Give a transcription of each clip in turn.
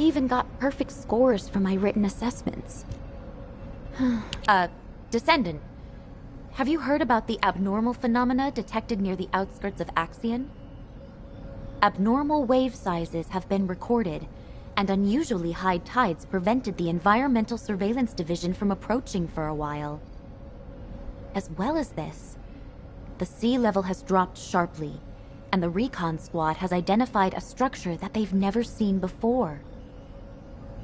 even got perfect scores for my written assessments. Descendant, have you heard about the abnormal phenomena detected near the outskirts of Axion? Abnormal wave sizes have been recorded, and unusually high tides prevented the Environmental Surveillance Division from approaching for a while. As well as this, the sea level has dropped sharply, and the recon squad has identified a structure that they've never seen before.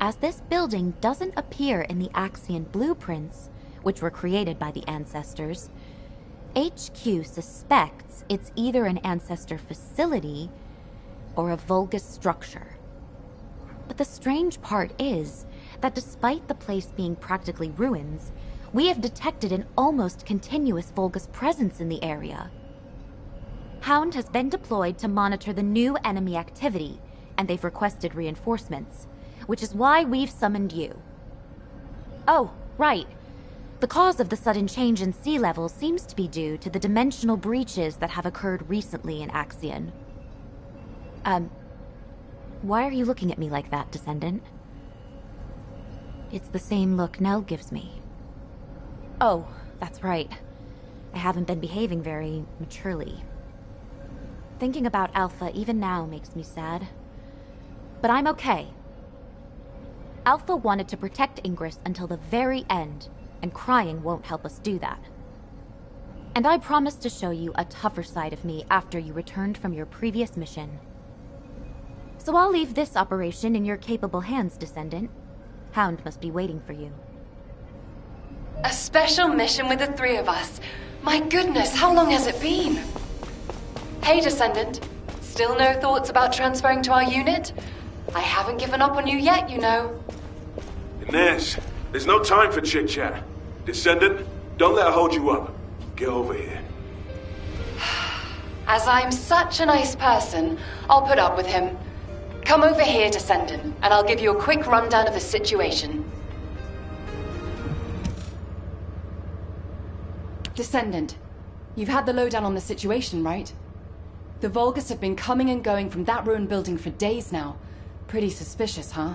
As this building doesn't appear in the Axion blueprints, which were created by the Ancestors, HQ suspects it's either an Ancestor facility or a Vulgus structure. But the strange part is that despite the place being practically ruins, we have detected an almost continuous Vulgus presence in the area. Hound has been deployed to monitor the new enemy activity, and they've requested reinforcements, which is why we've summoned you. Oh, right. The cause of the sudden change in sea level seems to be due to the dimensional breaches that have occurred recently in Axion. Why are you looking at me like that, Descendant? It's the same look Nell gives me. Oh, that's right. I haven't been behaving very maturely. Thinking about Alpha even now makes me sad. But I'm okay. Alpha wanted to protect Ingress until the very end, and crying won't help us do that. And I promised to show you a tougher side of me after you returned from your previous mission. So I'll leave this operation in your capable hands, Descendant. Hound must be waiting for you. A special mission with the three of us. My goodness, how long has it been? Hey, Descendant. Still no thoughts about transferring to our unit? I haven't given up on you yet, you know. Inez, there's no time for chit-chat. Descendant, don't let her hold you up. Get over here. As I'm such a nice person, I'll put up with him. Come over here, Descendant, and I'll give you a quick rundown of the situation. Descendant, you've had the lowdown on the situation, right? The Vulgus have been coming and going from that ruined building for days now. Pretty suspicious, huh?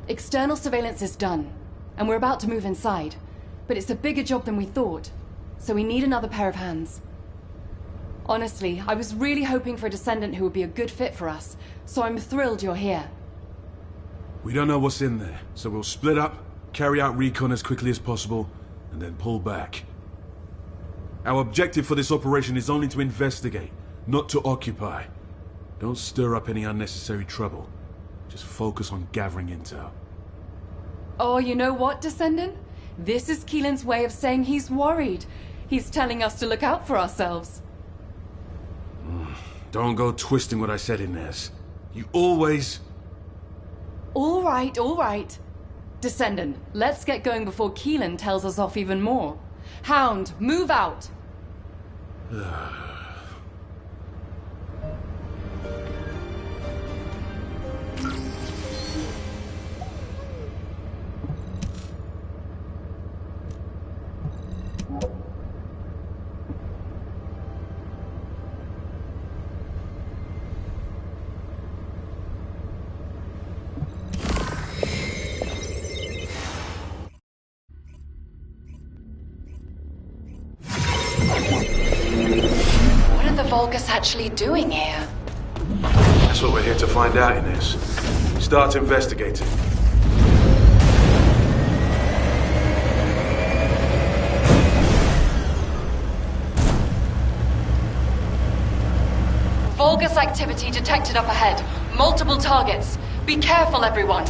External surveillance is done, and we're about to move inside. But it's a bigger job than we thought, so we need another pair of hands. Honestly, I was really hoping for a Descendant who would be a good fit for us, so I'm thrilled you're here. We don't know what's in there, so we'll split up, carry out recon as quickly as possible, and then pull back. Our objective for this operation is only to investigate, not to occupy. Don't stir up any unnecessary trouble. Just focus on gathering intel. Oh, you know what, Descendant? This is Keelan's way of saying he's worried. He's telling us to look out for ourselves. Don't go twisting what I said, Inez. You always... All right. Descendant, let's get going before Keelan tells us off even more. Hound, move out! Vulgus actually doing here? That's what we're here to find out, Inez. Start investigating. Vulgus activity detected up ahead. Multiple targets. Be careful, everyone.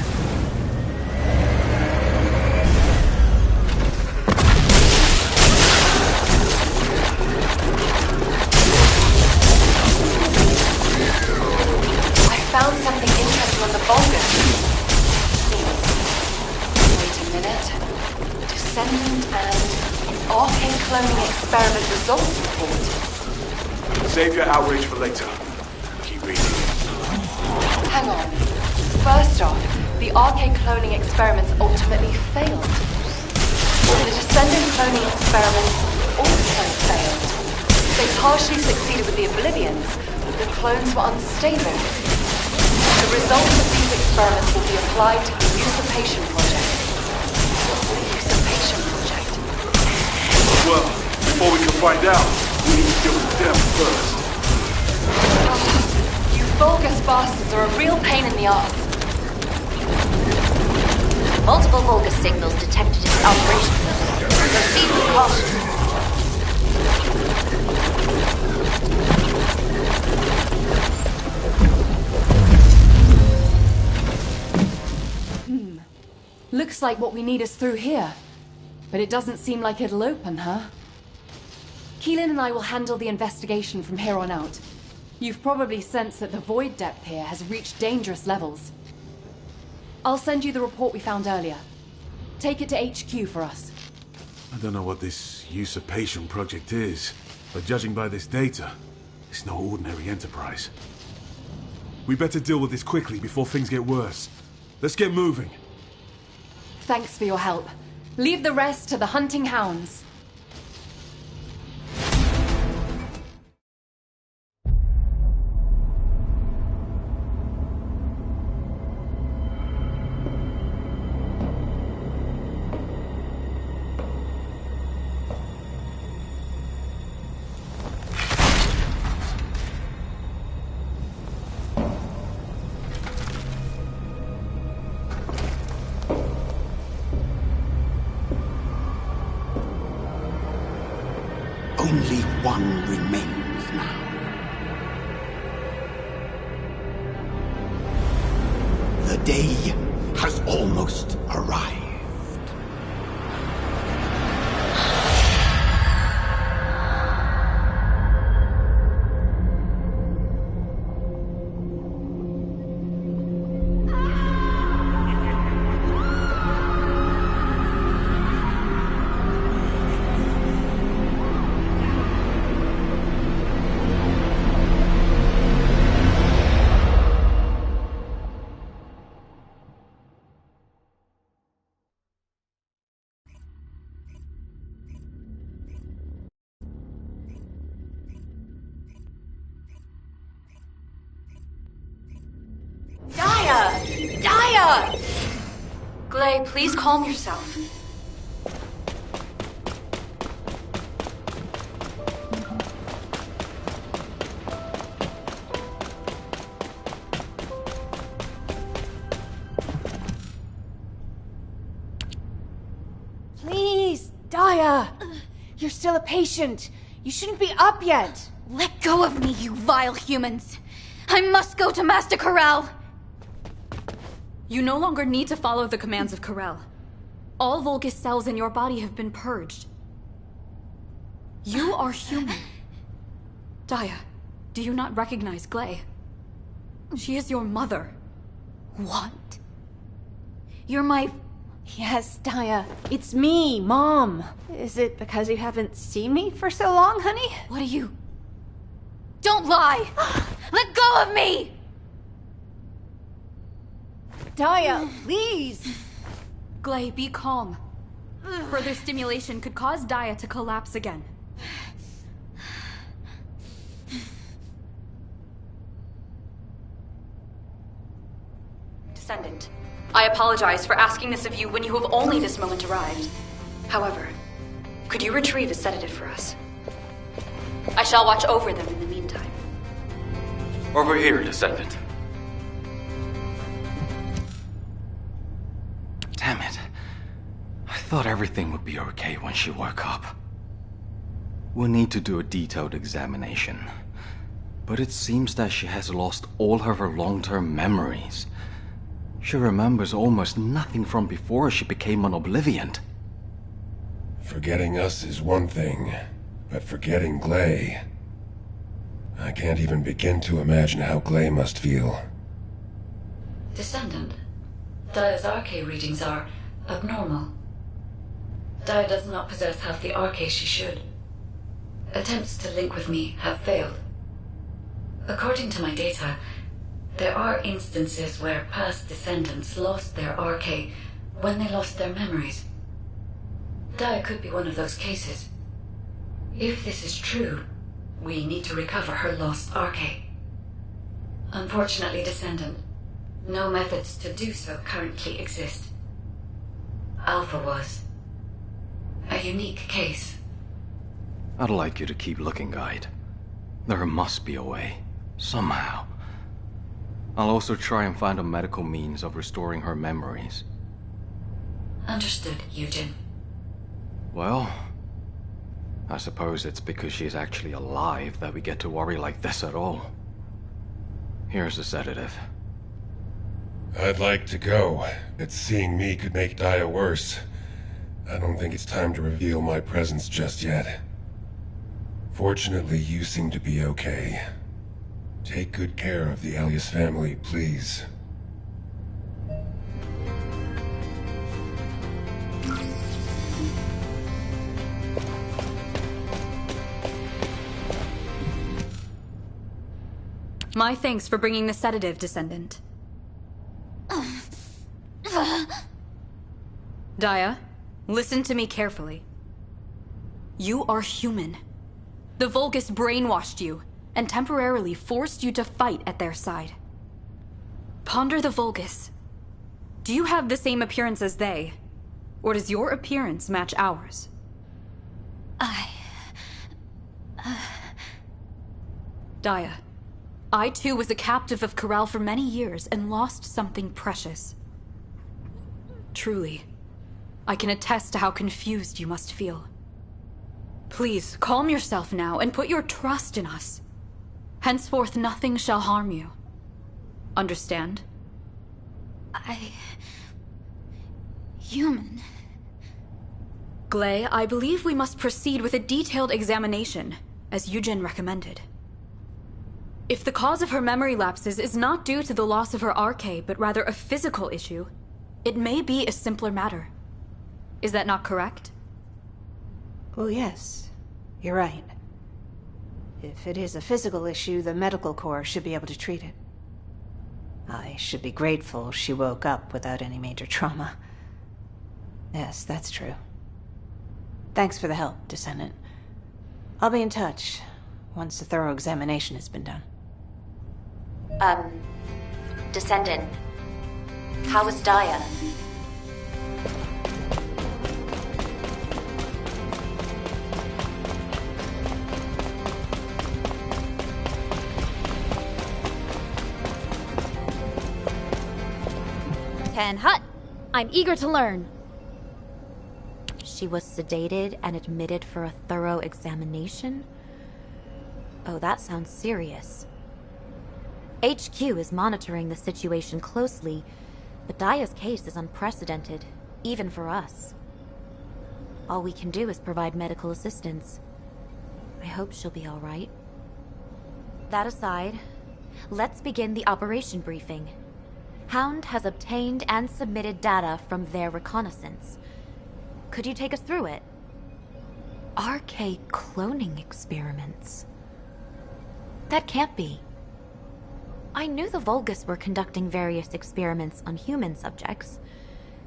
Found something interesting on the Vulgus. Wait a minute. Descendant and RK cloning experiment results report. Save your outrage for later. Keep reading. Hang on. First off, the RK cloning experiments ultimately failed. The Descendant cloning experiments also failed. They partially succeeded with the Oblivions, but the clones were unstable. The results of these experiments will be applied to the Usurpation Project. The Usurpation Project? Well, before we can find out, we need to deal with them first. You Vulgus bastards are a real pain in the ass. Multiple Vulgus signals detected in the operation zone. Proceed with caution. Looks like what we need is through here. But it doesn't seem like it'll open, huh? Keelan and I will handle the investigation from here on out. You've probably sensed that the void depth here has reached dangerous levels. I'll send you the report we found earlier. Take it to HQ for us. I don't know what this usurpation project is, but judging by this data, it's no ordinary enterprise. We better deal with this quickly before things get worse. Let's get moving. Thanks for your help. Leave the rest to the hunting hounds. Only one remains now. The day has almost arrived. Daya! Glay, please calm yourself. Please, Daya! You're still a patient. You shouldn't be up yet. Let go of me, you vile humans! I must go to Master Corral! You no longer need to follow the commands of Corral. All Vulgus cells in your body have been purged. You are human. Daya, do you not recognize Glay? She is your mother. What? You're my... Yes, Daya. It's me, Mom. Is it because you haven't seen me for so long, honey? What are you... Don't lie! Let go of me! Daya, please! Glay, be calm. Further stimulation could cause Daya to collapse again. Descendant, I apologize for asking this of you when you have only this moment arrived. However, could you retrieve a sedative for us? I shall watch over them in the meantime. Over here, Descendant. Damn it. I thought everything would be okay when she woke up. We'll need to do a detailed examination. But it seems that she has lost all of her long-term memories. She remembers almost nothing from before she became an Obliviant. Forgetting us is one thing, but forgetting Glay... I can't even begin to imagine how Glay must feel. Descendant, Daya's RK readings are abnormal. Daya does not possess half the RK she should. Attempts to link with me have failed. According to my data, there are instances where past descendants lost their RK when they lost their memories. Daya could be one of those cases. If this is true, we need to recover her lost RK. Unfortunately, Descendant, no methods to do so currently exist. Alpha was a unique case. I'd like you to keep looking, Guide. There must be a way. Somehow. I'll also try and find a medical means of restoring her memories. Understood, Eugen. Well, I suppose it's because she's actually alive that we get to worry like this at all. Here's the sedative. I'd like to go, but seeing me could make Daya worse. I don't think it's time to reveal my presence just yet. Fortunately, you seem to be okay. Take good care of the Alias family, please. My thanks for bringing the sedative, Descendant. Daya, listen to me carefully. You are human. The Vulgus brainwashed you and temporarily forced you to fight at their side. Ponder the Vulgus. Do you have the same appearance as they? Or does your appearance match ours? Daya, I too was a captive of Corral for many years and lost something precious. Truly, I can attest to how confused you must feel. Please, calm yourself now and put your trust in us. Henceforth, nothing shall harm you. Understand? Human. Gley, I believe we must proceed with a detailed examination, as Eugen recommended. If the cause of her memory lapses is not due to the loss of her arche, but rather a physical issue, it may be a simpler matter. Is that not correct? Well, yes. You're right. If it is a physical issue, the medical corps should be able to treat it. I should be grateful she woke up without any major trauma. Yes, that's true. Thanks for the help, Descendant. I'll be in touch once a thorough examination has been done. Descendant. How is Daya? Ken Hut. I'm eager to learn. She was sedated and admitted for a thorough examination? Oh, that sounds serious. HQ is monitoring the situation closely, but Daya's case is unprecedented, even for us. All we can do is provide medical assistance. I hope she'll be all right. That aside, let's begin the operation briefing. Hound has obtained and submitted data from their reconnaissance. Could you take us through it? RK cloning experiments. That can't be. I knew the Vulgus were conducting various experiments on human subjects,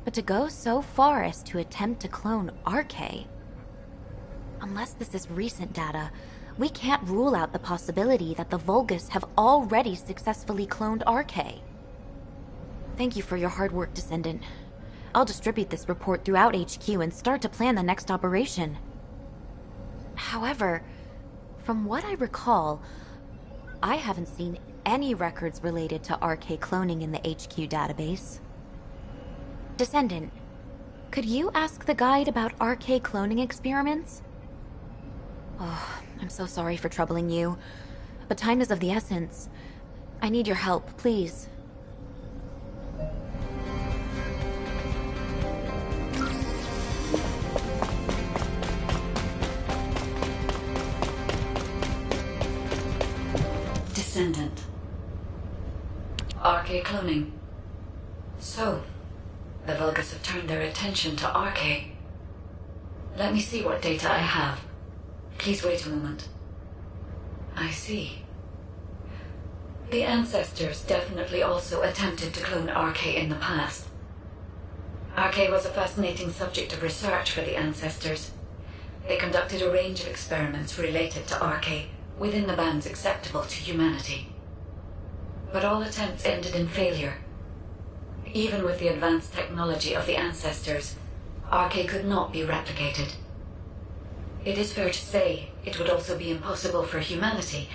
but to go so far as to attempt to clone RK... Unless this is recent data, we can't rule out the possibility that the Vulgus have already successfully cloned RK. Thank you for your hard work, Descendant. I'll distribute this report throughout HQ and start to plan the next operation. However, from what I recall, I haven't seen any records related to RK cloning in the HQ database. Descendant, could you ask the guide about RK cloning experiments? Oh, I'm so sorry for troubling you, but time is of the essence. I need your help, please. Descendant. RK cloning. So, the Vulgus have turned their attention to RK. Let me see what data I have. Please wait a moment. I see. The ancestors definitely also attempted to clone RK in the past. RK was a fascinating subject of research for the ancestors. They conducted a range of experiments related to RK within the bands acceptable to humanity. But all attempts ended in failure. Even with the advanced technology of the ancestors, RK could not be replicated. It is fair to say it would also be impossible for humanity,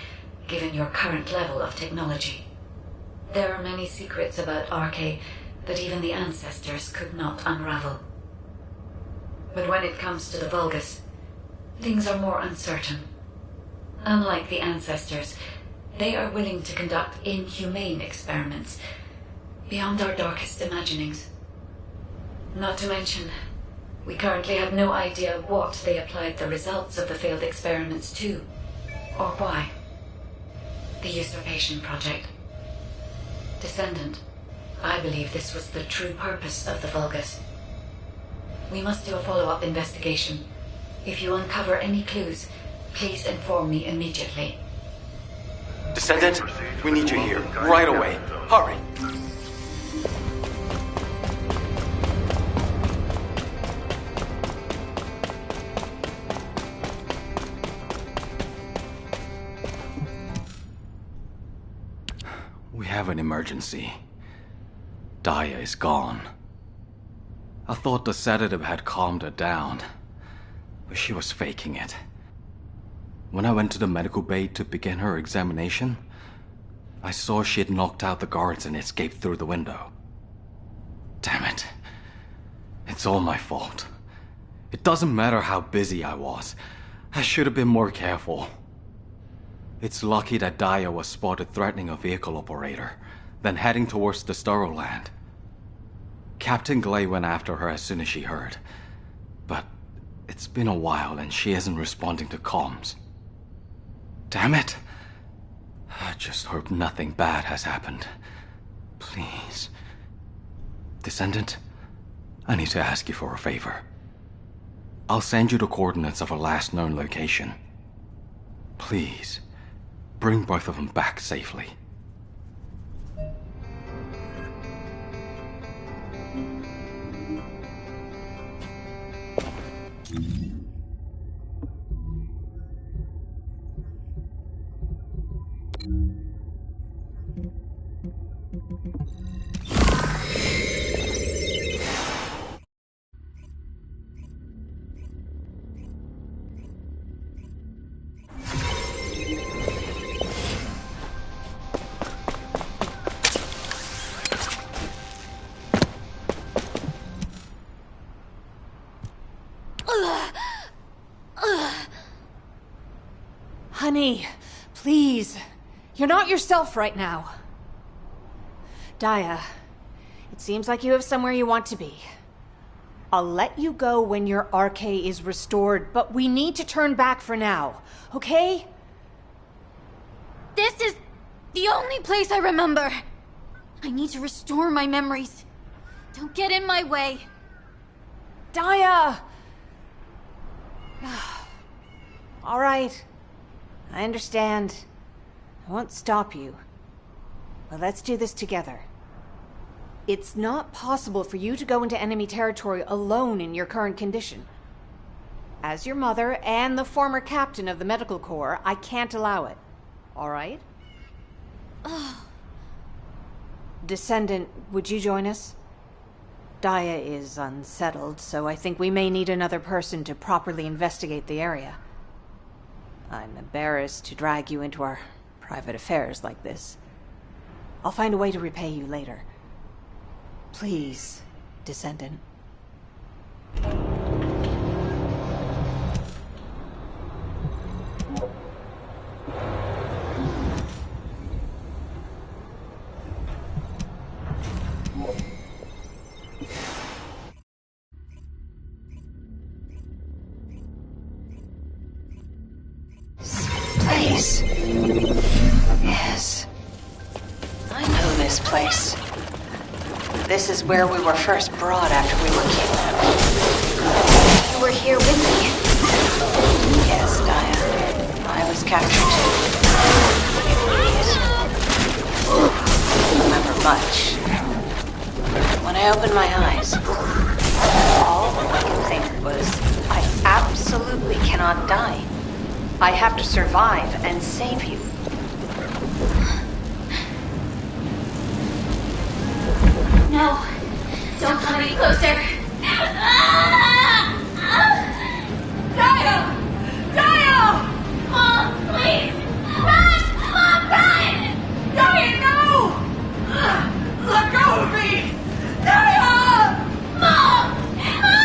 given your current level of technology. There are many secrets about RK that even the ancestors could not unravel. But when it comes to the Vulgus, things are more uncertain. Unlike the ancestors, they are willing to conduct inhumane experiments beyond our darkest imaginings. Not to mention, we currently have no idea what they applied the results of the failed experiments to, or why. The Usurpation Project. Descendant, I believe this was the true purpose of the Vulgus. We must do a follow-up investigation. If you uncover any clues, please inform me immediately. Descendant, we need you here, right away. Hurry! We have an emergency. Daya is gone. I thought the sedative had calmed her down, but she was faking it. When I went to the medical bay to begin her examination, I saw she had knocked out the guards and escaped through the window. Damn it. It's all my fault. It doesn't matter how busy I was. I should have been more careful. It's lucky that Daya was spotted threatening a vehicle operator, then heading towards the Sterile Land. Captain Glay went after her as soon as she heard, but it's been a while and she isn't responding to comms. Damn it! I just hope nothing bad has happened. Please. Descendant, I need to ask you for a favor. I'll send you the coordinates of her last known location. Please, bring both of them back safely. Honey, please. You're not yourself right now. Daya, it seems like you have somewhere you want to be. I'll let you go when your RK is restored, but we need to turn back for now, okay? This is the only place I remember. I need to restore my memories. Don't get in my way. Daya! All right. I understand. I won't stop you. But let's do this together. It's not possible for you to go into enemy territory alone in your current condition. As your mother and the former captain of the Medical Corps, I can't allow it. All right? Descendant, would you join us? Daya is unsettled, so I think we may need another person to properly investigate the area. I'm embarrassed to drag you into our private affairs like this. I'll find a way to repay you later. Please, Descendant. Place. Yes. I know this place. This is where we were first brought after we were kidnapped. You were here with me. Yes, Daya. I was captured too. I don't remember much. When I opened my eyes, all I could think was, I absolutely cannot die. I have to survive and save you. No. Don't come any closer. Dio! Dio! Mom, please! Run! Mom, run! Dio, no! Let go of me! Dio! Mom! Mom!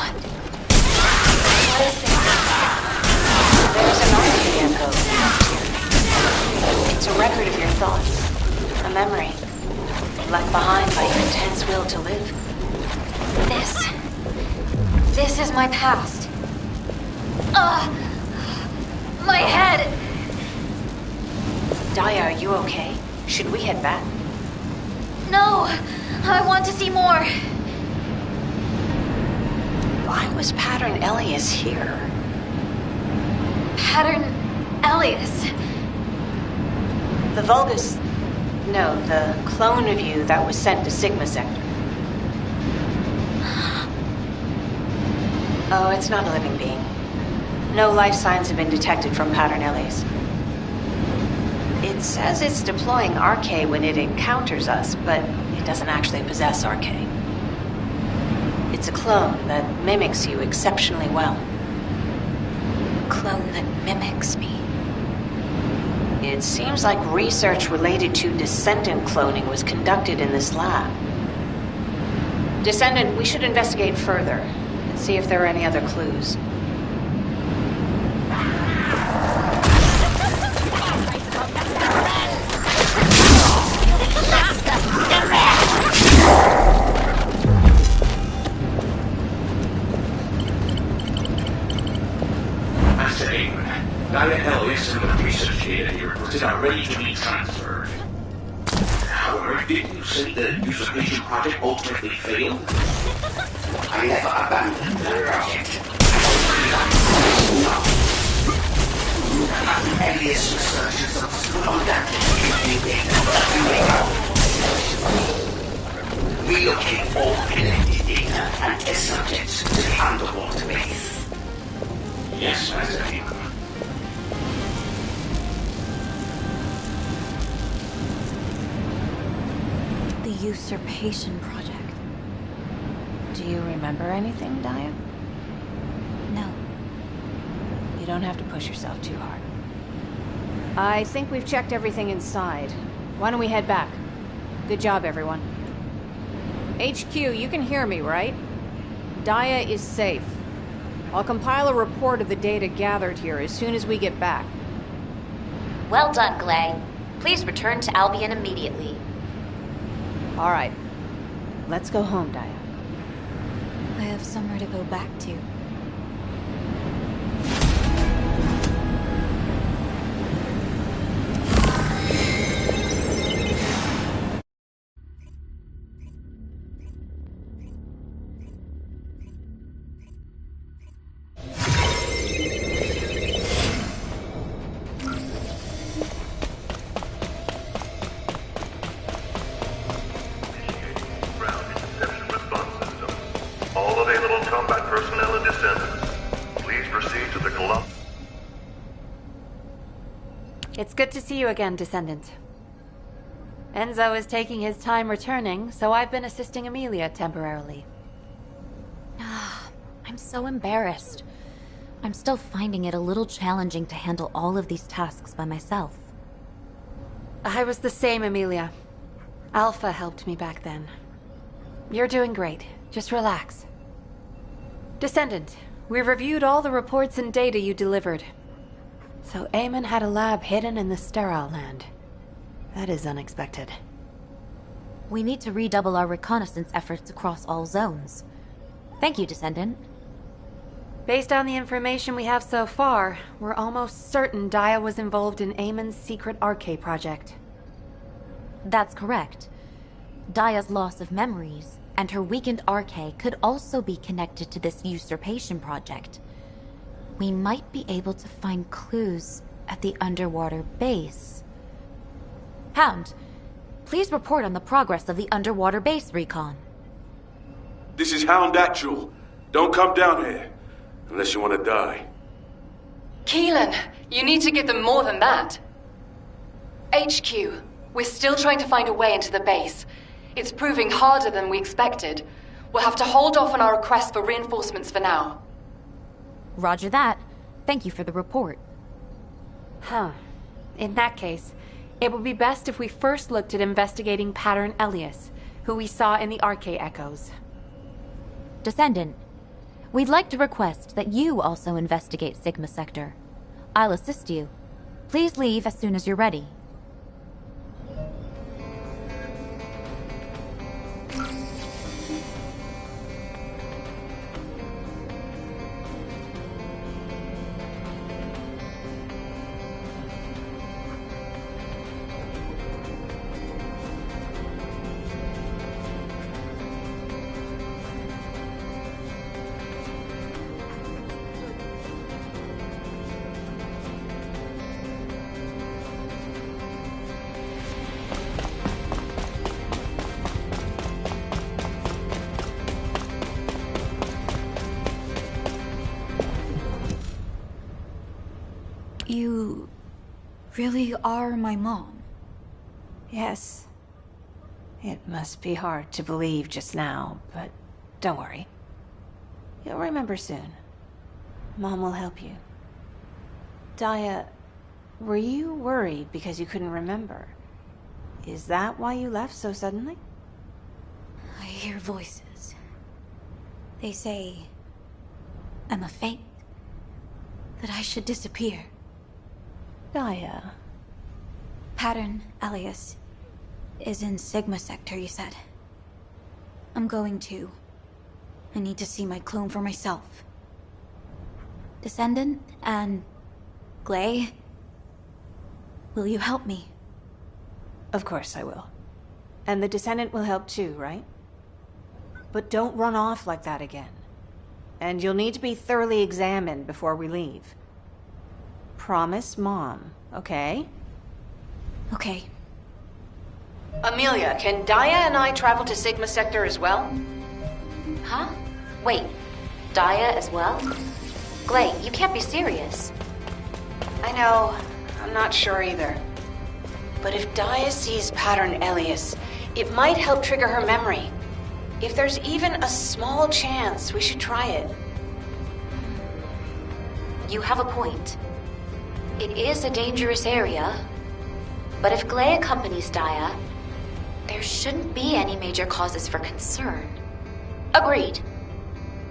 What is this? There's an arcade echo here. It's a record of your thoughts. A memory. Left behind by your intense will to live. This is my past. My head! Daya, are you okay? Should we head back? No! I want to see more! Why was Pattern Elias here? Pattern Elias? The Vulgus... No, the clone of you that was sent to Sigma Sector. Oh, it's not a living being. No life signs have been detected from Pattern Elias. It says it's deploying RK when it encounters us, but it doesn't actually possess RK. It's a clone that mimics you exceptionally well. A clone that mimics me. It seems like research related to Descendant cloning was conducted in this lab. Descendant, we should investigate further and see if there are any other clues. Master Aemon, Daya Ellis and the research data you requested are ready to be transferred. However, didn't you say the usurpation project ultimately failed? I never abandoned the project. No. Elias researchers on that relocate all connected data and test subjects to the underwater base. Yes, Master Aemon. The usurpation project. Do you remember anything, Daya? No. You don't have to push yourself too hard. I think we've checked everything inside. Why don't we head back? Good job, everyone. HQ, you can hear me, right? Daya is safe. I'll compile a report of the data gathered here as soon as we get back. Well done, Glay. Please return to Albion immediately. All right. Let's go home, Daya. I have somewhere to go back to. It's good to see you again, Descendant. Enzo is taking his time returning, so I've been assisting Amelia temporarily. I'm so embarrassed. I'm still finding it a little challenging to handle all of these tasks by myself. I was the same, Amelia. Alpha helped me back then. You're doing great. Just relax. Descendant, we reviewed all the reports and data you delivered. So Aemon had a lab hidden in the Sterile Land. That is unexpected. We need to redouble our reconnaissance efforts across all zones. Thank you, Descendant. Based on the information we have so far, we're almost certain Daya was involved in Aemon's secret RK project. That's correct. Daya's loss of memories and her weakened RK could also be connected to this usurpation project. We might be able to find clues at the underwater base. Hound, please report on the progress of the underwater base recon. This is Hound Actual. Don't come down here, unless you want to die. Keelan, You need to give them more than that. HQ, we're still trying to find a way into the base. It's proving harder than we expected. We'll have to hold off on our request for reinforcements for now. Roger that. Thank you for the report. Huh. In that case, it would be best if we first looked at investigating Pattern Elias, who we saw in the Arche Echoes. Descendant, we'd like to request that you also investigate Sigma Sector. I'll assist you. Please leave as soon as you're ready. You really are my mom? Yes. It must be hard to believe just now, but don't worry. You'll remember soon. Mom will help you. Daya, were you worried because you couldn't remember? Is that why you left so suddenly? I hear voices. They say I'm a fate. That I should disappear. Daya. Pattern Elias is in Sigma Sector, you said. I'm going to. I need to see my clone for myself. Descendant and Glay, will you help me? Of course I will. And the Descendant will help too, right? But don't run off like that again. And you'll need to be thoroughly examined before we leave. Promise Mom, okay? Okay. Amelia, can Daya and I travel to Sigma Sector as well? Huh? Wait, Daya as well? Glay, you can't be serious. I know. I'm not sure either. But if Daya sees Pattern Elias, it might help trigger her memory. If there's even a small chance, we should try it. You have a point. It is a dangerous area, but if Glay accompanies Daya, there shouldn't be any major causes for concern. Agreed.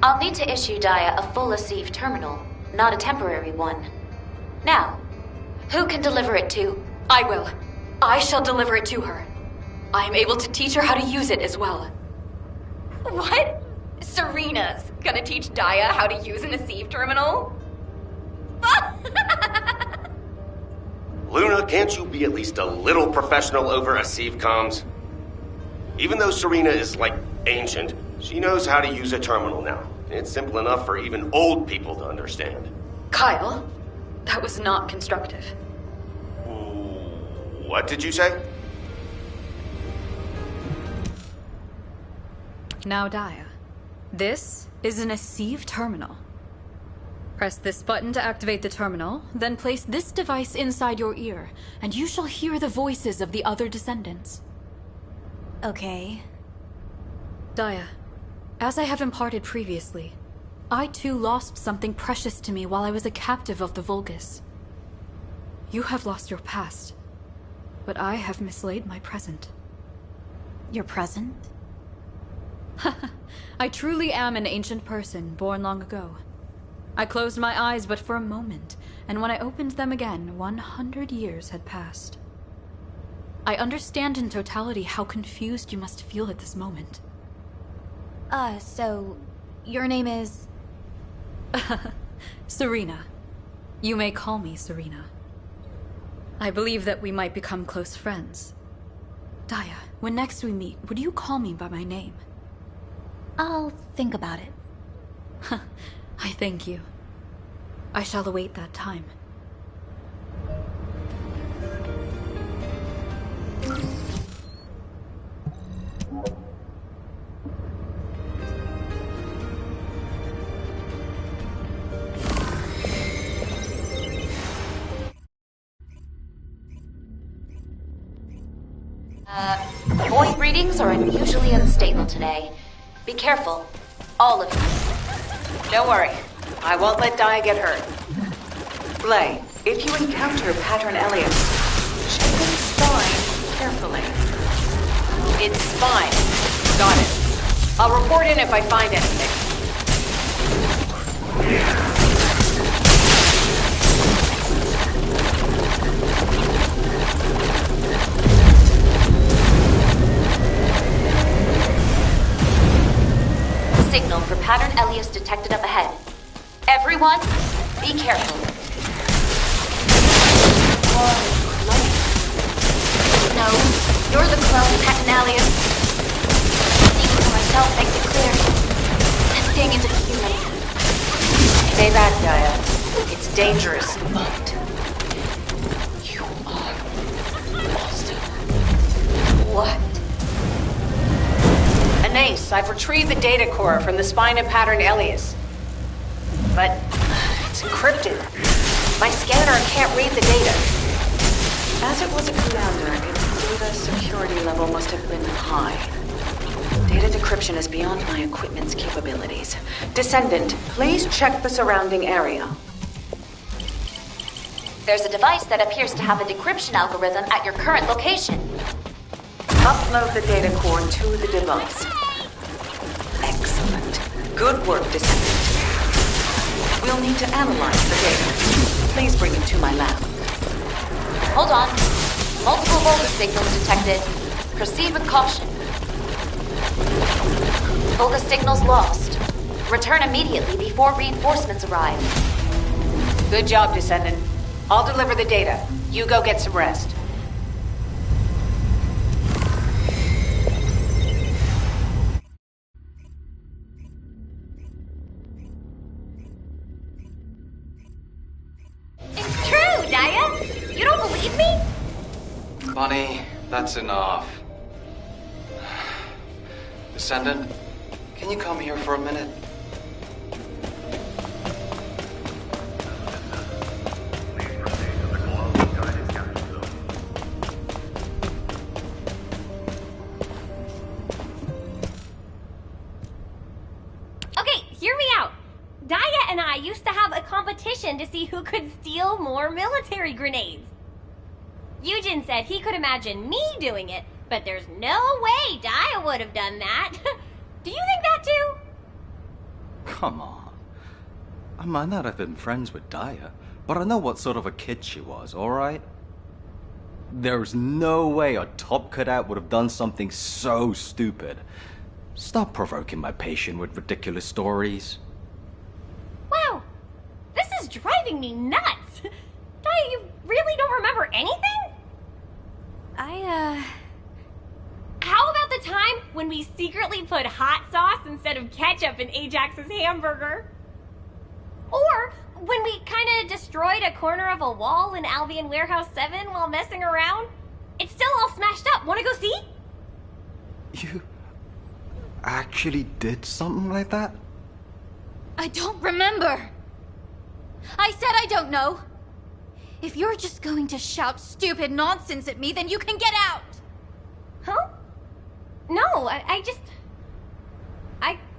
I'll need to issue Daya a full Asive terminal, not a temporary one. Now, who can deliver it to? I will. I shall deliver it to her. I am able to teach her how to use it as well. What? Serena's gonna teach Daya how to use an Asive terminal? Luna, can't you be at least a little professional over Asive comms? Even though Serena is, like, ancient, she knows how to use a terminal now. It's simple enough for even old people to understand. Kyle, that was not constructive. What did you say? Now, Daya, this is an Asive terminal. Press this button to activate the terminal, then place this device inside your ear, and you shall hear the voices of the other descendants. Okay. Daya, as I have imparted previously, I too lost something precious to me while I was a captive of the Vulgus. You have lost your past, but I have mislaid my present. Your present? I truly am an ancient person, born long ago. I closed my eyes but for a moment, and when I opened them again, 100 years had passed. I understand in totality how confused you must feel at this moment. So your name is? Serena. You may call me Serena. I believe that we might become close friends. Daya, when next we meet, would you call me by my name? I'll think about it. I thank you. I shall await that time. Point readings are unusually unstable today. Be careful. All of you. Don't worry. I won't let Dia get hurt. Blay, if you encounter Pattern Elliot, check its spine carefully. Its spine. Got it. I'll report in if I find anything. Signal for Pattern Elias detected up ahead. Everyone, be careful. No, you're the clone, Pattern Elias. Speaking for myself makes it clear. That thing is a human. Stay back, Dia. It's dangerous, but you are also. What? Anais, I've retrieved the data core from the spine of Pattern Elias. But it's encrypted. My scanner can't read the data. As it was a commander, its data security level must have been high. Data decryption is beyond my equipment's capabilities. Descendant, please check the surrounding area. There's a device that appears to have a decryption algorithm at your current location. Upload the data core to the device. Excellent. Good work, Descendant. We'll need to analyze the data. Please bring it to my lab. Hold on. Multiple Volga signals detected. Proceed with caution. Volga signals lost. Return immediately before reinforcements arrive. Good job, Descendant. I'll deliver the data. You go get some rest. It's true, Dia! You don't believe me? Bunny, that's enough. Descendant, can you come here for a minute? Okay, hear me out. Dia and I used to have a competition to see who could steal more military grenades. Eugen said he could imagine me doing it, but there's no way Dia would have done that. Do you think that too? Come on. I might not have been friends with Dia, but I know what sort of a kid she was, alright? There's no way a top cadet would have done something so stupid. Stop provoking my patient with ridiculous stories. Wow, this is driving me nuts. Dia, you really don't remember anything? How about the time when we secretly put hot sauce instead of ketchup in Ajax's hamburger? Or when we kinda destroyed a corner of a wall in Albion Warehouse 7 while messing around? It's still all smashed up. Wanna go see? You actually did something like that? I don't remember. I said I don't know. If you're just going to shout stupid nonsense at me, then you can get out. Huh? No, I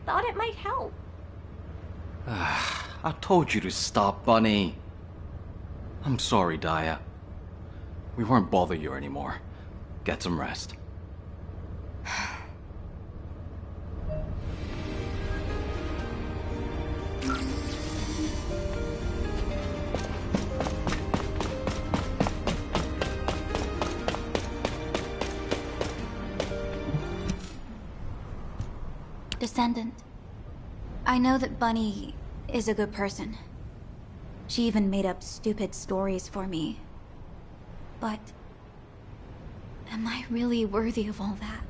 thought it might help. I told you to stop, Bunny. I'm sorry, Dia. We won't bother you anymore. Get some rest. Descendant, I know that Bunny is a good person. She even made up stupid stories for me. But am I really worthy of all that?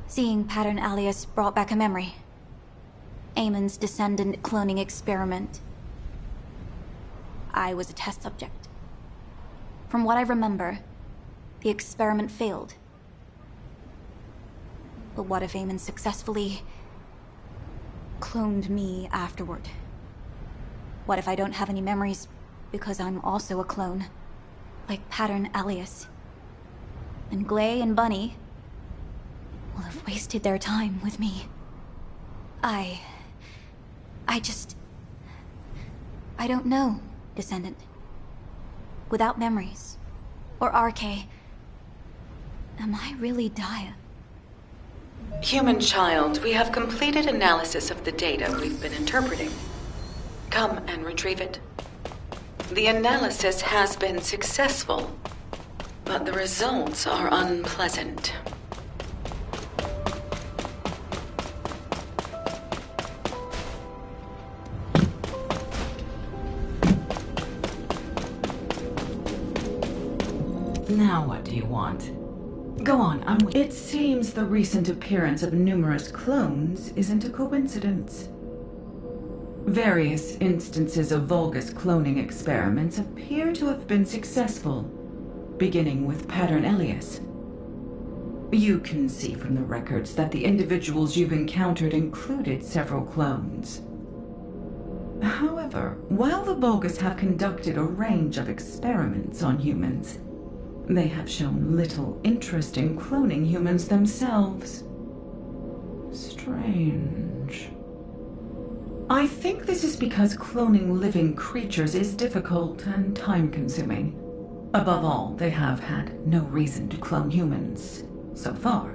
Seeing Pattern Alias brought back a memory. Eamon's Descendant cloning experiment. I was a test subject. From what I remember, the experiment failed. But what if Eamon successfully cloned me afterward? What if I don't have any memories because I'm also a clone, like Pattern Alias? And Glay and Bunny will have wasted their time with me. I don't know, Descendant. Without memories, or RK, am I really Daya? Human child, we have completed analysis of the data we've been interpreting. Come and retrieve it. The analysis has been successful, but the results are unpleasant. Now what do you want? Go on, It seems the recent appearance of numerous clones isn't a coincidence. Various instances of Vulgus cloning experiments appear to have been successful, beginning with Pattern Elias. You can see from the records that the individuals you've encountered included several clones. However, while the Vulgus have conducted a range of experiments on humans, they have shown little interest in cloning humans themselves. Strange. I think this is because cloning living creatures is difficult and time-consuming. Above all, they have had no reason to clone humans, so far.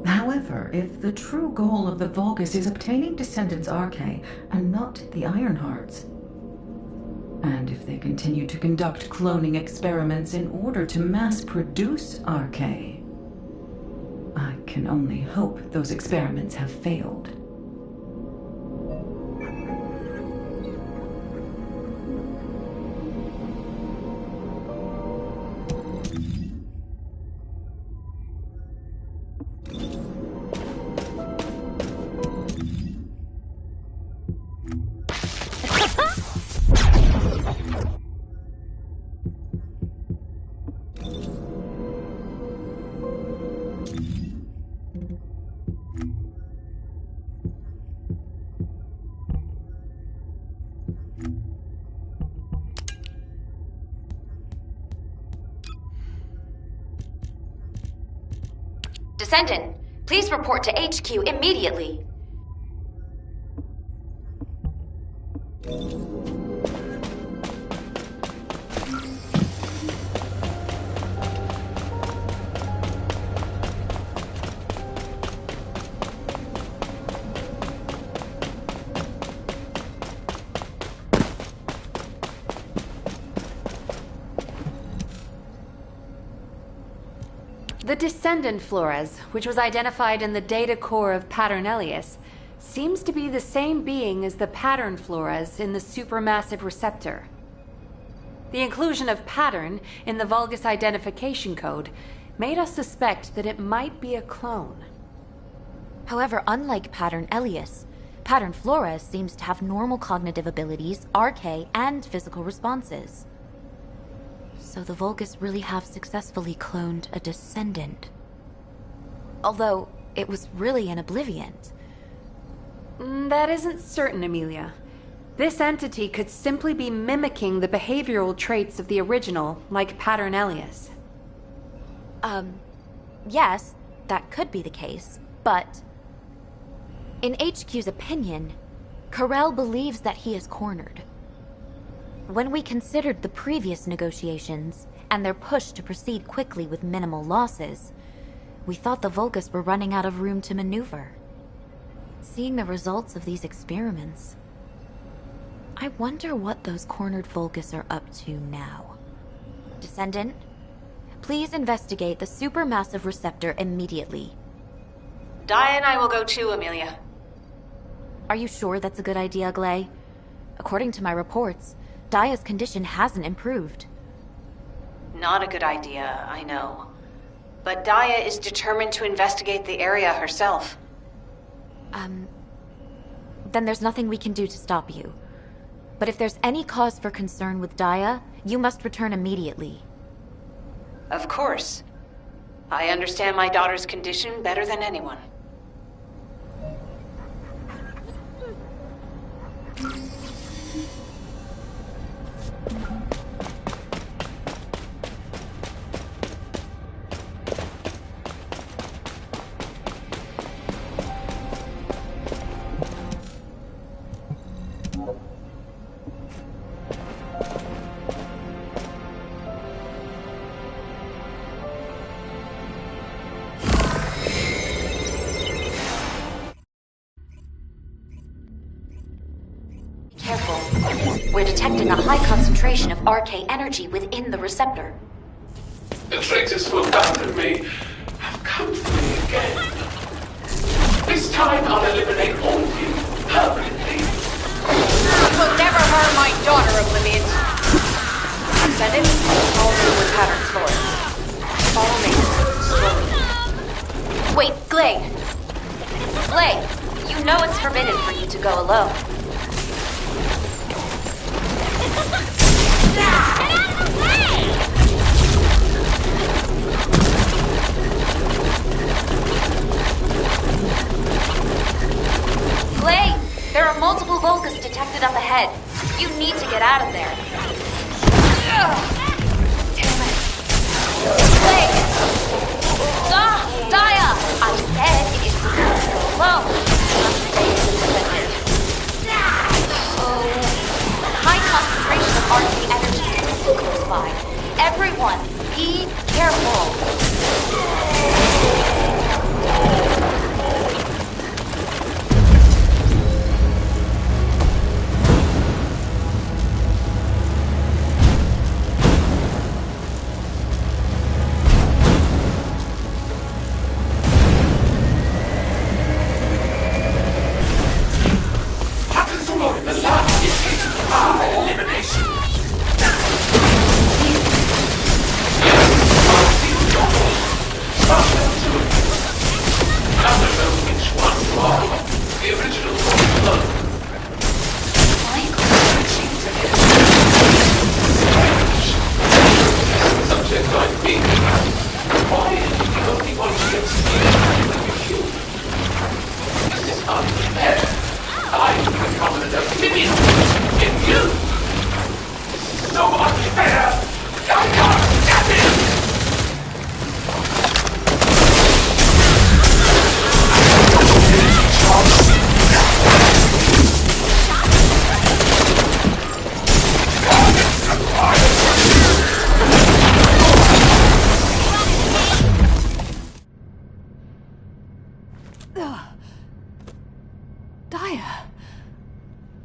However, if the true goal of the Vulgus is obtaining Descendants Arche and not the Ironhearts, and if they continue to conduct cloning experiments in order to mass-produce Arche, I can only hope those experiments have failed. Descendant, please report to HQ immediately. The Descendant Flores, which was identified in the data core of Pattern Elias, seems to be the same being as the Pattern Flores in the supermassive receptor. The inclusion of Pattern in the Vulgus identification code made us suspect that it might be a clone. However, unlike Pattern Elias, Pattern Flores seems to have normal cognitive abilities, RK, and physical responses. So the Vulgus really have successfully cloned a Descendant. Although, it was really an Obliviant. That isn't certain, Amelia. This entity could simply be mimicking the behavioral traits of the original, like Pattern Elias. Yes, that could be the case, but... in HQ's opinion, Carell believes that he is cornered. When we considered the previous negotiations, and their push to proceed quickly with minimal losses, we thought the Vulgus were running out of room to maneuver. Seeing the results of these experiments, I wonder what those cornered Vulgus are up to now. Descendant, please investigate the supermassive receptor immediately. Daya and I will go too, Amelia. Are you sure that's a good idea, Glay? According to my reports, Daya's condition hasn't improved. Not a good idea, I know. But Daya is determined to investigate the area herself. Then there's nothing we can do to stop you. But if there's any cause for concern with Daya, you must return immediately. Of course. I understand my daughter's condition better than anyone. detecting a high concentration of RK energy within the receptor. The traitors who abandoned me have come for me again. This time I'll eliminate all of you permanently. You will never harm my daughter, Oblivion. Descendant, all new pattern floors. Follow me, slowly. Wait, Glade! Glade, you know it's forbidden for you to go alone. Get out of the way! Glade, there are multiple Vulgus detected up ahead. You need to get out of there. Damn it. Glade! Daya! I said it's time to go alone. Not stay independent. High concentration of RC energy is so close by. Everyone, be careful.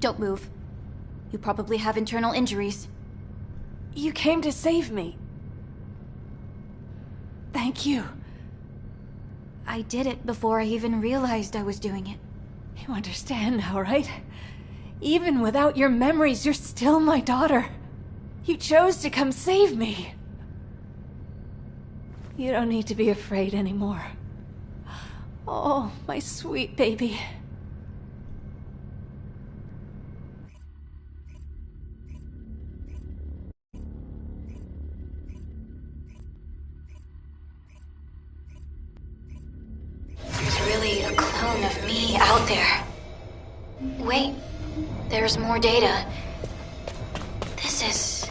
Don't move. You probably have internal injuries. You came to save me. Thank you. I did it before I even realized I was doing it. You understand now, right? Even without your memories, you're still my daughter. You chose to come save me. You don't need to be afraid anymore. Oh, my sweet baby. There's really a clone of me out there. Wait, there's more data. This is...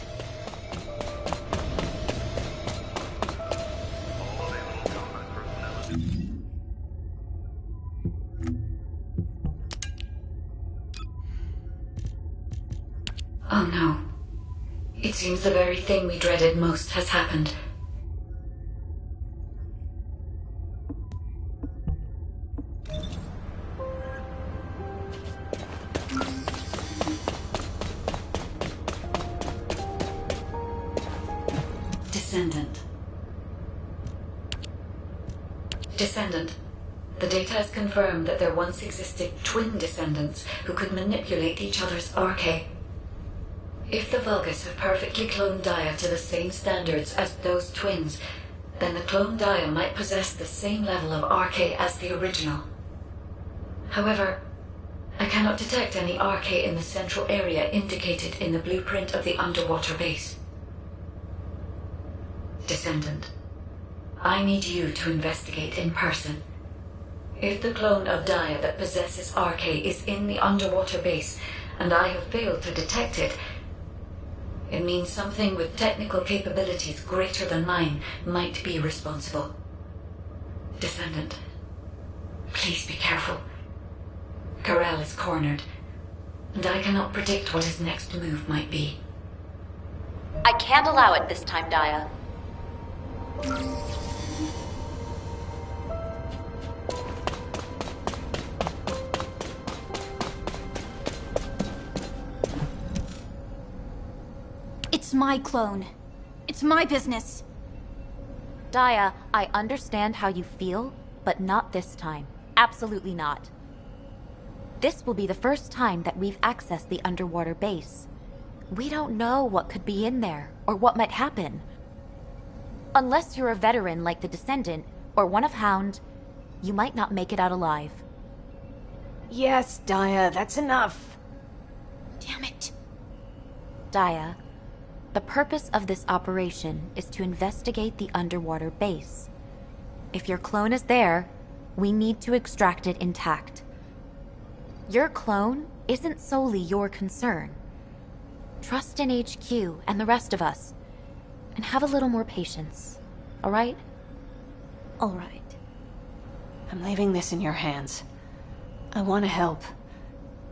Oh no. It seems the very thing we dreaded most has happened. Descendant. Descendant. The data has confirmed that there once existed twin descendants who could manipulate each other's RK. If the Vulgus have perfectly cloned Daya to the same standards as those twins, then the clone Daya might possess the same level of RK as the original. However, I cannot detect any RK in the central area indicated in the blueprint of the underwater base. Descendant, I need you to investigate in person. If the clone of Daya that possesses RK is in the underwater base, and I have failed to detect it, it means something with technical capabilities greater than mine might be responsible. Descendant, please be careful. Karel is cornered, and I cannot predict what his next move might be. I can't allow it this time, Daya. my clone. It's my business. Daya, I understand how you feel, but not this time. Absolutely not. This will be the first time that we've accessed the underwater base. We don't know what could be in there, or what might happen. Unless you're a veteran like the Descendant, or one of Hound, you might not make it out alive. Yes, Daya, that's enough. Damn it. Daya, the purpose of this operation is to investigate the underwater base. If your clone is there, we need to extract it intact. Your clone isn't solely your concern. Trust in HQ and the rest of us, and have a little more patience, all right? All right. I'm leaving this in your hands. I want to help,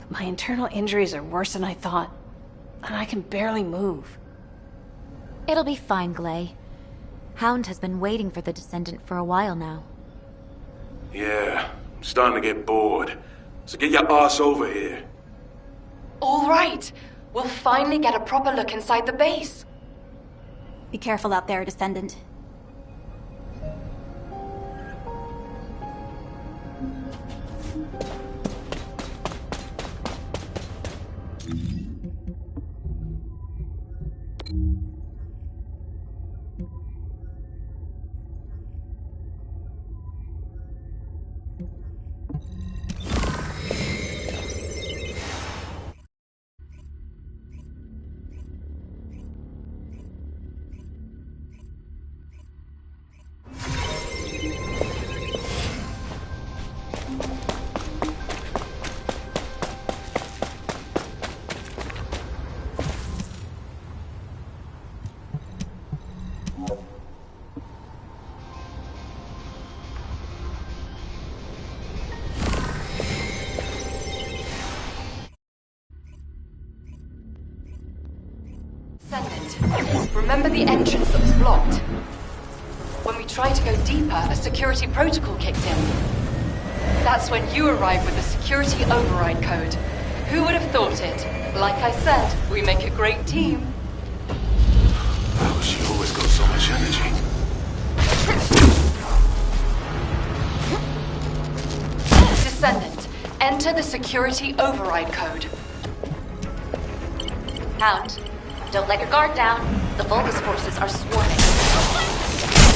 but my internal injuries are worse than I thought, and I can barely move. It'll be fine, Glay. Hound has been waiting for the Descendant for a while now. Yeah, I'm starting to get bored. So get your ass over here. All right. We'll finally get a proper look inside the base. Be careful out there, Descendant. Descendant, remember the entrance that was blocked? When we tried to go deeper, a security protocol kicked in. That's when you arrived with the security override code. Who would have thought it? Like I said, we make a great team. Oh, she always got so much energy. Descendant, enter the security override code. Hound, don't let your guard down. The Vulgus forces are swarming.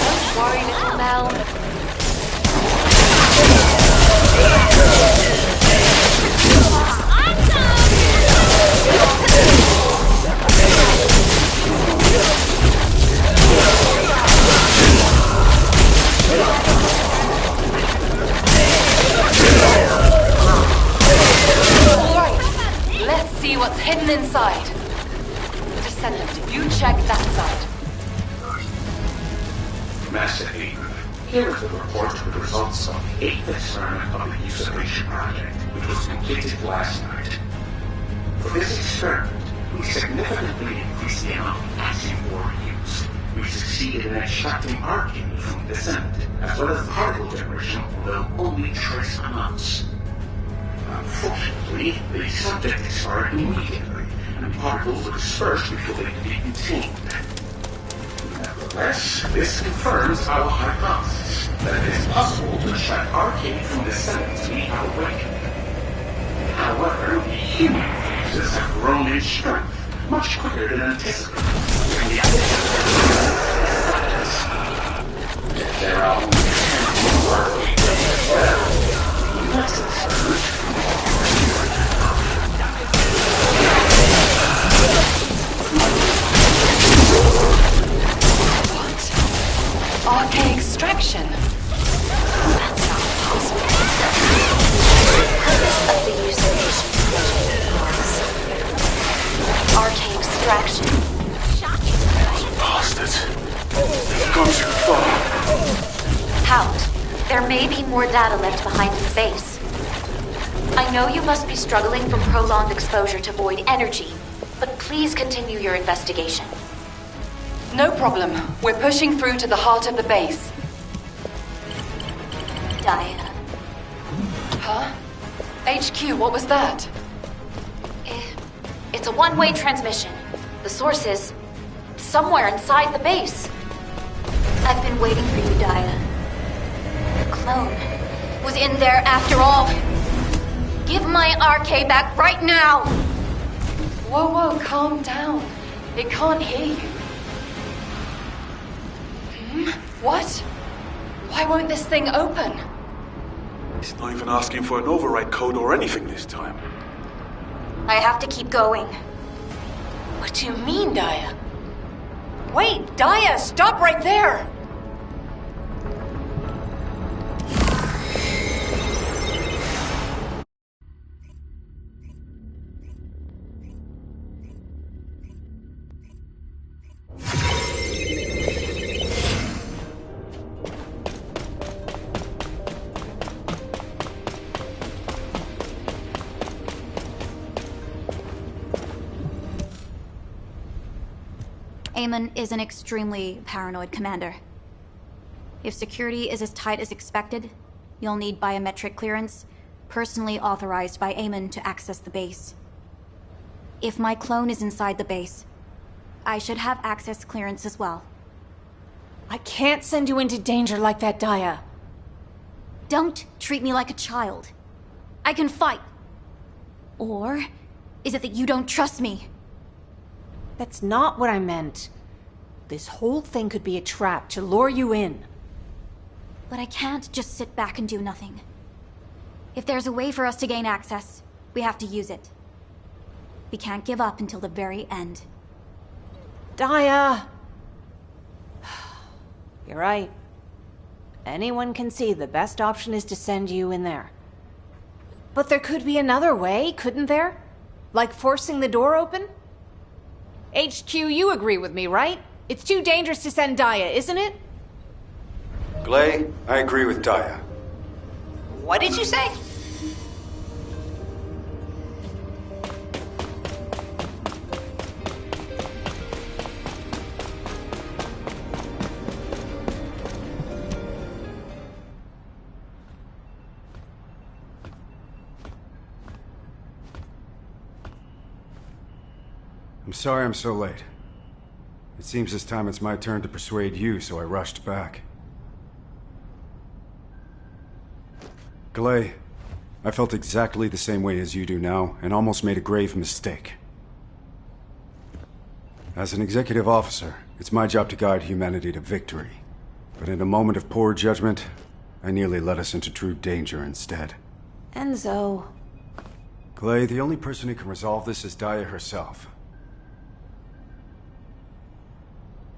Don't worry, little Mel. Alright, let's see what's hidden inside. Descendant, you check that side. Master Aiden, here is the report of the results of the 8th experiment of the usurpation project, which was completed last night. For this experiment, we significantly increased the amount of axiom ore used. We succeeded in extracting arcane from the Descendant, as well as particle generation, although only trace amounts. Unfortunately, the subject expired immediately, and particles were dispersed before they could be contained. Nevertheless, this confirms our hypothesis that it is possible to extract arcane from the Descendant to meet our awakening. However, the human fuses have grown in strength much quicker than anticipated, and the if there are only 10 more, well, the next experiment. Arcane extraction? That's not possible. The purpose of the usurpation project was arcane extraction. Bastards. They've gone too far. Hound, there may be more data left behind in the base. I know you must be struggling from prolonged exposure to void energy, but please continue your investigation. No problem. We're pushing through to the heart of the base. Daya. Huh? HQ, what was that? It's a one-way transmission. The source is... somewhere inside the base. I've been waiting for you, Daya. The clone was in there after all. Give my RK back right now! Whoa, whoa, calm down. It can't hear you. What? Why won't this thing open? He's not even asking for an override code or anything this time. I have to keep going. What do you mean, Daya? Wait, Daya, stop right there! Eamon is an extremely paranoid commander. If security is as tight as expected, you'll need biometric clearance, personally authorized by Eamon to access the base. If my clone is inside the base, I should have access clearance as well. I can't send you into danger like that, Daya. Don't treat me like a child. I can fight. Or is it that you don't trust me? That's not what I meant. This whole thing could be a trap to lure you in. But I can't just sit back and do nothing. If there's a way for us to gain access, we have to use it. We can't give up until the very end. Daya! You're right. Anyone can see the best option is to send you in there. But there could be another way, couldn't there? Like forcing the door open? HQ, you agree with me, right? It's too dangerous to send Daya, isn't it? Glay, I agree with Daya. What did you say? I'm sorry I'm so late. It seems this time it's my turn to persuade you, so I rushed back. Glay, I felt exactly the same way as you do now, and almost made a grave mistake. As an executive officer, it's my job to guide humanity to victory. But in a moment of poor judgment, I nearly led us into true danger instead. Enzo. Glay, the only person who can resolve this is Daya herself.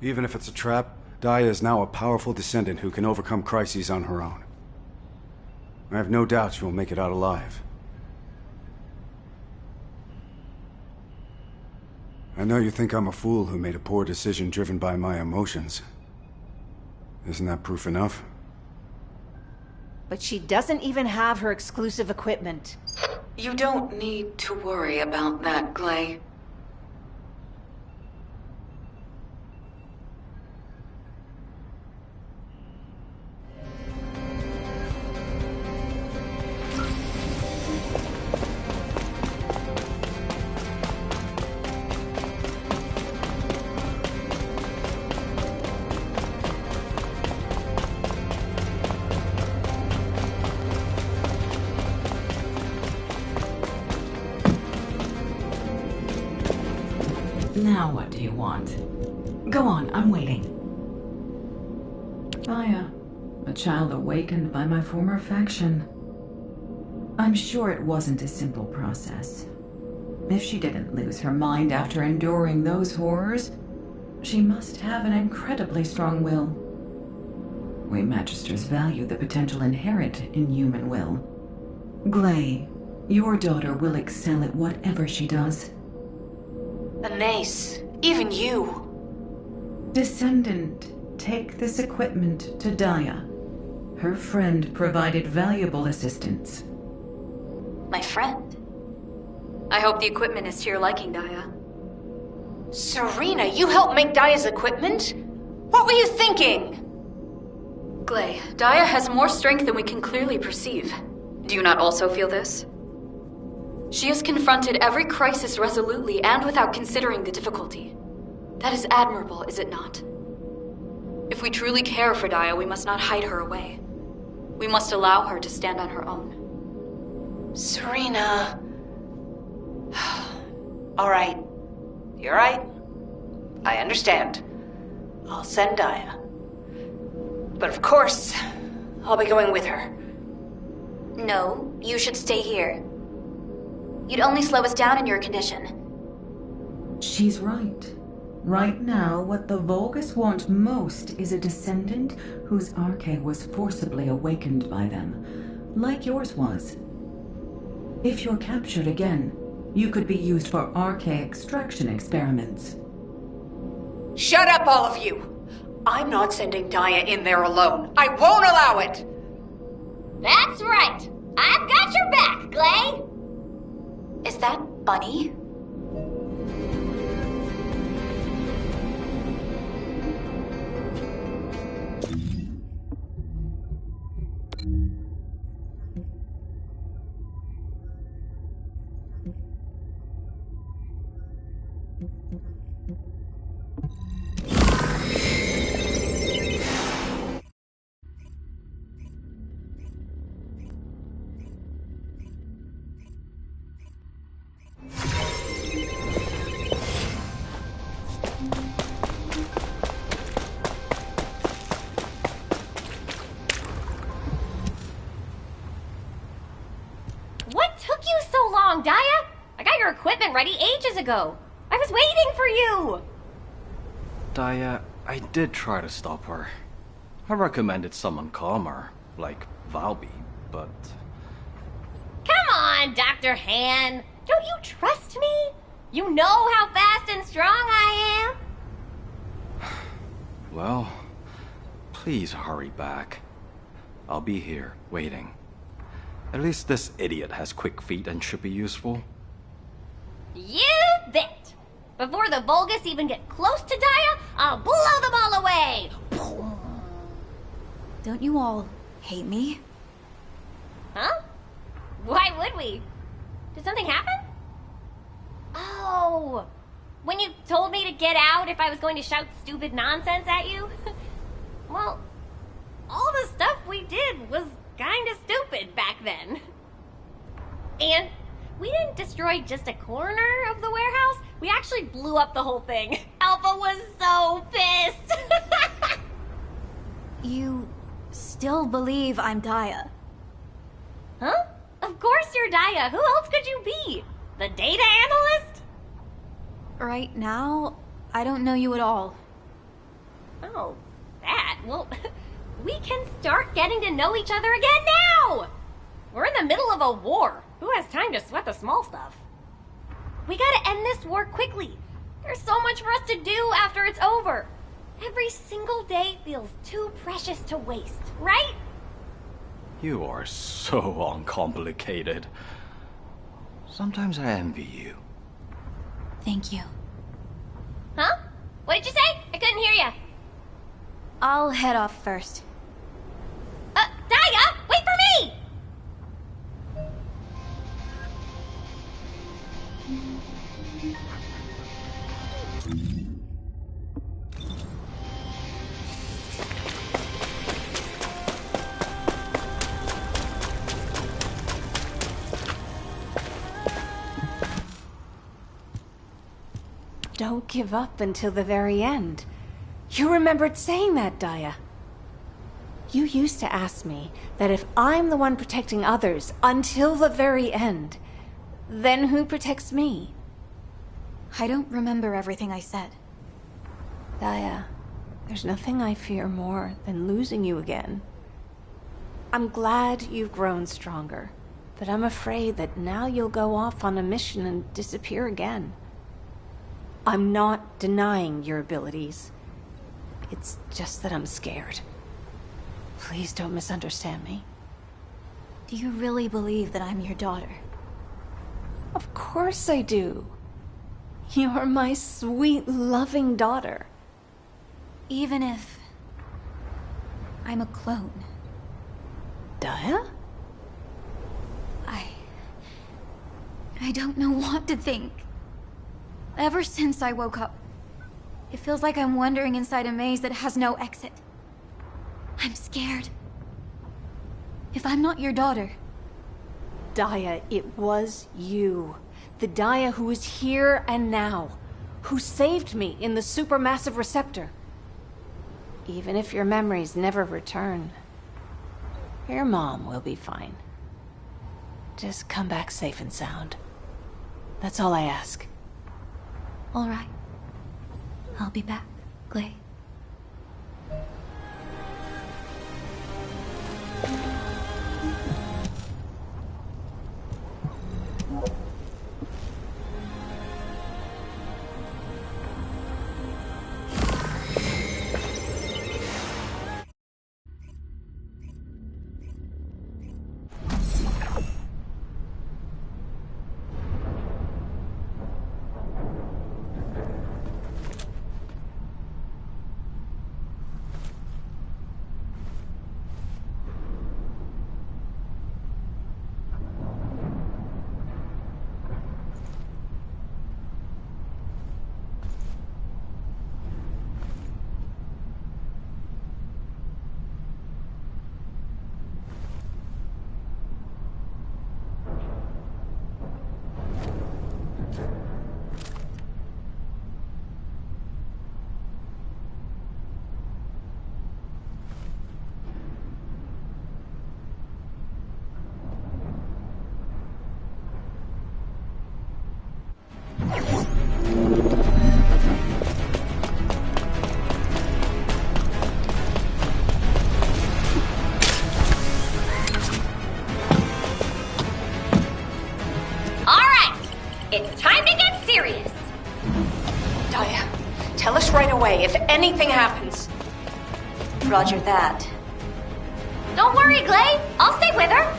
Even if it's a trap, Daya is now a powerful descendant who can overcome crises on her own. I have no doubt she will make it out alive. I know you think I'm a fool who made a poor decision driven by my emotions. Isn't that proof enough? But she doesn't even have her exclusive equipment. You don't need to worry about that, Glay. Now what do you want? Go on, I'm waiting. Daya, a child awakened by my former faction. I'm sure it wasn't a simple process. If she didn't lose her mind after enduring those horrors, she must have an incredibly strong will. We Magisters value the potential inherent in human will. Glay, your daughter will excel at whatever she does. Anais, even you. Descendant, take this equipment to Daya. Her friend provided valuable assistance. My friend? I hope the equipment is to your liking, Daya. Serena, you helped make Daya's equipment? What were you thinking? Glay, Daya has more strength than we can clearly perceive. Do you not also feel this? She has confronted every crisis resolutely and without considering the difficulty. That is admirable, is it not? If we truly care for Daya, we must not hide her away. We must allow her to stand on her own. Serena. All right. You're right. I understand. I'll send Daya. But of course, I'll be going with her. No, you should stay here. You'd only slow us down in your condition. She's right. Right now, what the Vulgus want most is a descendant whose arche was forcibly awakened by them, like yours was. If you're captured again, you could be used for arche extraction experiments. Shut up, all of you! I'm not sending Daya in there alone. I won't allow it! That's right! I've got your back, Clay! Is that Bunny? What took you so long, Daya? I got your equipment ready ages ago. I was waiting for you! Daya, I did try to stop her. I recommended someone calmer, like Valby, but... Come on, Dr. Han. Don't you trust me? You know how fast and strong I am. Well, please hurry back. I'll be here, waiting. At least this idiot has quick feet and should be useful. You bet. Before the Vulgus even get close to Daya, I'll blow them all away. Don't you all hate me? Huh? Why would we? Did something happen? Oh, when you told me to get out if I was going to shout stupid nonsense at you? Well, all the stuff we did was kinda stupid back then. And we didn't destroy just a corner of the warehouse. We actually blew up the whole thing. Alpha was so pissed. You still believe I'm Daya? Huh? Of course you're Daya. Who else could you be? The data analyst? Right now, I don't know you at all. Oh, that? Well, we can start getting to know each other again now! We're in the middle of a war. Who has time to sweat the small stuff? We gotta end this war quickly. There's so much for us to do after it's over. Every single day feels too precious to waste, right? You are so uncomplicated. Sometimes I envy you. Thank you. Huh? What did you say? I couldn't hear you. I'll head off first. Daya, wait for me! Don't give up until the very end. You remembered saying that, Daya. You used to ask me that if I'm the one protecting others until the very end, then who protects me? I don't remember everything I said. Daya, there's nothing I fear more than losing you again. I'm glad you've grown stronger, but I'm afraid that now you'll go off on a mission and disappear again. I'm not denying your abilities. It's just that I'm scared. Please don't misunderstand me. Do you really believe that I'm your daughter? Of course I do. You're my sweet, loving daughter. Even if I'm a clone. Daya? I don't know what to think. Ever since I woke up, It feels like I'm wandering inside a maze that has no exit. I'm scared. If I'm not your daughter... Daya, it was you. The Daya who is here and now. Who saved me in the supermassive receptor. Even if your memories never return, your mom will be fine. Just come back safe and sound. That's all I ask. All right. I'll be back, Glay. It's time to get serious. Daya, tell us right away if anything happens. Roger that. Don't worry, Glay. I'll stay with her.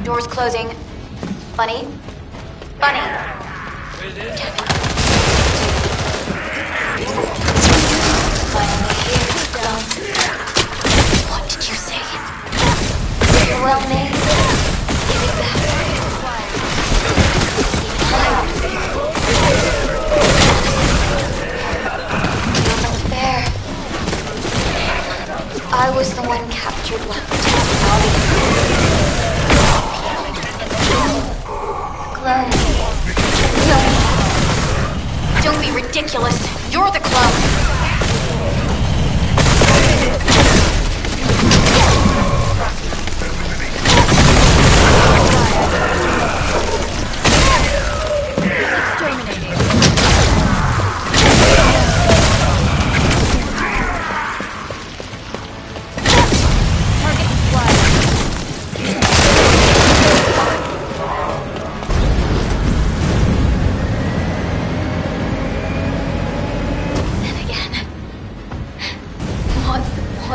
Doors closing. Bunny? Bunny! Finally here. What did you say? Farewell, May? Give it back. You're unfair. I was the one captured while clone. No. Don't be ridiculous. You're the clone.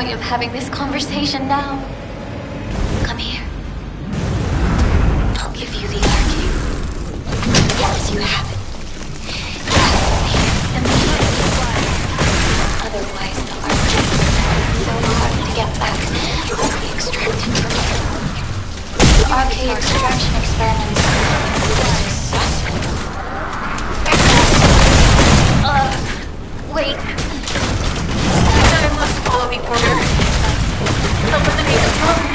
Of having this conversation now. Come here. I'll give you the arcade. Yes, you have it. Otherwise, the arcade is so hard to get back. I'll be extracted from you. The arcade extraction experiment was successful. Wait. Follow the order. Eliminate the clone.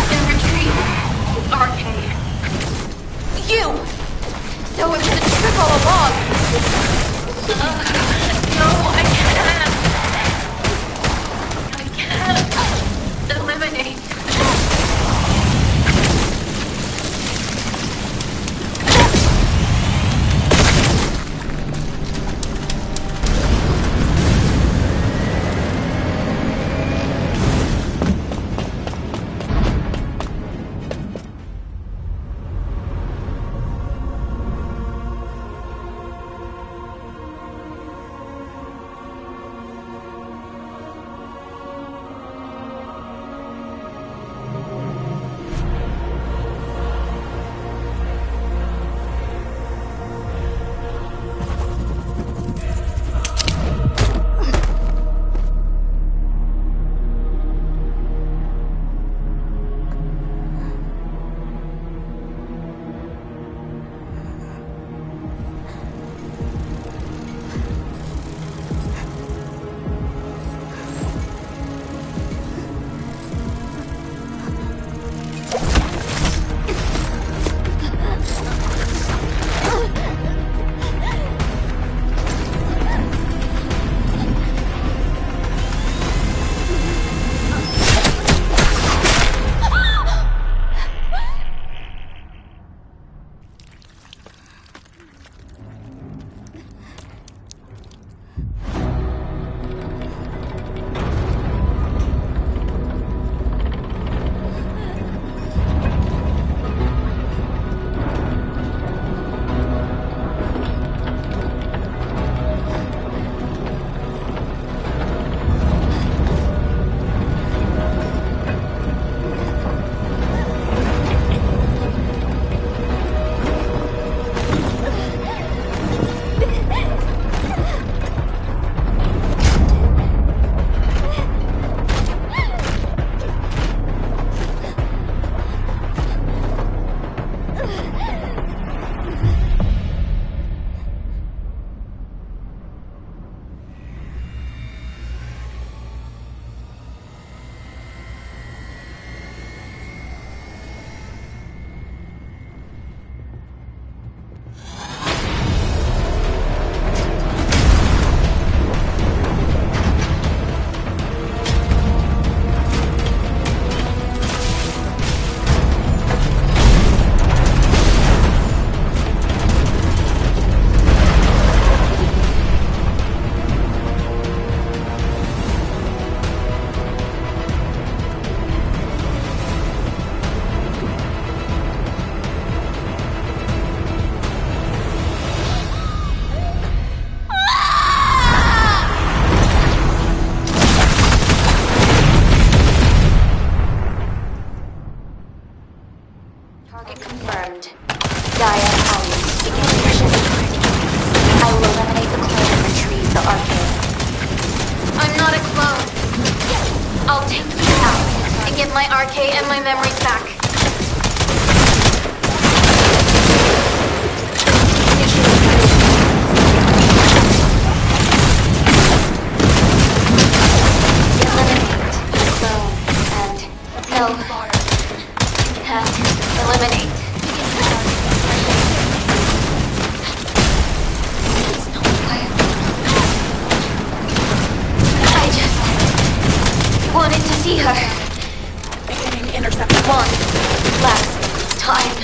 And retrieve arcade. You! So it was a trick all along. No, I can't. I can't. Eliminate. get my RK and my memories back. Eliminate. I just wanted to see her. Beginning intercept. One last time.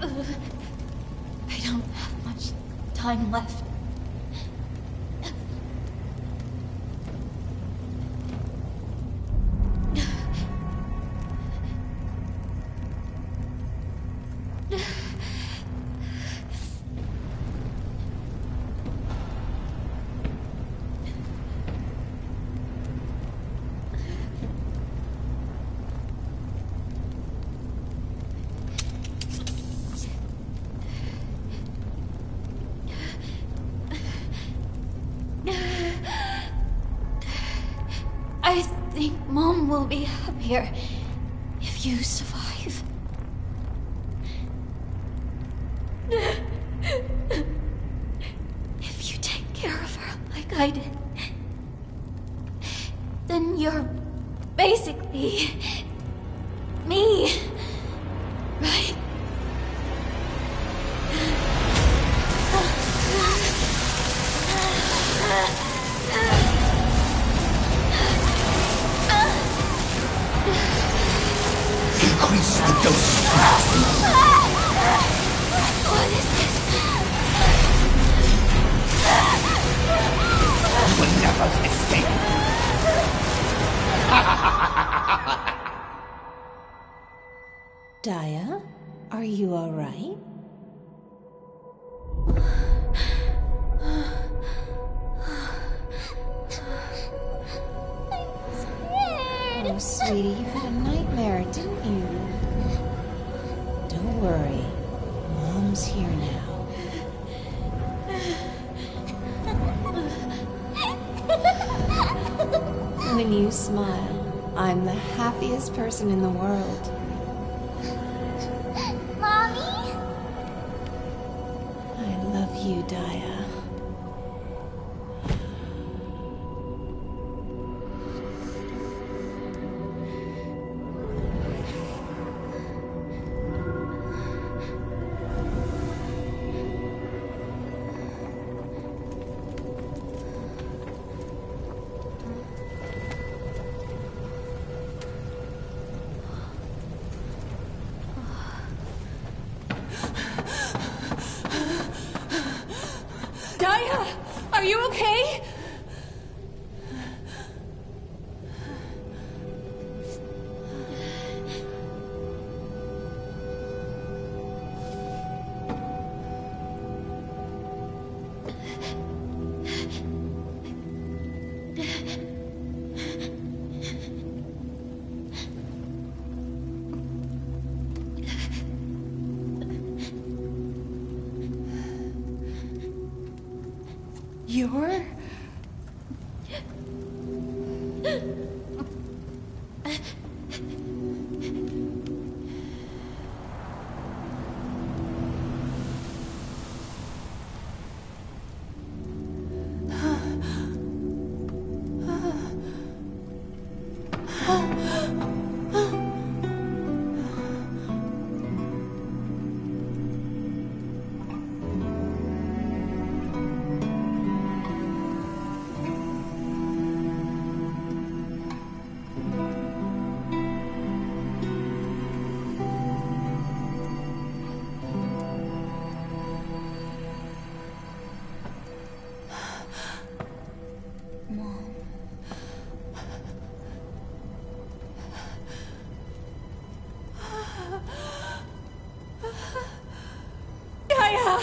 I don't have much time left. I think Mom will be happier if you survive. If you take care of her like I did, then you're basically me, right? Increase the dose. What is this? You will never escape. Daya, are you all right? Oh, sweetie, you had a nightmare, didn't you? Don't worry. Mom's here now. When you smile, I'm the happiest person in the world. Mommy? I love you, Daya. Daya, are you okay? You're... Daya!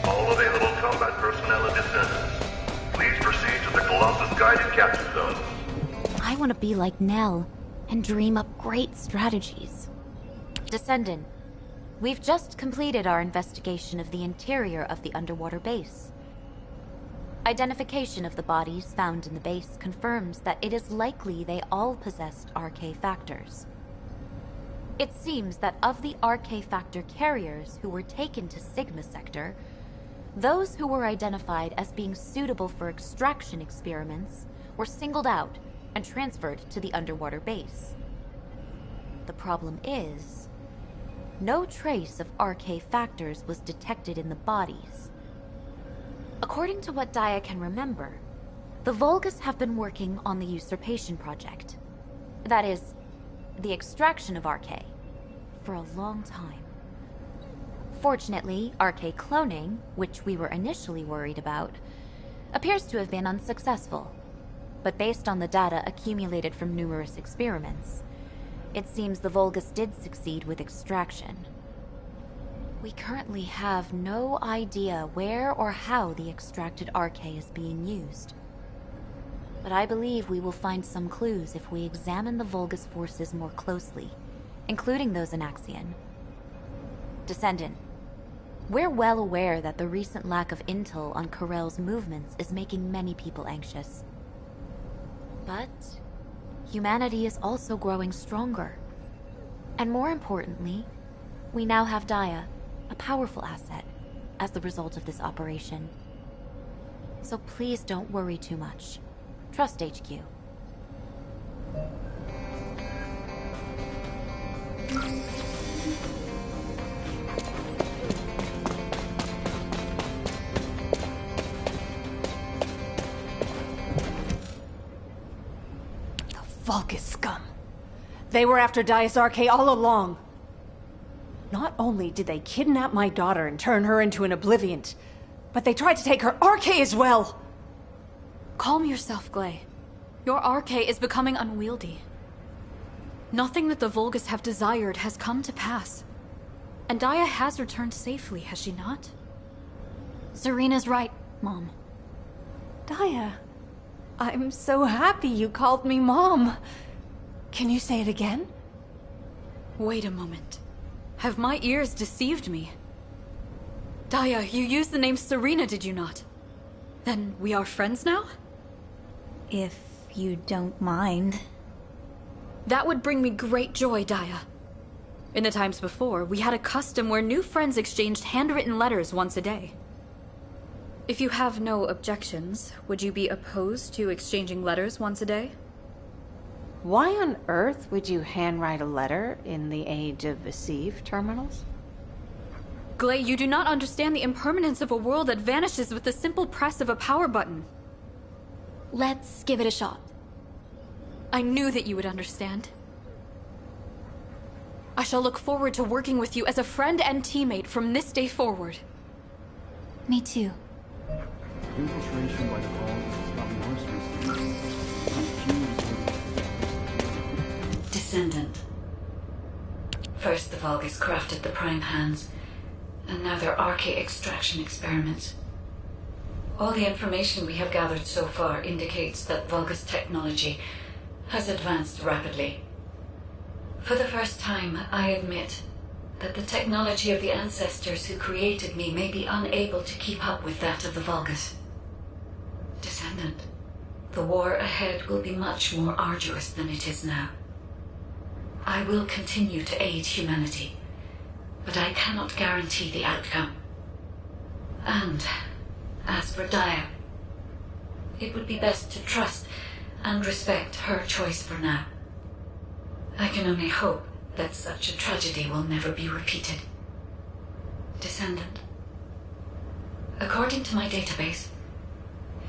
All available combat personnel and Descendants, please proceed to the Colossus guided capture zone. I want to be like Nell and dream up great strategies. Descendant, we've just completed our investigation of the interior of the underwater base. Identification of the bodies found in the base confirms that it is likely they all possessed RK factors. It seems that of the RK factor carriers who were taken to Sigma Sector, those who were identified as being suitable for extraction experiments were singled out and transferred to the underwater base. The problem is, no trace of RK factors was detected in the bodies. According to what Daya can remember, the Vulgus have been working on the usurpation project. That is, the extraction of RK, for a long time. Fortunately, RK cloning, which we were initially worried about, appears to have been unsuccessful. But based on the data accumulated from numerous experiments, it seems the Vulgus did succeed with extraction. We currently have no idea where or how the extracted RK is being used. But I believe we will find some clues if we examine the Vulgus forces more closely, including those in Axion. Descendant, we're well aware that the recent lack of intel on Corell's movements is making many people anxious. But humanity is also growing stronger. And more importantly, we now have Daya, a a powerful asset, as the result of this operation. So please don't worry too much. Trust HQ. Vulgus scum. They were after Dias Arche all along. Not only did they kidnap my daughter and turn her into an Obliviant, but they tried to take her Arche as well! Calm yourself, Glay. Your Arche is becoming unwieldy. Nothing that the Vulgus have desired has come to pass. And Dia has returned safely, has she not? Serena's right, Mom. Dia, I'm so happy you called me Mom. Can you say it again? Wait a moment. Have my ears deceived me? Dia, you used the name Serena, did you not? Then we are friends now? If you don't mind. That would bring me great joy, Dia. In the times before, we had a custom where new friends exchanged handwritten letters once a day. If you have no objections, would you be opposed to exchanging letters once a day? Why on earth would you handwrite a letter in the age of Vesive terminals? Glay, you do not understand the impermanence of a world that vanishes with the simple press of a power button. Let's give it a shot. I knew that you would understand. I shall look forward to working with you as a friend and teammate from this day forward. Me too. Infiltration by the Vulgus has gotten worse recently. Descendant. First the Vulgus crafted the Prime Hands, and now their Arche extraction experiments. All the information we have gathered so far indicates that Vulgus technology has advanced rapidly. For the first time, I admit that the technology of the ancestors who created me may be unable to keep up with that of the Vulgus. Descendant, the war ahead will be much more arduous than it is now. I will continue to aid humanity, but I cannot guarantee the outcome. And as for Dia, it would be best to trust and respect her choice for now. I can only hope that such a tragedy will never be repeated. Descendant, according to my database,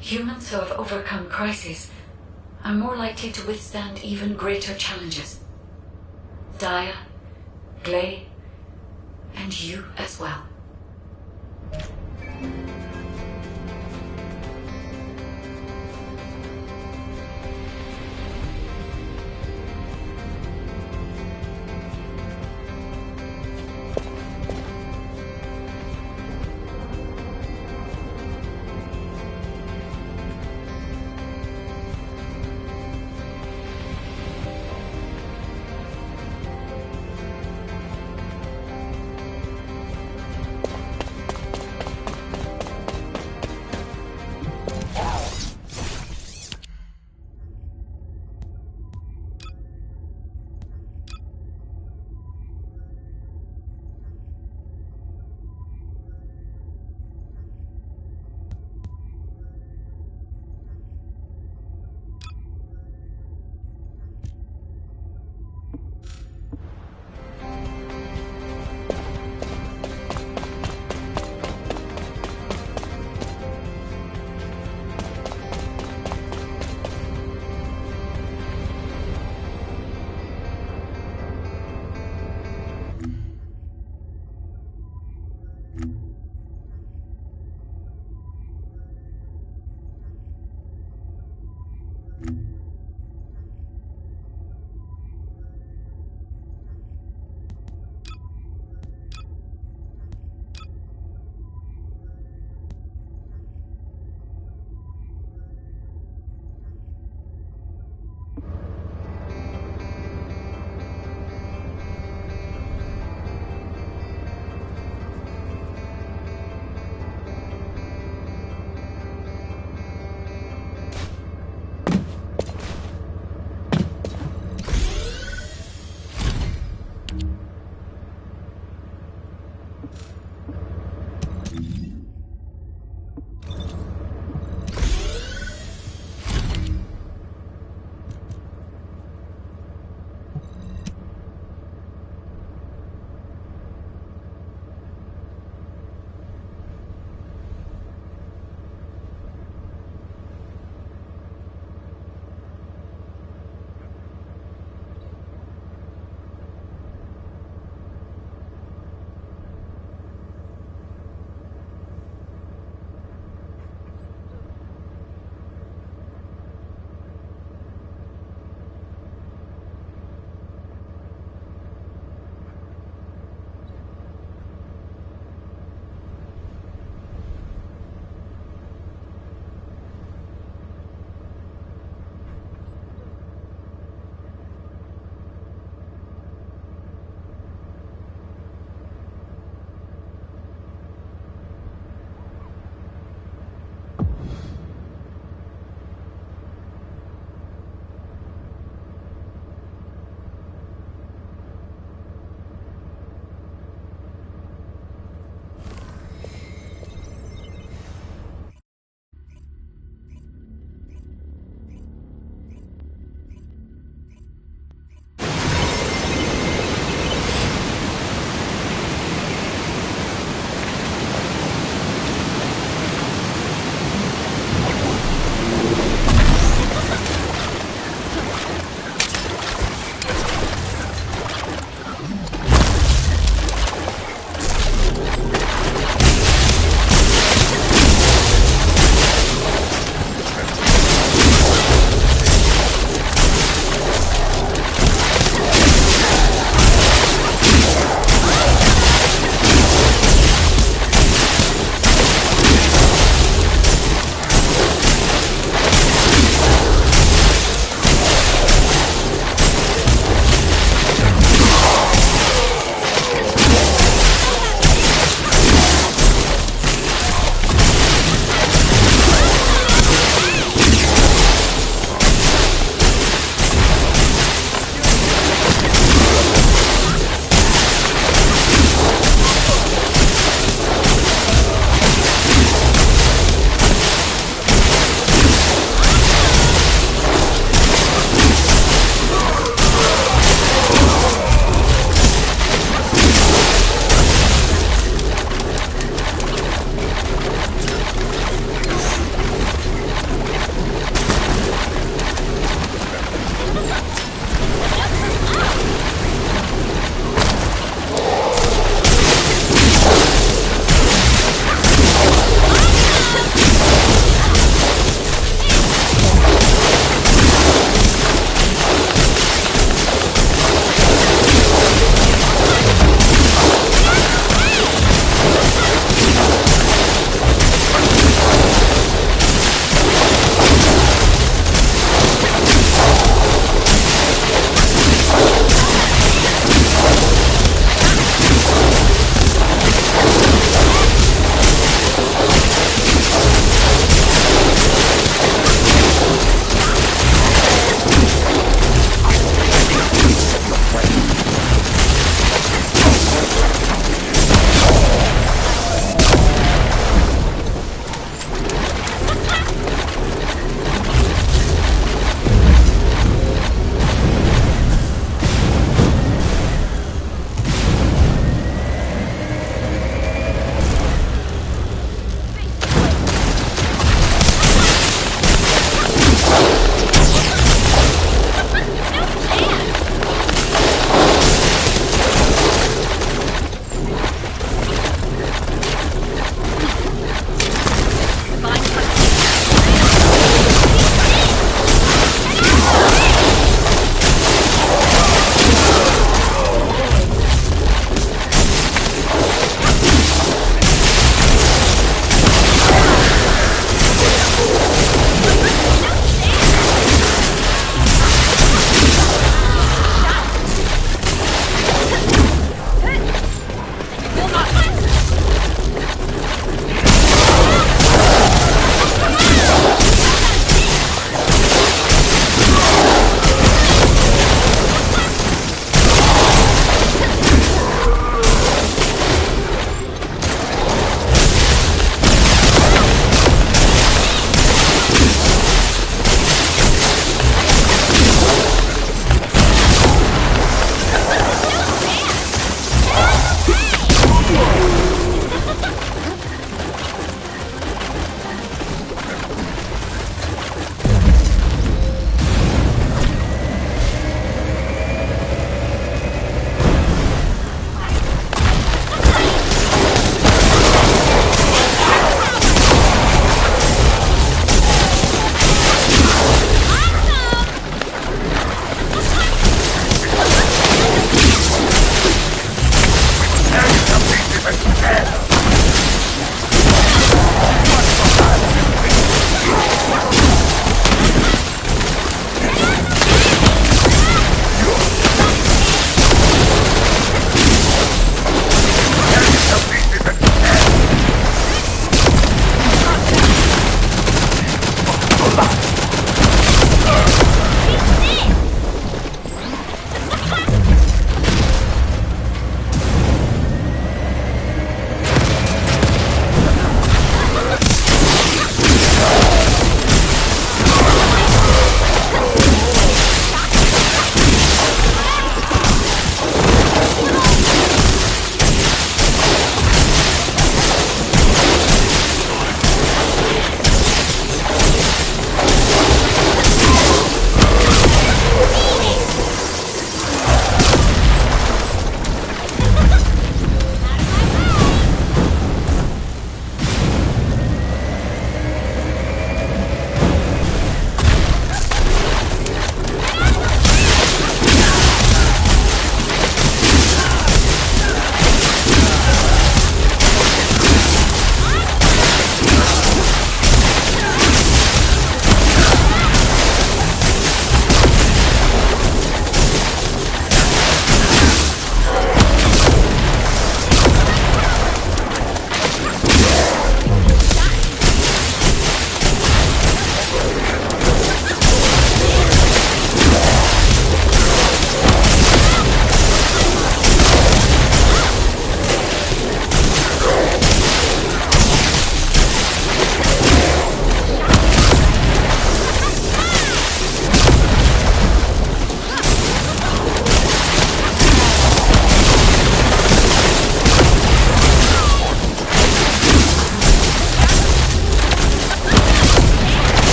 humans who have overcome crises are more likely to withstand even greater challenges. Dia, Glay, and you as well.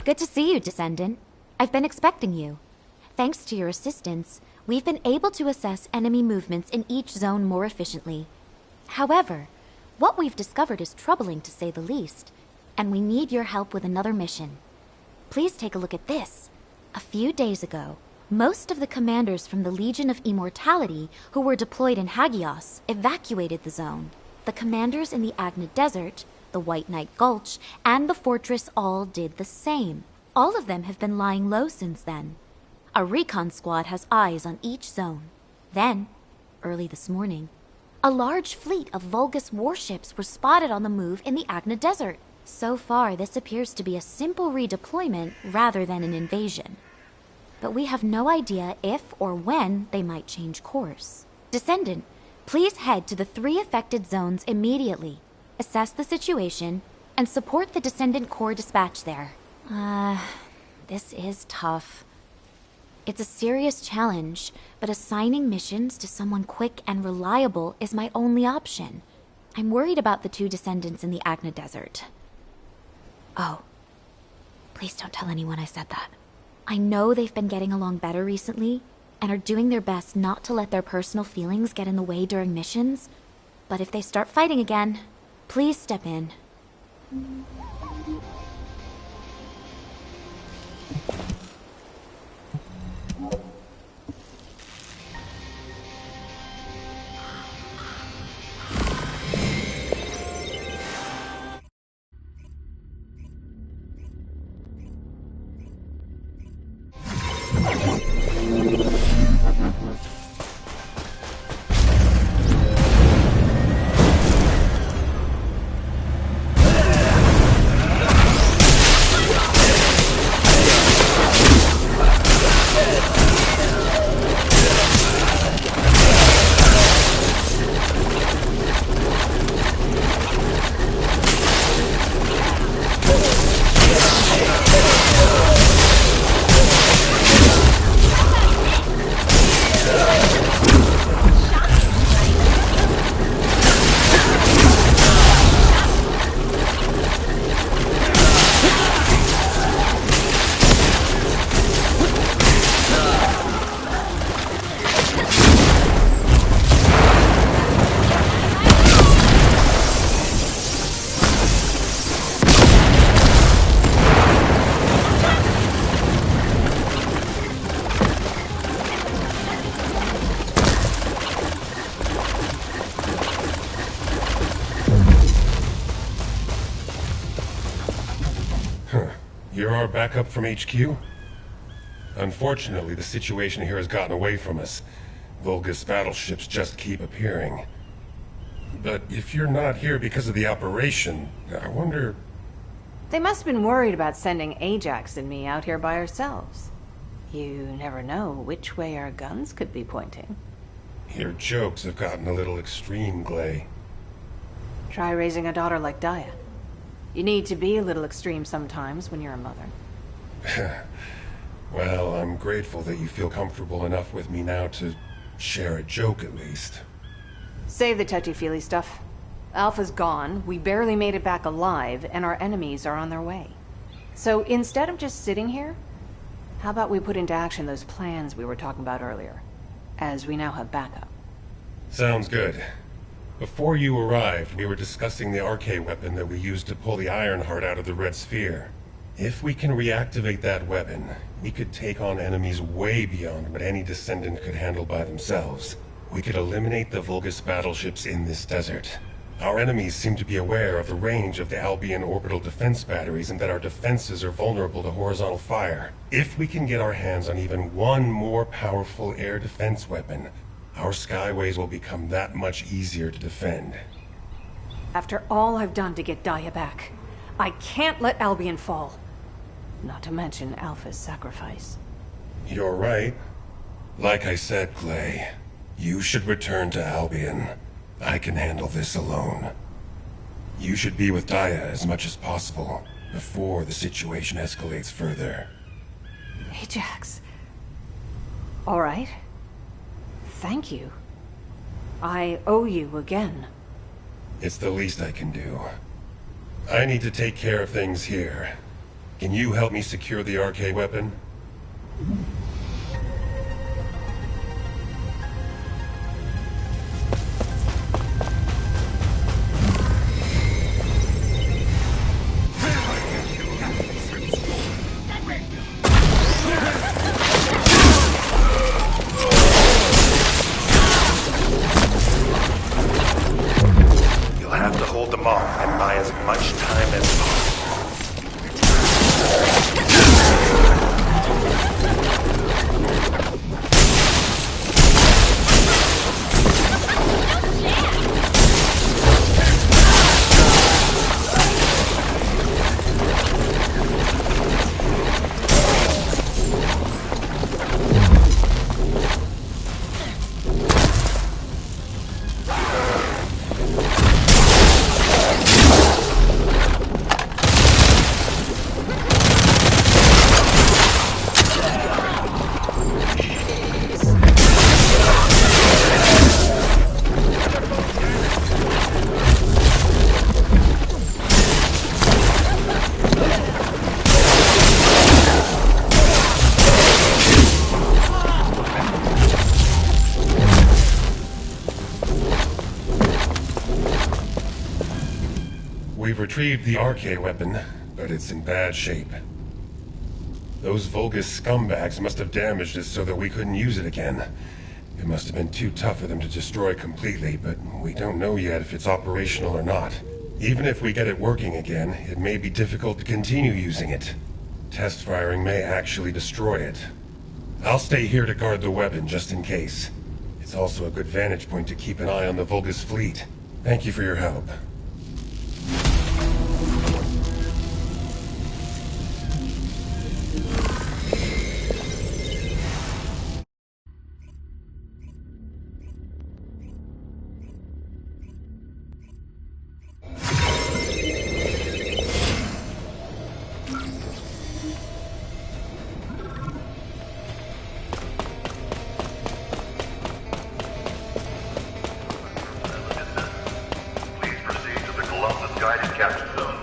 Good to see you, Descendant. I've been expecting you. Thanks to your assistance, we've been able to assess enemy movements in each zone more efficiently. However, what we've discovered is troubling to say the least, and we need your help with another mission. Please take a look at this. A few days ago, most of the commanders from the Legion of Immortality who were deployed in Hagios evacuated the zone. The commanders in the Agna Desert, the White Knight Gulch, and the fortress all did the same. All of them have been lying low since then. A recon squad has eyes on each zone. Then, early this morning, a large fleet of Vulgus warships were spotted on the move in the Agna Desert. So far, this appears to be a simple redeployment rather than an invasion. But we have no idea if or when they might change course. Descendant, please head to the 3 affected zones immediately, assess the situation, and support the Descendant Corps dispatch there. This is tough. It's a serious challenge, but assigning missions to someone quick and reliable is my only option. I'm worried about the 2 Descendants in the Agna Desert. Oh, please don't tell anyone I said that. I know they've been getting along better recently, and are doing their best not to let their personal feelings get in the way during missions. But if they start fighting again, please step in. You're our backup from HQ? Unfortunately, the situation here has gotten away from us. Vulgus battleships just keep appearing. But if you're not here because of the operation, I wonder... They must have been worried about sending Ajax and me out here by ourselves. You never know which way our guns could be pointing. Your jokes have gotten a little extreme, Glay. Try raising a daughter like Daya. You need to be a little extreme sometimes when you're a mother. Well, I'm grateful that you feel comfortable enough with me now to share a joke at least. Save the touchy-feely stuff. Alpha's gone, we barely made it back alive, and our enemies are on their way. So instead of just sitting here, how about we put into action those plans we were talking about earlier, as we now have backup? Sounds good. Before you arrived, we were discussing the RK weapon that we used to pull the Ironheart out of the Red Sphere. If we can reactivate that weapon, we could take on enemies way beyond what any Descendant could handle by themselves. We could eliminate the Vulgus battleships in this desert. Our enemies seem to be aware of the range of the Albion orbital defense batteries and that our defenses are vulnerable to horizontal fire. If we can get our hands on even one more powerful air defense weapon, our skyways will become that much easier to defend. After all I've done to get Daya back, I can't let Albion fall. Not to mention Alpha's sacrifice. You're right. Like I said, Clay, you should return to Albion. I can handle this alone. You should be with Daya as much as possible before the situation escalates further. Ajax. All right. Thank you. I owe you again. It's the least I can do. I need to take care of things here. Can you help me secure the RK weapon? You'll have to hold them off and buy as much time as possible. We've retrieved the RK weapon, but it's in bad shape. Those Vulgus scumbags must have damaged it so that we couldn't use it again. It must have been too tough for them to destroy completely, but we don't know yet if it's operational or not. Even if we get it working again, it may be difficult to continue using it. Test firing may actually destroy it. I'll stay here to guard the weapon just in case. It's also a good vantage point to keep an eye on the Vulgus fleet. Thank you for your help. Please proceed to the Colossus guided capture zone.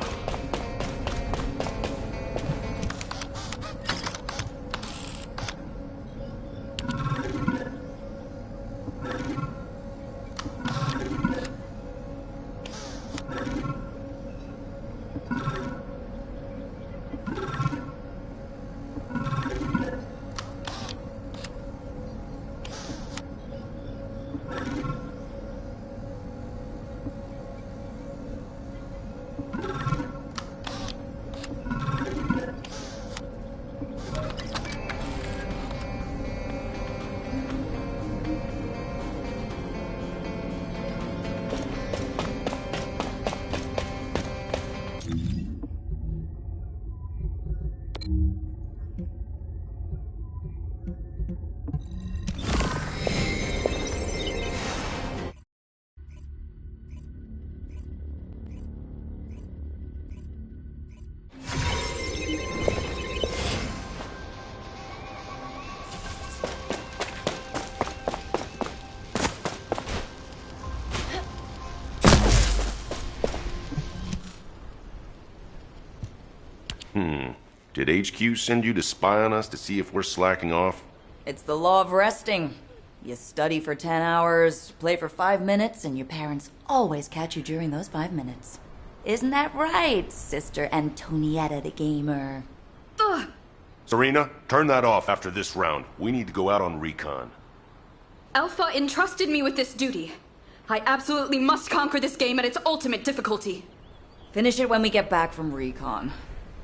Did HQ send you to spy on us to see if we're slacking off? It's the law of resting. You study for 10 hours, play for 5 minutes, and your parents always catch you during those 5 minutes. Isn't that right, Sister Antonietta the Gamer? Ugh! Serena, turn that off after this round. We need to go out on recon. Alpha entrusted me with this duty. I absolutely must conquer this game at its ultimate difficulty. Finish it when we get back from recon.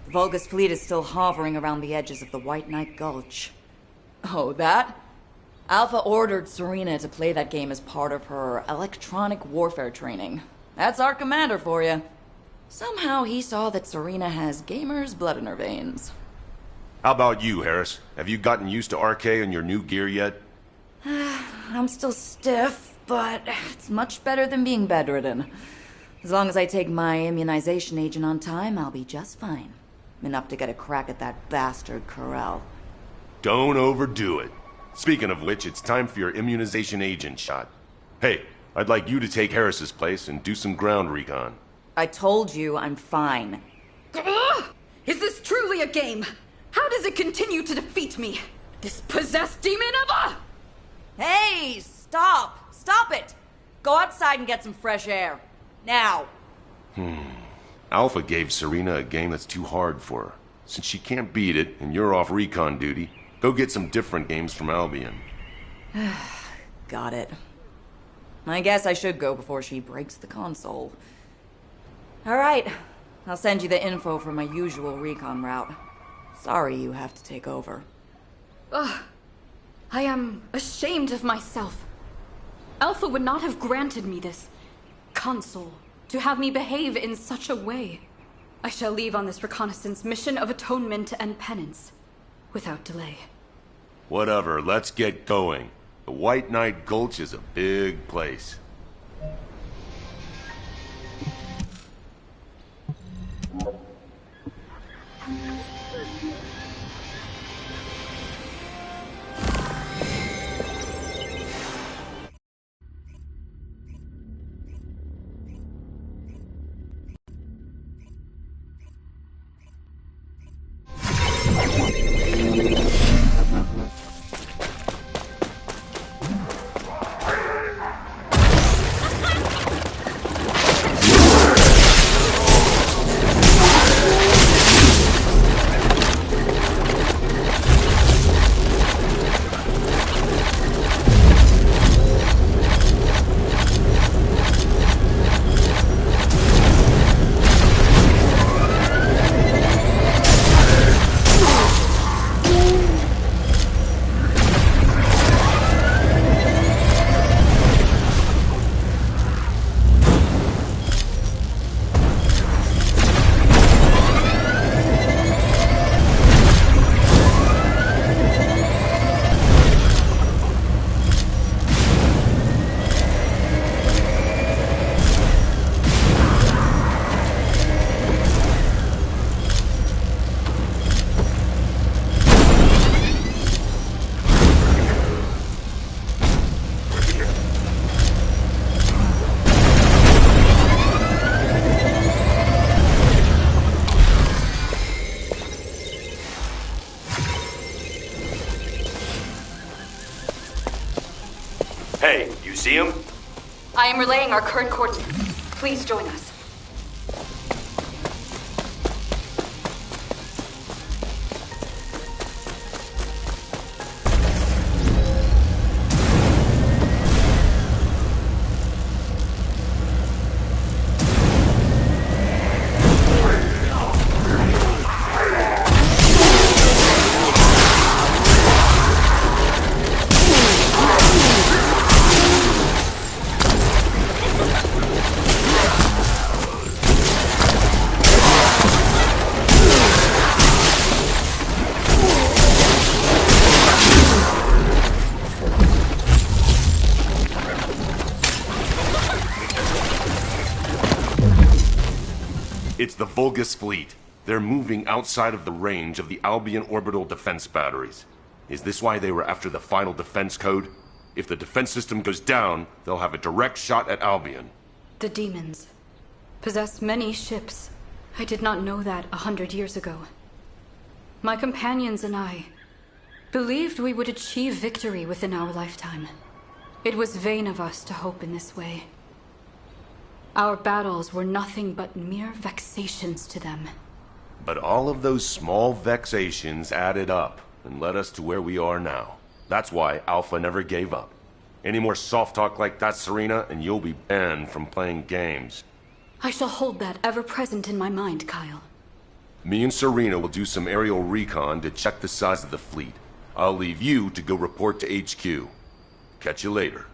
The Vulgus fleet is still hovering around the edges of the White Knight Gulch. Oh, that? Alpha ordered Serena to play that game as part of her electronic warfare training. That's our commander for you. Somehow he saw that Serena has gamer's blood in her veins. How about you, Harris? Have you gotten used to RK and your new gear yet? I'm still stiff, but it's much better than being bedridden. As long as I take my immunization agent on time, I'll be just fine. Enough to get a crack at that bastard Corell. Don't overdo it. Speaking of which, it's time for your immunization agent shot. Hey, I'd like you to take Harris's place and do some ground recon. I told you I'm fine. Is this truly a game? How does it continue to defeat me? This possessed demon of a... Hey, stop! Stop it! Go outside and get some fresh air. Now. Alpha gave Serena a game that's too hard for her. Since she can't beat it, and you're off recon duty, go get some different games from Albion. Got it. I guess I should go before she breaks the console. Alright, I'll send you the info for my usual recon route. Sorry you have to take over. Ugh. I am ashamed of myself. Alpha would not have granted me this console to have me behave in such a way. I shall leave on this reconnaissance mission of atonement and penance without delay. Whatever, let's get going. The White Knight Gulch is a big place. Hey, you see him? I am relaying our current coordinates. Please join us. It's the Vulgus fleet. They're moving outside of the range of the Albion orbital defense batteries. Is this why they were after the final defense code? If the defense system goes down, they'll have a direct shot at Albion. The demons possess many ships. I did not know that 100 years ago. My companions and I believed we would achieve victory within our lifetime. It was vain of us to hope in this way. Our battles were nothing but mere vexations to them. But all of those small vexations added up and led us to where we are now. That's why Alpha never gave up. Any more soft talk like that, Serena, and you'll be banned from playing games. I shall hold that ever present in my mind, Kyle. Me and Serena will do some aerial recon to check the size of the fleet. I'll leave you to go report to HQ. Catch you later.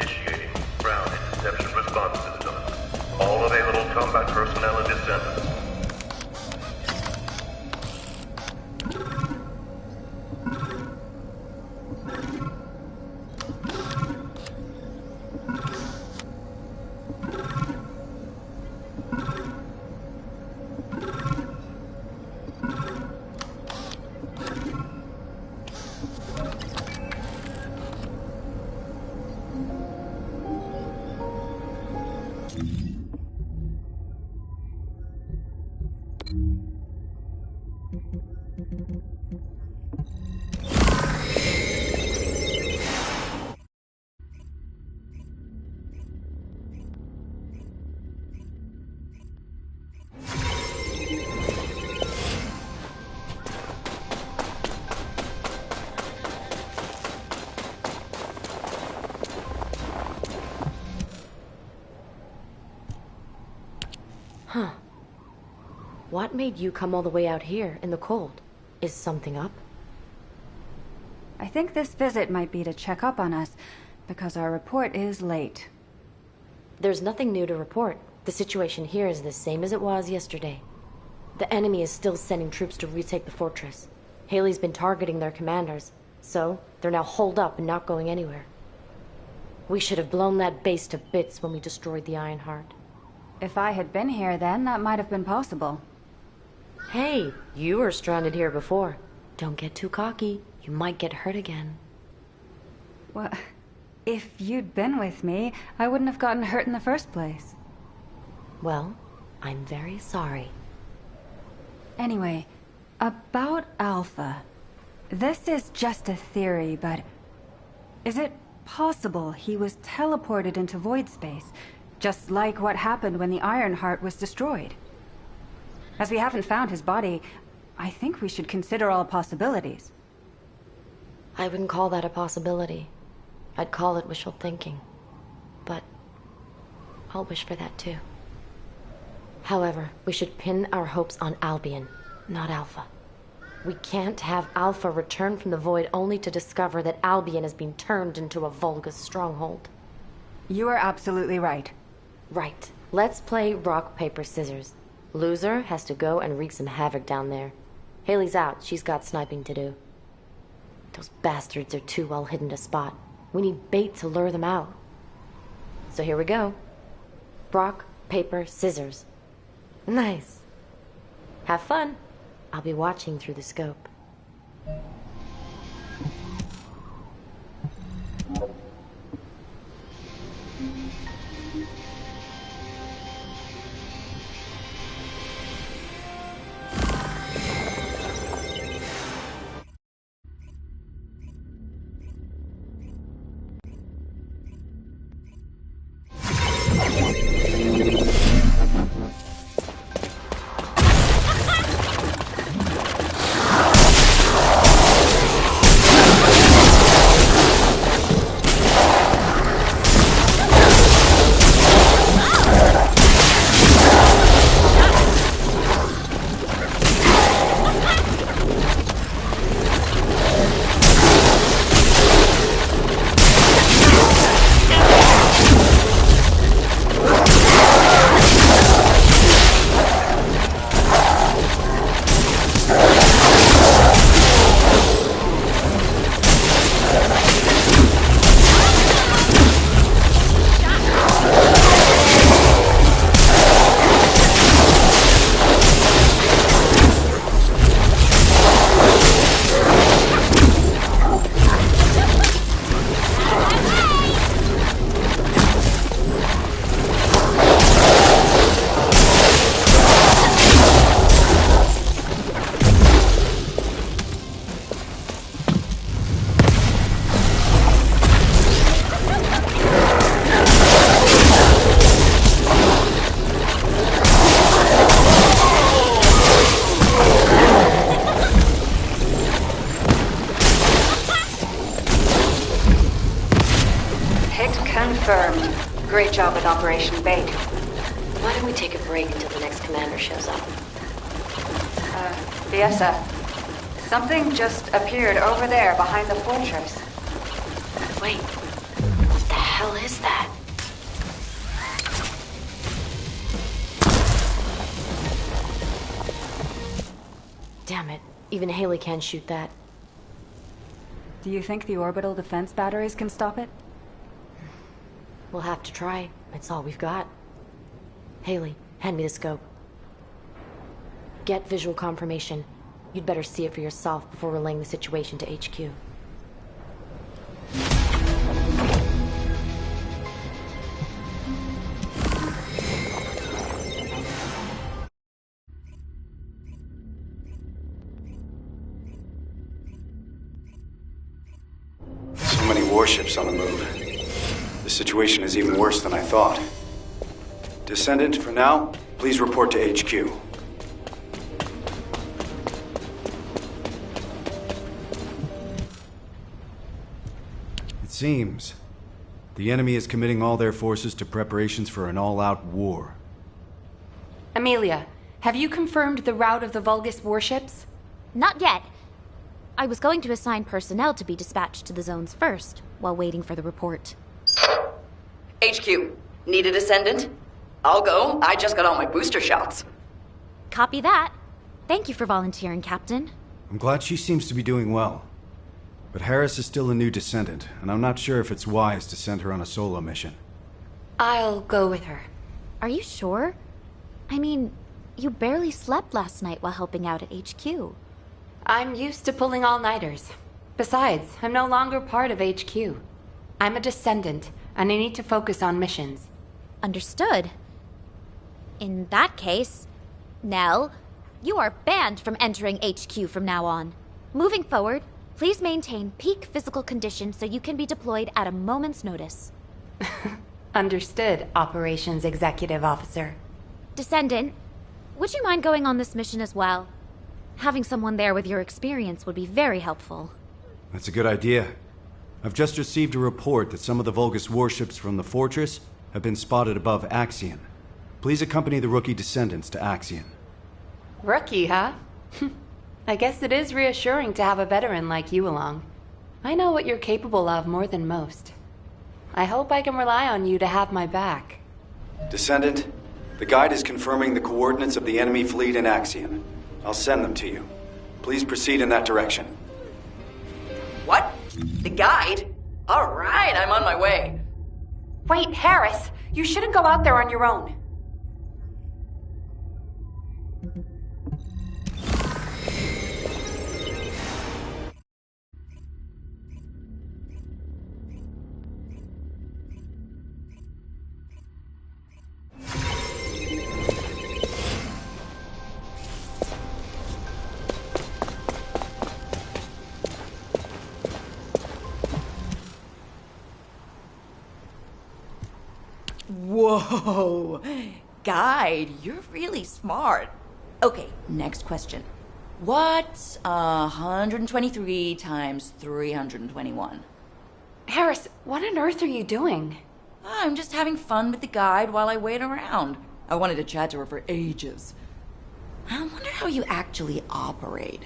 Initiating ground interception response system. All available combat personnel and Descendant. Huh. What made you come all the way out here in the cold? Is something up? I think this visit might be to check up on us, because our report is late. There's nothing new to report. The situation here is the same as it was yesterday. The enemy is still sending troops to retake the fortress. Haley's been targeting their commanders, so they're now holed up and not going anywhere. We should have blown that base to bits when we destroyed the Ironheart. If I had been here then, that might have been possible. Hey, you were stranded here before. Don't get too cocky. You might get hurt again. Well, if you'd been with me, I wouldn't have gotten hurt in the first place. Well, I'm very sorry. Anyway, about Alpha. This is just a theory, but is it possible he was teleported into void space, just like what happened when the Ironheart was destroyed? As we haven't found his body, I think we should consider all possibilities. I wouldn't call that a possibility. I'd call it wishful thinking. But I'll wish for that too. However, we should pin our hopes on Albion, not Alpha. We can't have Alpha return from the void only to discover that Albion has been turned into a Vulgus stronghold. You are absolutely right. Right. Let's play rock, paper, scissors. Loser has to go and wreak some havoc down there. Haley's out. She's got sniping to do. Those bastards are too well hidden to spot. We need bait to lure them out. So here we go. Rock, paper, scissors. Nice. Have fun. I'll be watching through the scope. Confirmed. Great job with Operation Bait. Why don't we take a break until the next commander shows up? BSF. Something just appeared over there behind the fortress. Wait. What the hell is that? Damn it. Even Haley can't shoot that. Do you think the orbital defense batteries can stop it? We'll have to try. It's all we've got. Haley, hand me the scope. Get visual confirmation. You'd better see it for yourself before relaying the situation to HQ. warships on the move. The situation is even worse than I thought. Descendant, for now, please report to HQ. It seems the enemy is committing all their forces to preparations for an all-out war. Amelia, have you confirmed the route of the Vulgus warships? Not yet. I was going to assign personnel to be dispatched to the zones first, while waiting for the report. HQ, need a Descendant? I'll go. I just got all my booster shots. Copy that. Thank you for volunteering, Captain. I'm glad she seems to be doing well. But Harris is still a new Descendant, and I'm not sure if it's wise to send her on a solo mission. I'll go with her. Are you sure? I mean, you barely slept last night while helping out at HQ. I'm used to pulling all-nighters. Besides, I'm no longer part of HQ. I'm a Descendant, and I need to focus on missions. Understood. In that case, Nell, you are banned from entering HQ from now on. Moving forward, please maintain peak physical condition so you can be deployed at a moment's notice. Understood, Operations Executive Officer. Descendant, would you mind going on this mission as well? Having someone there with your experience would be very helpful. That's a good idea. I've just received a report that some of the Vulgus warships from the Fortress have been spotted above Axion. Please accompany the rookie Descendants to Axion. Rookie, huh? I guess it is reassuring to have a veteran like you along. I know what you're capable of more than most. I hope I can rely on you to have my back. Descendant, the guide is confirming the coordinates of the enemy fleet in Axion. I'll send them to you. Please proceed in that direction. What? The guide? All right, I'm on my way. Wait, Harris, you shouldn't go out there on your own. Whoa! Guide, you're really smart. Okay, next question. What's 123 times 321? Harris, what on earth are you doing? I'm just having fun with the guide while I wait around. I wanted to chat to her for ages. I wonder how you actually operate.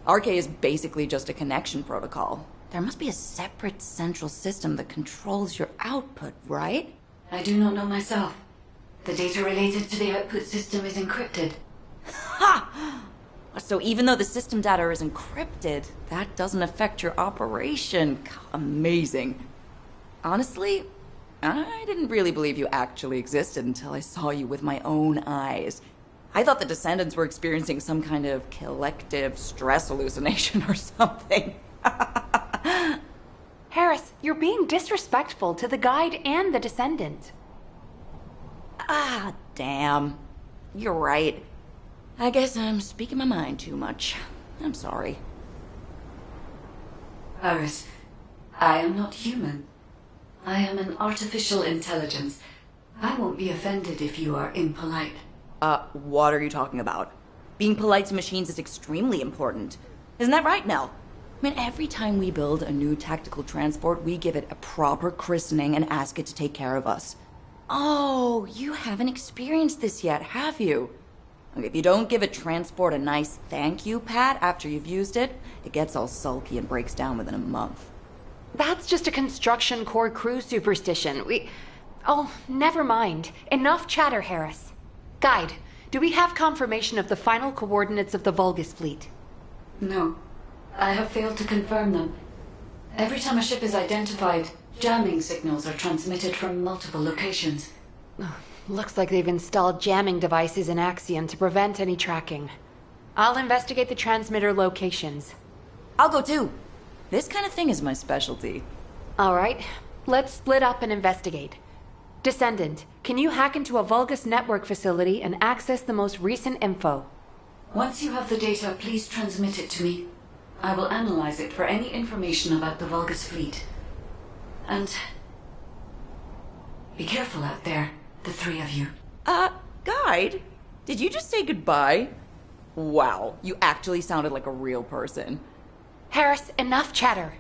RK is basically just a connection protocol. There must be a separate central system that controls your output, right? I do not know myself. The data related to the output system is encrypted. Ha! So even though the system data is encrypted, that doesn't affect your operation. Amazing. Honestly, I didn't really believe you actually existed until I saw you with my own eyes. I thought the Descendants were experiencing some kind of collective stress hallucination or something. Harris, you're being disrespectful to the guide and the Descendant. Ah, damn. You're right. I guess I'm speaking my mind too much. I'm sorry. Iris, I am not human. I am an artificial intelligence. I won't be offended if you are impolite. What are you talking about? Being polite to machines is extremely important. Isn't that right, Nell? I mean, every time we build a new tactical transport, we give it a proper christening and ask it to take care of us. Oh, you haven't experienced this yet, have you? Okay, if you don't give a transport a nice thank you pat after you've used it, it gets all sulky and breaks down within a month. That's just a construction core crew superstition. Oh, never mind. Enough chatter, Harris. Guide, do we have confirmation of the final coordinates of the Vulgus fleet? No. I have failed to confirm them. Every time a ship is identified, jamming signals are transmitted from multiple locations. Looks like they've installed jamming devices in Axion to prevent any tracking. I'll investigate the transmitter locations. I'll go too. This kind of thing is my specialty. All right, let's split up and investigate. Descendant, can you hack into a Vulgus network facility and access the most recent info? Once you have the data, please transmit it to me. I will analyze it for any information about the Vulgus fleet. And be careful out there, the three of you. Guide? Did you just say goodbye? Wow, you actually sounded like a real person. Harris, enough chatter.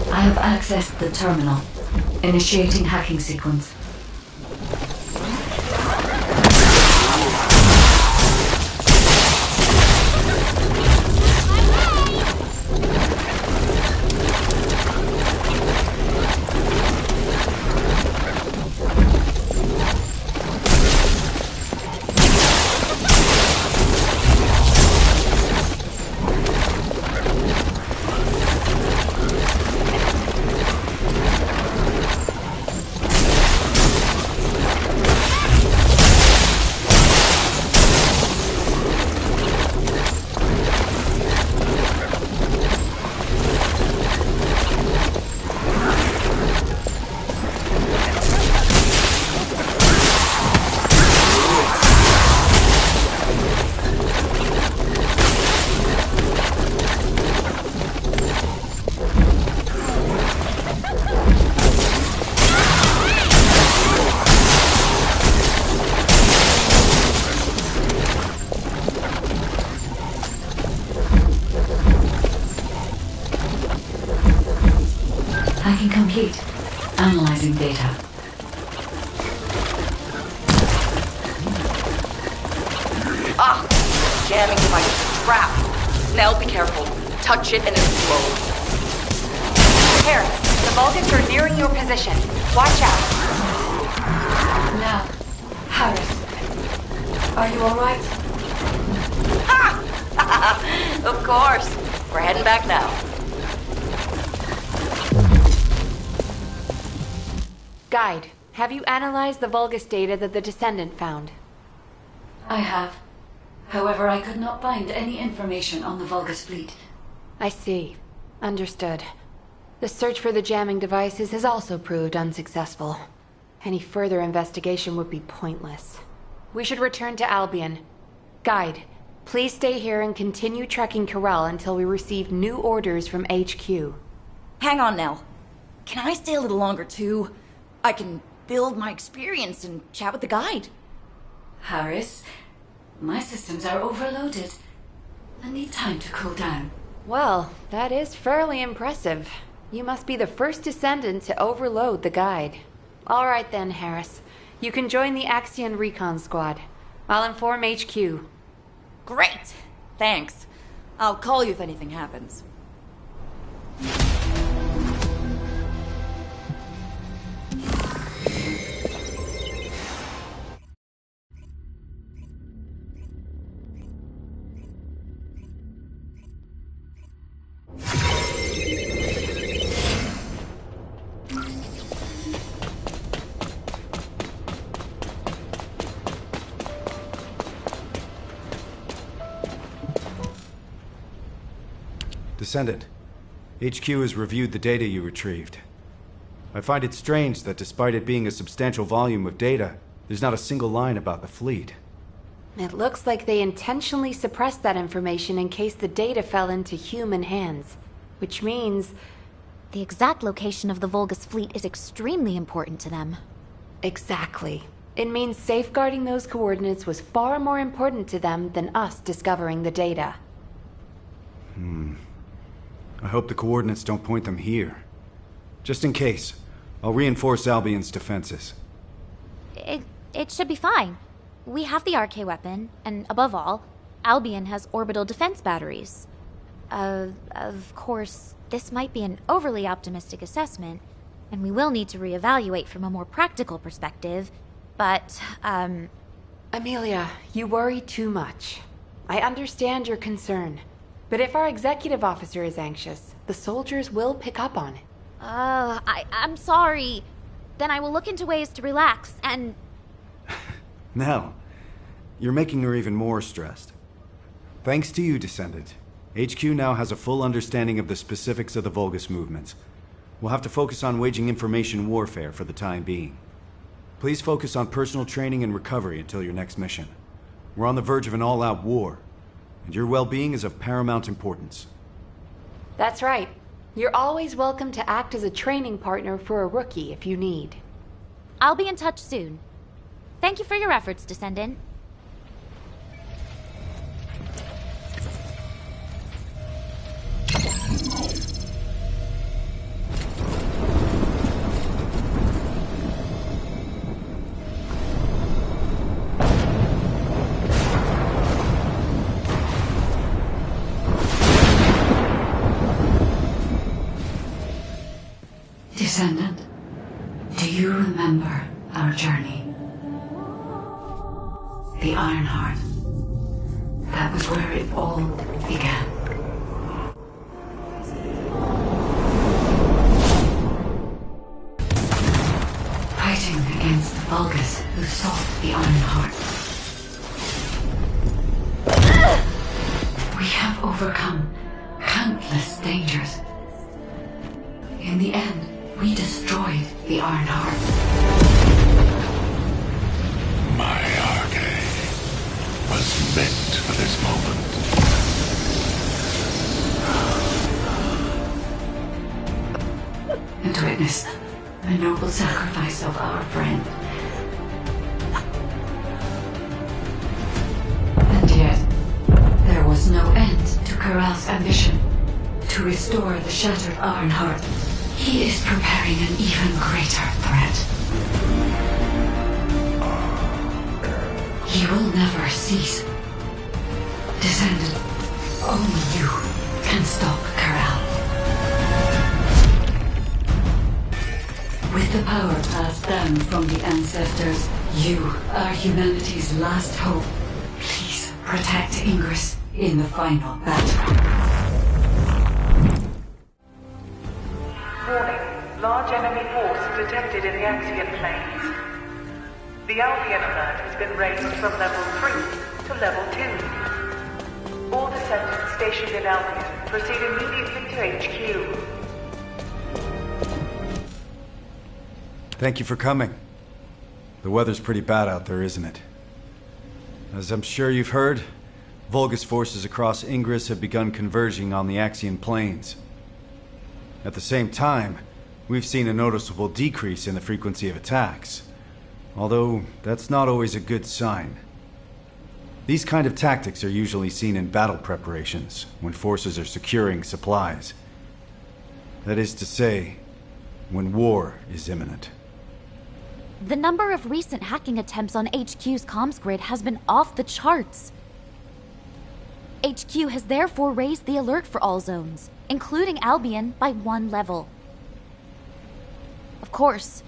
I have accessed the terminal. Initiating hacking sequence. Hacking complete. Analyzing data. Jamming device is a trap. Nell, be careful. Touch it and explode. Harris, the Vulgus are nearing your position. Watch out. Now, Harris, are you alright? Ha! Of course. We're heading back now. Guide, have you analyzed the Vulgus data that the Descendant found? I have. However, I could not find any information on the Vulgus fleet. I see. Understood. The search for the jamming devices has also proved unsuccessful. Any further investigation would be pointless. We should return to Albion. Guide, please stay here and continue tracking Corral until we receive new orders from HQ. Hang on, Nell. Can I stay a little longer, too? I can build my experience and chat with the guide. Harris, my systems are overloaded. I need time to cool down. Well, that is fairly impressive. You must be the first Descendant to overload the guide. All right then, Harris. You can join the Axion Recon Squad. I'll inform HQ. Great! Thanks. I'll call you if anything happens. Descendant, HQ has reviewed the data you retrieved. I find it strange that despite it being a substantial volume of data, there's not a single line about the fleet. It looks like they intentionally suppressed that information in case the data fell into human hands. Which means... The exact location of the Vulgus fleet is extremely important to them. Exactly. It means safeguarding those coordinates was far more important to them than us discovering the data. I hope the coordinates don't point them here. Just in case, I'll reinforce Albion's defenses. It should be fine. We have the RK weapon, and above all, Albion has orbital defense batteries. Of course, this might be an overly optimistic assessment, and we will need to reevaluate from a more practical perspective, but, Amelia, you worry too much. I understand your concern, but if our executive officer is anxious, the soldiers will pick up on it. I'm sorry. Then I will look into ways to relax, and... Now, you're making her even more stressed. Thanks to you, Descendant. HQ now has a full understanding of the specifics of the Vulgus movements. We'll have to focus on waging information warfare for the time being. Please focus on personal training and recovery until your next mission. We're on the verge of an all-out war, and your well-being is of paramount importance. That's right. You're always welcome to act as a training partner for a rookie if you need. I'll be in touch soon. Thank you for your efforts, Descendant. Descendant, do you remember our journey? The Ironheart. That was where it all began. Fighting against the Vulgus who sought the Ironheart. We have overcome countless dangers. In the end, we destroyed the Ironheart. My arcade was meant for this moment. And witness the noble sacrifice of our friend. And yet, there was no end to Corral's ambition to restore the shattered Ironheart. He is preparing an even greater threat. He will never cease. Descendant, only you can stop Corral. With the power passed down from the ancestors, you are humanity's last hope. Please protect Ingress in the final battle. Warning. Large enemy force detected in the Axian plains. The Albion alert has been raised from level 3 to level 2. All descendants stationed in Albion proceed immediately to HQ. Thank you for coming. The weather's pretty bad out there, isn't it? As I'm sure you've heard, Vulgus forces across Ingress have begun converging on the Axian plains. At the same time, we've seen a noticeable decrease in the frequency of attacks. Although, that's not always a good sign. These kind of tactics are usually seen in battle preparations, when forces are securing supplies. That is to say, when war is imminent. The number of recent hacking attempts on HQ's comms grid has been off the charts. HQ has therefore raised the alert for all zones, including Albion, by 1 level. Of course,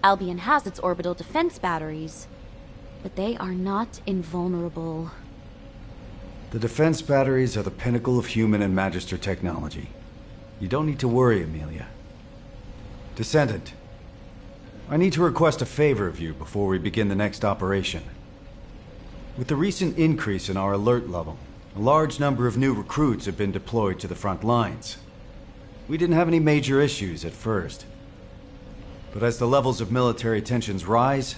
Albion has its orbital defense batteries, but they are not invulnerable. The defense batteries are the pinnacle of human and Magister technology. You don't need to worry, Amelia. Descendant, I need to request a favor of you before we begin the next operation. With the recent increase in our alert level, a large number of new recruits have been deployed to the front lines. We didn't have any major issues at first. But as the levels of military tensions rise,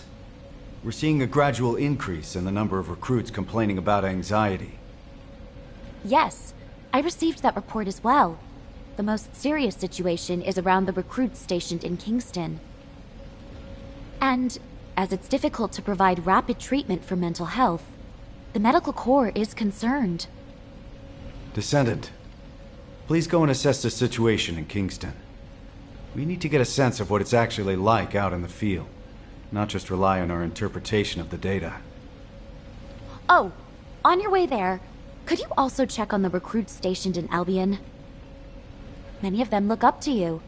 We're seeing a gradual increase in the number of recruits complaining about anxiety. Yes, I received that report as well. The most serious situation is around the recruits stationed in Kingston. And as it's difficult to provide rapid treatment for mental health, the medical corps is concerned. Descendant, please go and assess the situation in Kingston. We need to get a sense of what it's actually like out in the field, not just rely on our interpretation of the data. Oh, on your way there, could you also check on the recruits stationed in Albion? Many of them look up to you,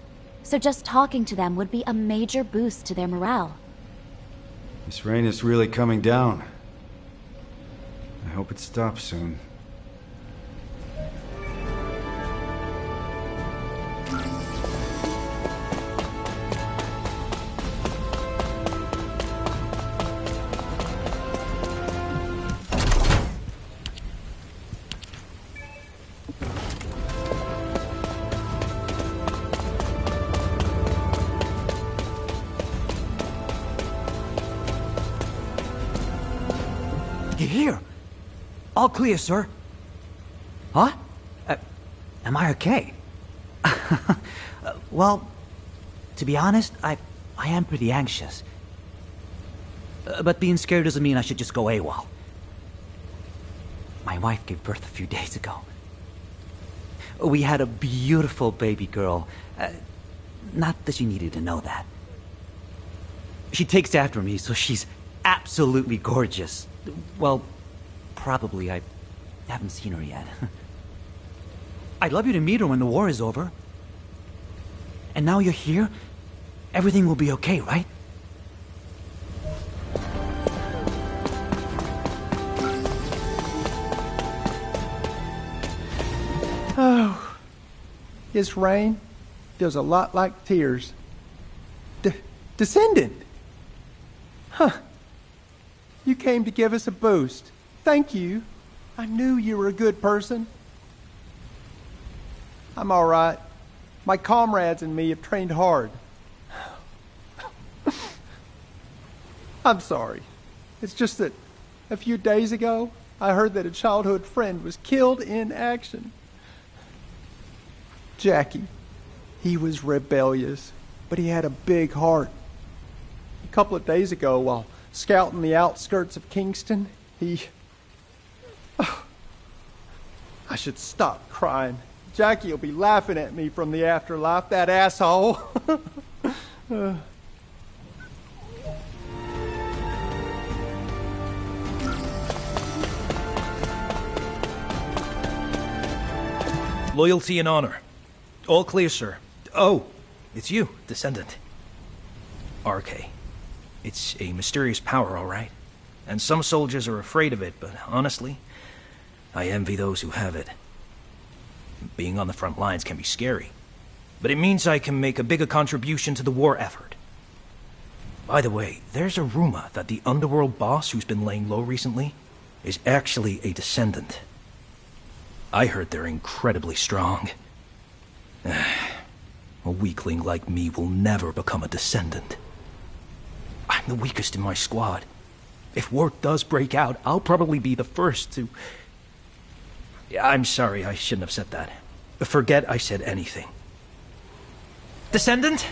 so just talking to them would be a major boost to their morale. This rain is really coming down. I hope it stops soon. Here. All clear, sir. Huh? Am I okay? Well, to be honest, I am pretty anxious. But being scared doesn't mean I should just go AWOL. My wife gave birth a few days ago. We had a beautiful baby girl. Not that she needed to know that. She takes after me, so she's absolutely gorgeous. Well, probably. I haven't seen her yet. I'd love you to meet her when the war is over. And now you're here, everything will be okay, right? Oh, this rain feels a lot like tears. Descendant! Huh. You came to give us a boost. Thank you. I knew you were a good person. I'm all right. My comrades and me have trained hard. I'm sorry. It's just that a few days ago, I heard that a childhood friend was killed in action. Jackie. He was rebellious, but he had a big heart. A couple of days ago, while scouting the outskirts of Kingston, he... Oh, I should stop crying. Jackie will be laughing at me from the afterlife, that asshole. Loyalty and honor. All clear, sir. Oh, it's you, Descendant. RK. It's a mysterious power, all right. And some soldiers are afraid of it, but honestly, I envy those who have it. Being on the front lines can be scary, but it means I can make a bigger contribution to the war effort. By the way, there's a rumor that the underworld boss who's been laying low recently is actually a Descendant. I heard they're incredibly strong. A weakling like me will never become a Descendant. I'm the weakest in my squad. If war does break out, I'll probably be the first to... I'm sorry, I shouldn't have said that. Forget I said anything. Descendant?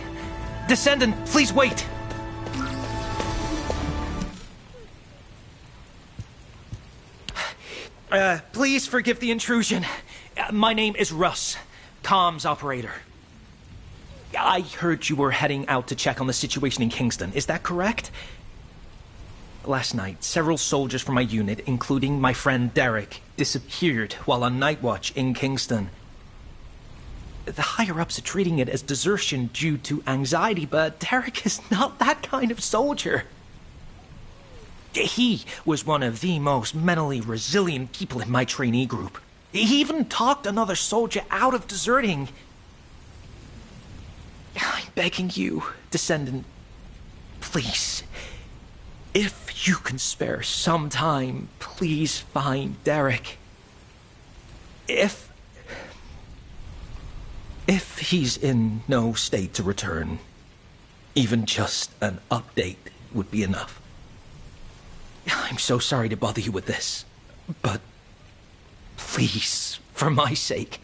Descendant, please wait! Please forgive the intrusion. My name is Russ, comms operator. I heard you were heading out to check on the situation in Kingston. Is that correct? Last night, several soldiers from my unit, including my friend Derek, disappeared while on night watch in Kingston. The higher-ups are treating it as desertion due to anxiety, but Derek is not that kind of soldier. He was one of the most mentally resilient people in my trainee group. He even talked another soldier out of deserting. I'm begging you, Descendant, please. If you can spare some time, please find Derek. If he's in no state to return, even just an update would be enough. I'm so sorry to bother you with this, but please, for my sake.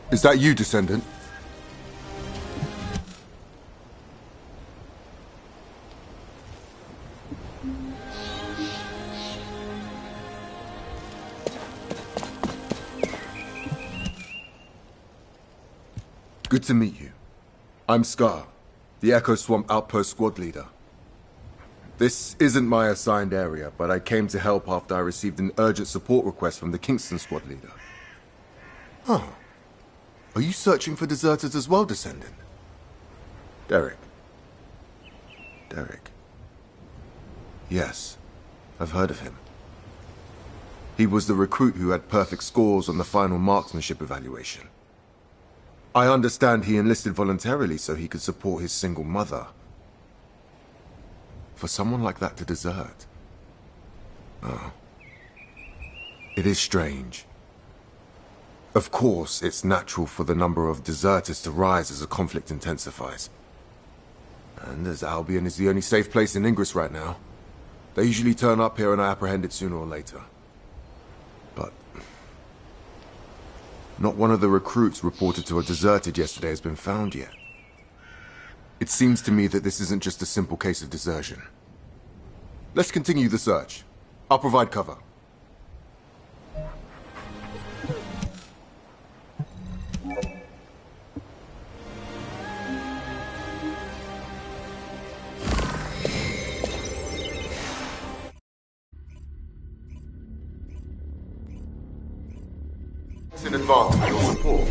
Is that you, Descendant? Good to meet you. I'm Scar, the Echo Swamp Outpost Squad Leader. This isn't my assigned area, but I came to help after I received an urgent support request from the Kingston Squad Leader. Huh. Are you searching for deserters as well, Descendant? Derek. Derek. Yes, I've heard of him. He was the recruit who had perfect scores on the final marksmanship evaluation. I understand he enlisted voluntarily so he could support his single mother. For someone like that to desert. Oh. It is strange. Of course, it's natural for the number of deserters to rise as the conflict intensifies. And as Albion is the only safe place in Ingress right now, they usually turn up here and are apprehended sooner or later. But not one of the recruits reported to have deserted yesterday has been found yet. It seems to me that this isn't just a simple case of desertion. Let's continue the search. I'll provide cover. In advance for your support.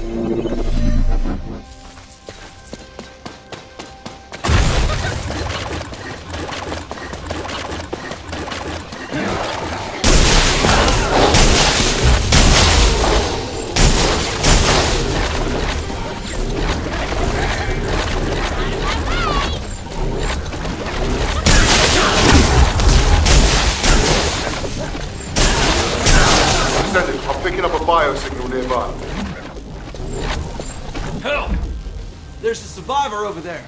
I'm picking up a biosignal nearby. Help! There's a survivor over there.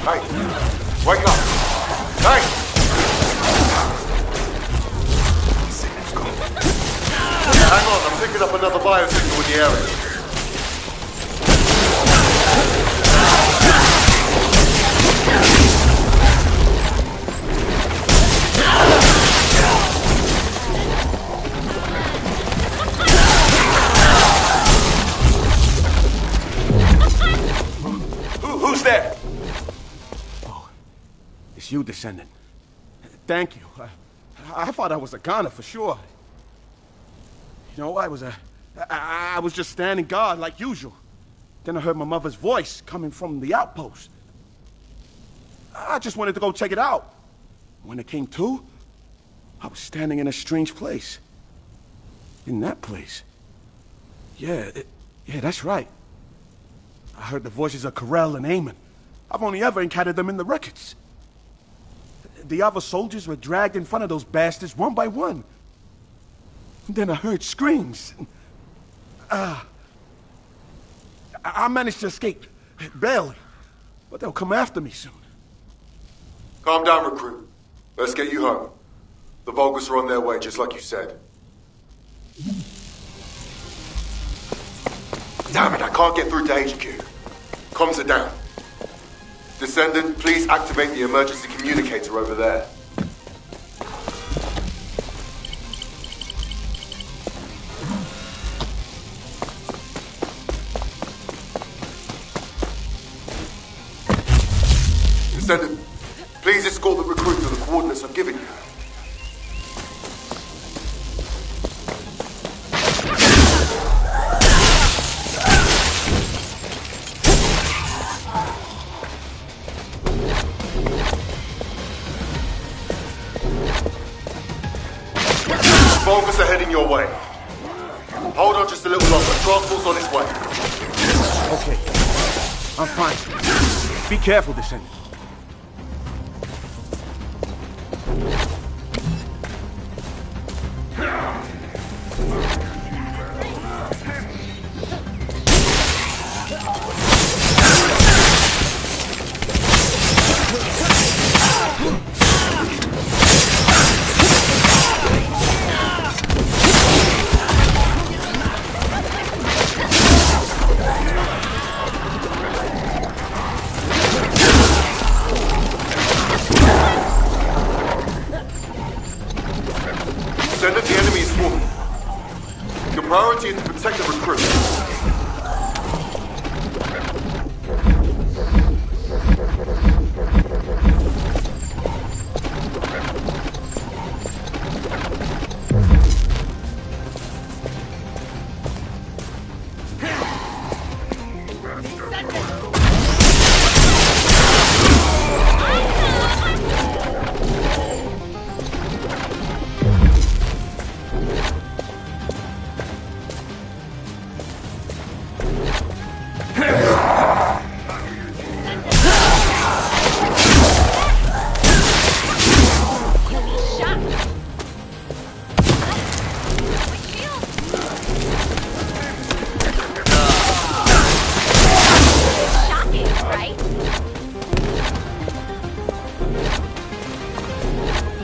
Hey! Wake up! Hey! Hang on, I'm picking up another biosignal in the area. Who's there? Oh, it's you, Descendant. Thank you. I thought I was a goner for sure. You know, I was just standing guard like usual. Then I heard my mother's voice coming from the outpost. I just wanted to go check it out. When it came to, I was standing in a strange place. In that place. Yeah, that's right. I heard the voices of Corell and Eamon. I've only ever encountered them in the records. The other soldiers were dragged in front of those bastards one by one. And then I heard screams. I managed to escape, barely. But they'll come after me soon. Calm down, recruit. Let's get you home. The Vulgus are on their way, just like you said. Damn it, I can't get through to HQ. Comms are down. Descendant, please activate the emergency communicator over there. Descendant, please escort the recruit to the coordinates I've given you. Vulgus are heading your way. Hold on just a little longer. Transport's on its way. Okay. I'm fine. Be careful, Descendant. Descendant, the enemy is swarming. Your priority is to protect the recruit.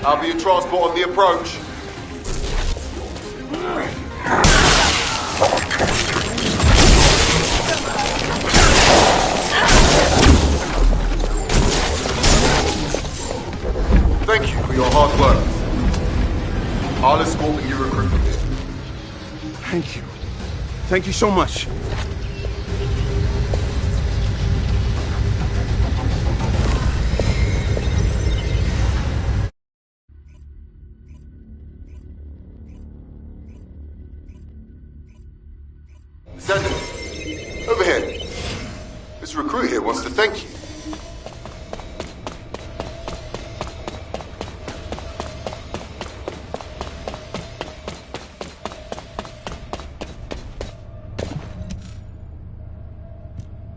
I'll be your transport on the approach. Thank you for your hard work. I'll escort the new recruit from here. Thank you. Thank you so much. Descendant, over here. This recruit here wants to thank you.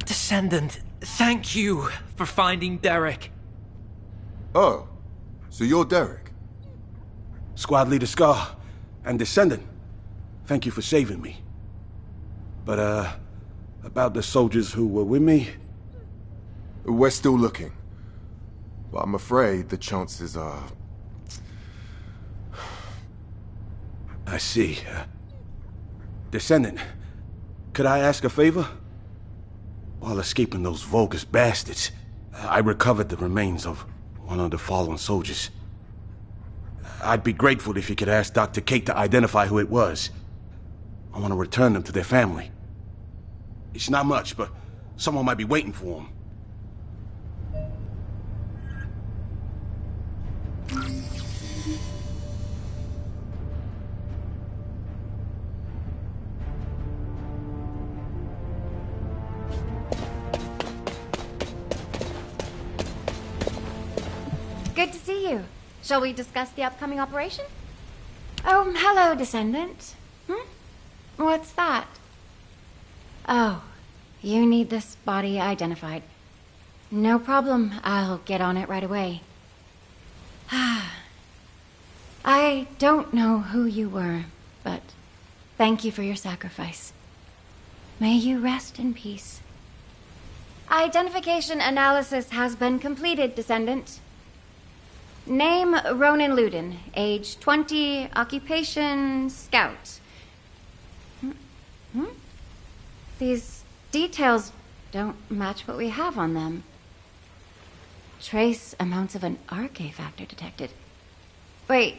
Descendant, thank you for finding Derek. Oh, so you're Derek? Squad Leader Scar and Descendant, thank you for saving me. But, about the soldiers who were with me? We're still looking. But I'm afraid the chances are... I see. Descendant, could I ask a favor? While escaping those Vulgus bastards, I recovered the remains of one of the fallen soldiers. I'd be grateful if you could ask Dr. Kate to identify who it was. I want to return them to their family. It's not much, but someone might be waiting for them. Good to see you. Shall we discuss the upcoming operation? Oh, hello, Descendant. What's that? Oh, you need this body identified. No problem. I'll get on it right away. I don't know who you were, but thank you for your sacrifice. May you rest in peace. Identification analysis has been completed, Descendant. Name Ronan Luden. Age 20. Occupation scout. These details don't match what we have on them. Trace amounts of an RK factor detected. Wait,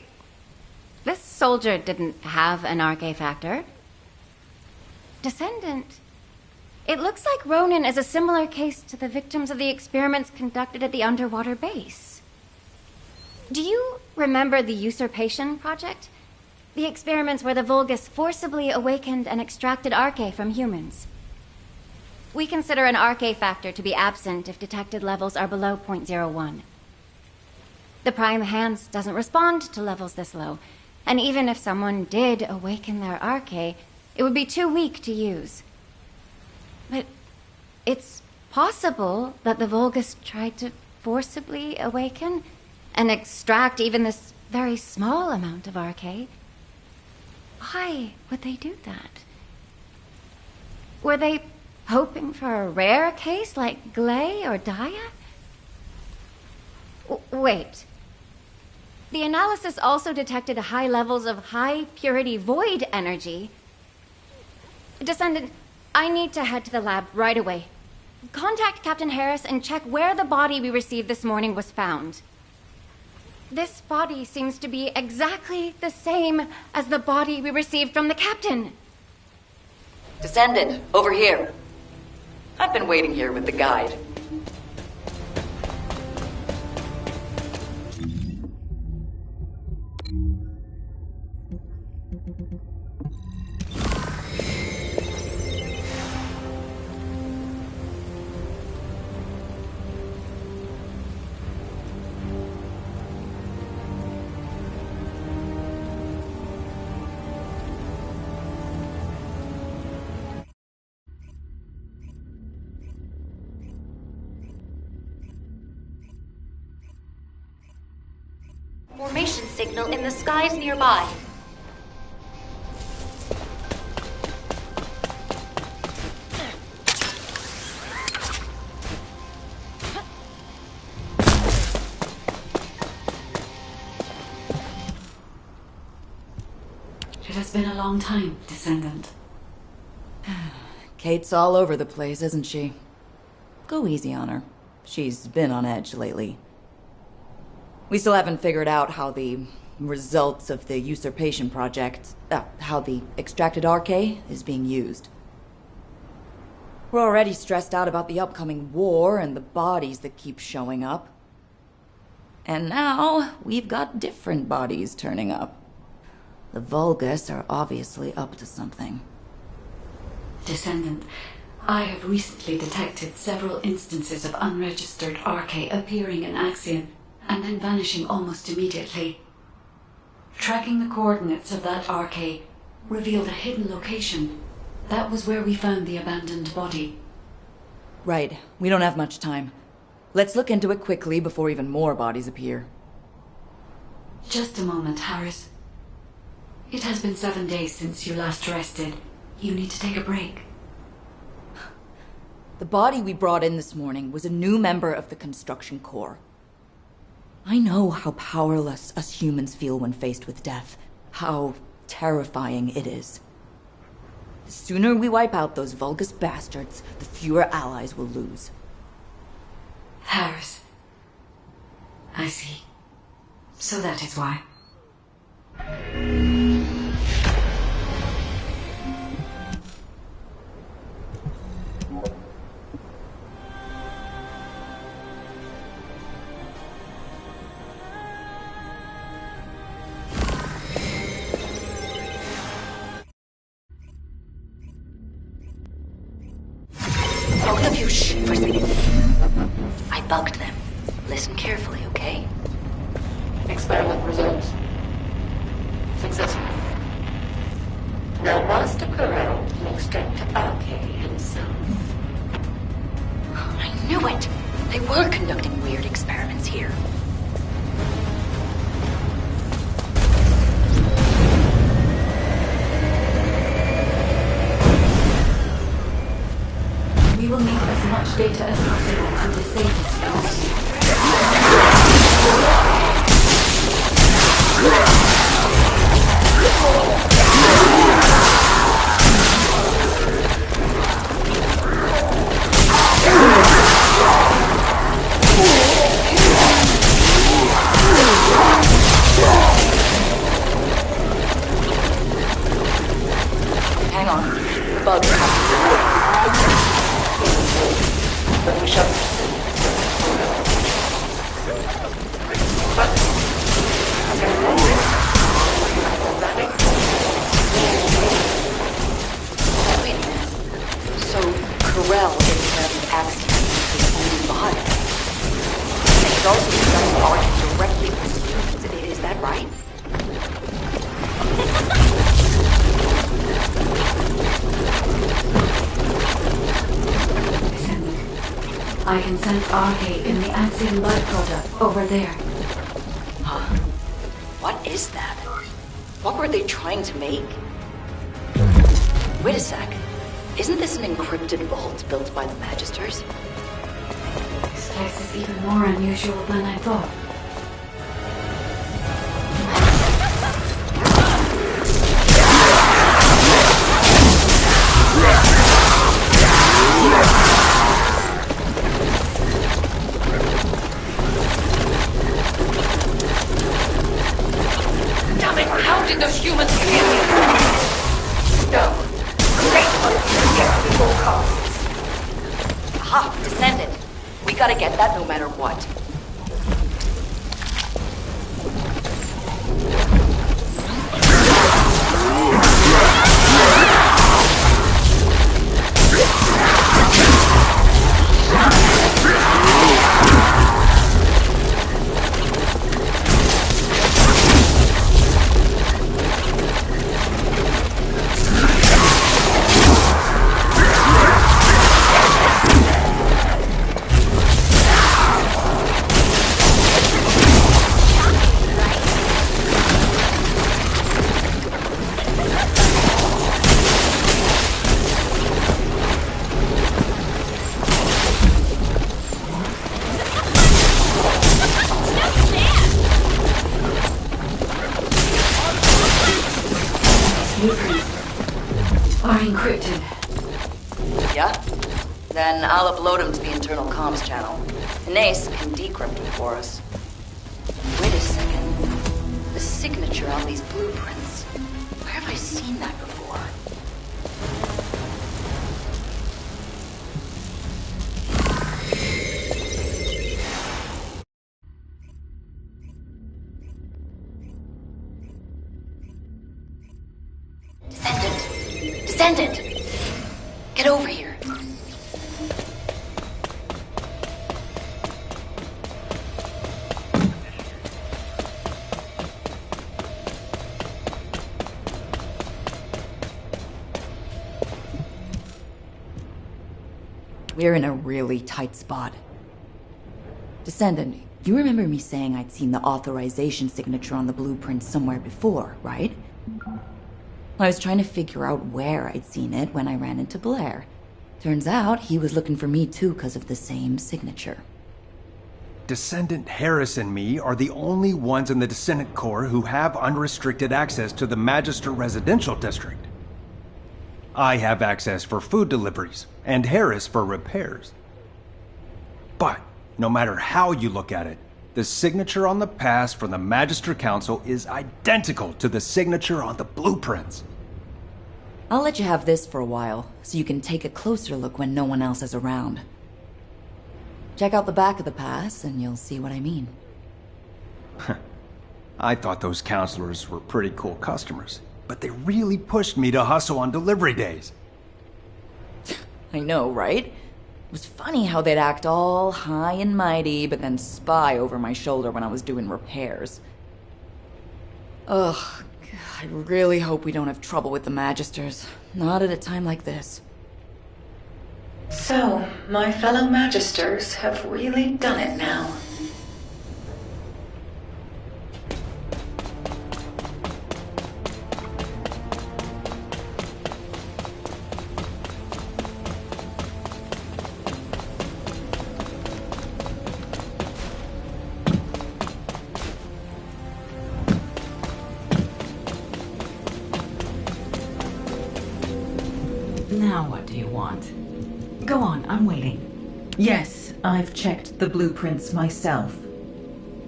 this soldier didn't have an RK factor. Descendant. It looks like Ronan is a similar case to the victims of the experiments conducted at the underwater base. Do you remember the Usurpation Project? The experiments where the Vulgus forcibly awakened and extracted RK from humans. We consider an RK factor to be absent if detected levels are below 0.01. The Prime Hands doesn't respond to levels this low, and even if someone did awaken their RK, it would be too weak to use. But it's possible that the Vulgus tried to forcibly awaken and extract even this very small amount of RK. Why would they do that? Were they hoping for a rare case like Glay or Daya? Wait. The analysis also detected high levels of high-purity void energy. Descendant, I need to head to the lab right away. Contact Captain Harris and check where the body we received this morning was found. This body seems to be exactly the same as the body we received from the captain. Descendant, over here. I've been waiting here with the guide. Formation signal in the skies nearby. It has been a long time, Descendant. Kate's all over the place, isn't she? Go easy on her. She's been on edge lately. We still haven't figured out how the results of the Usurpation Project, how the extracted RK is being used. We're already stressed out about the upcoming war and the bodies that keep showing up. And now, we've got different bodies turning up. The Vulgus are obviously up to something. Descendant, I have recently detected several instances of unregistered RK appearing in Axion and then vanishing almost immediately. Tracking the coordinates of that RK revealed a hidden location. That was where we found the abandoned body. Right. We don't have much time. Let's look into it quickly before even more bodies appear. Just a moment, Harris. It has been 7 days since you last rested. You need to take a break. The body we brought in this morning was a new member of the Construction Corps. I know how powerless us humans feel when faced with death. How terrifying it is. The sooner we wipe out those Vulgus bastards, the fewer allies we'll lose. Harris. I see. So that is why. Both of you, shh, for a second. I bugged them. Listen carefully, okay? Experiment results. Successful. Now Master Corral can extract RK himself. I knew it! They were conducting weird experiments here. We will need as much data as possible to disable this. I can sense Arcade in the Axion byproduct over there. Huh? What is that? What were they trying to make? Wait a sec. Isn't this an encrypted vault built by the Magisters? This place is even more unusual than I thought. Damn it! How did those humans get in here? No. Great at all costs. Aha! Descendant. We gotta get that no matter what. Are encrypted. Yeah? Then I'll upload them to the internal comms channel. And Ace can decrypt them for us. Wait a second. The signature on these blueprints. Where have I seen that before? Descendant! Get over here. We're in a really tight spot. Descendant, you remember me saying I'd seen the authorization signature on the blueprint somewhere before, right? I was trying to figure out where I'd seen it when I ran into Blair. Turns out he was looking for me too because of the same signature. Descendant Harris and me are the only ones in the Descendant Corps who have unrestricted access to the Magister Residential District. I have access for food deliveries, and Harris for repairs. But, no matter how you look at it, the signature on the pass from the Magister Council is identical to the signature on the blueprints. I'll let you have this for a while, so you can take a closer look when no one else is around. Check out the back of the pass, and you'll see what I mean. I thought those counselors were pretty cool customers, but they really pushed me to hustle on delivery days. I know, right? It was funny how they'd act all high and mighty, but then spy over my shoulder when I was doing repairs. Ugh, I really hope we don't have trouble with the Magisters. Not at a time like this. So, my fellow Magisters have really done it now. Now what do you want? Go on, I'm waiting. Yes, I've checked the blueprints myself.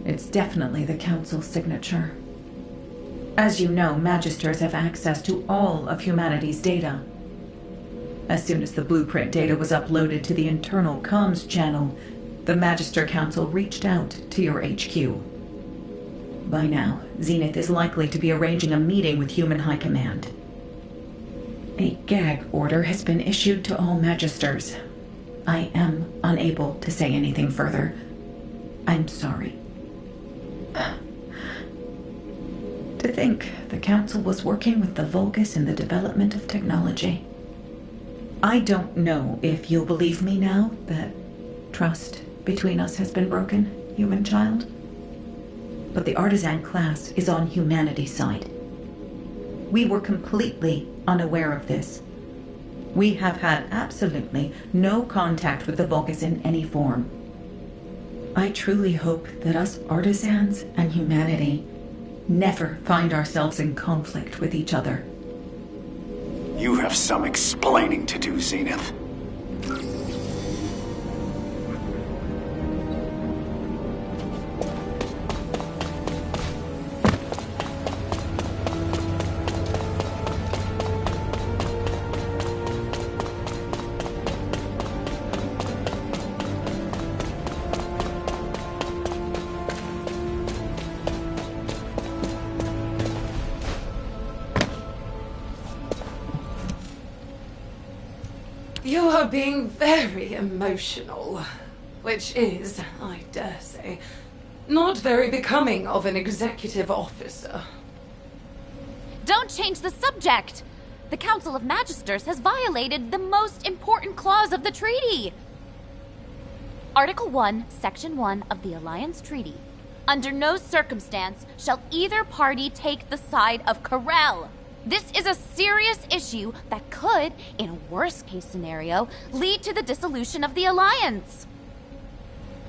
It's definitely the Council's signature. As you know, Magisters have access to all of humanity's data. As soon as the blueprint data was uploaded to the internal comms channel, the Magister Council reached out to your HQ. By now, Zenith is likely to be arranging a meeting with Human High Command. A gag order has been issued to all Magisters. I am unable to say anything further. I'm sorry. To think the Council was working with the Vulgus in the development of technology. I don't know if you'll believe me now that Trust between us has been broken, human child. But the artisan class is on humanity's side. We were completely unaware of this. We have had absolutely no contact with the Vulgus in any form. I truly hope that us artisans and humanity never find ourselves in conflict with each other. You have some explaining to do, Zenith. You are being very emotional, which is, I dare say, not very becoming of an executive officer. Don't change the subject! The Council of Magisters has violated the most important clause of the treaty! Article 1, Section 1 of the Alliance Treaty. Under no circumstance shall either party take the side of Corel. This is a serious issue that could, in a worst-case scenario, lead to the dissolution of the Alliance.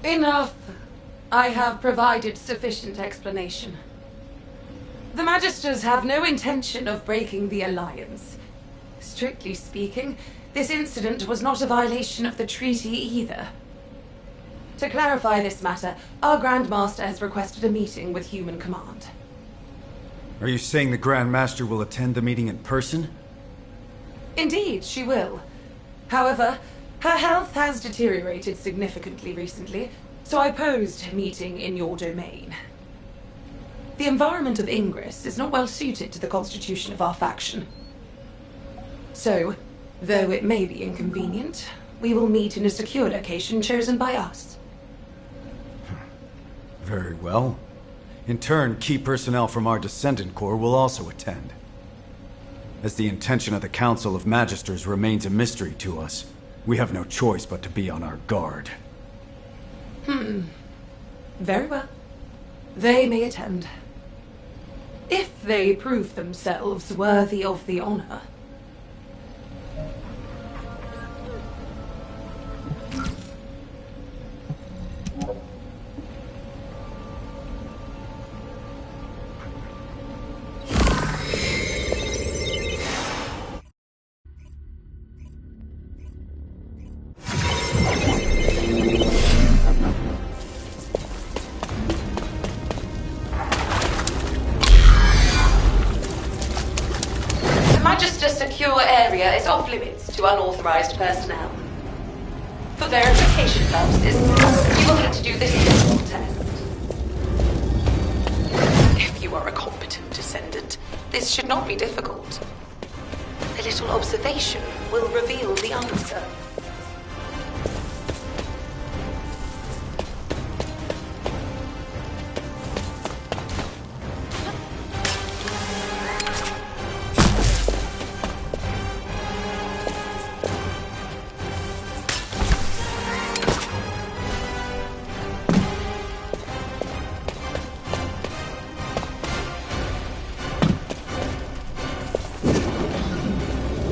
Enough. I have provided sufficient explanation. The Magisters have no intention of breaking the Alliance. Strictly speaking, this incident was not a violation of the treaty either. To clarify this matter, our Grand Master has requested a meeting with Human Command. Are you saying the Grand Master will attend the meeting in person? Indeed, she will. However, her health has deteriorated significantly recently, so I posed a meeting in your domain. The environment of Ingress is not well suited to the constitution of our faction. So, though it may be inconvenient, we will meet in a secure location chosen by us. Very well. In turn, key personnel from our Descendant Corps will also attend. As the intention of the Council of Magisters remains a mystery to us, we have no choice but to be on our guard. Very well. They may attend. If they prove themselves worthy of the honor. Secure area is off limits to unauthorized personnel. For verification purposes, you will need to do this physical test. If you are a competent Descendant, this should not be difficult. A little observation will reveal the answer.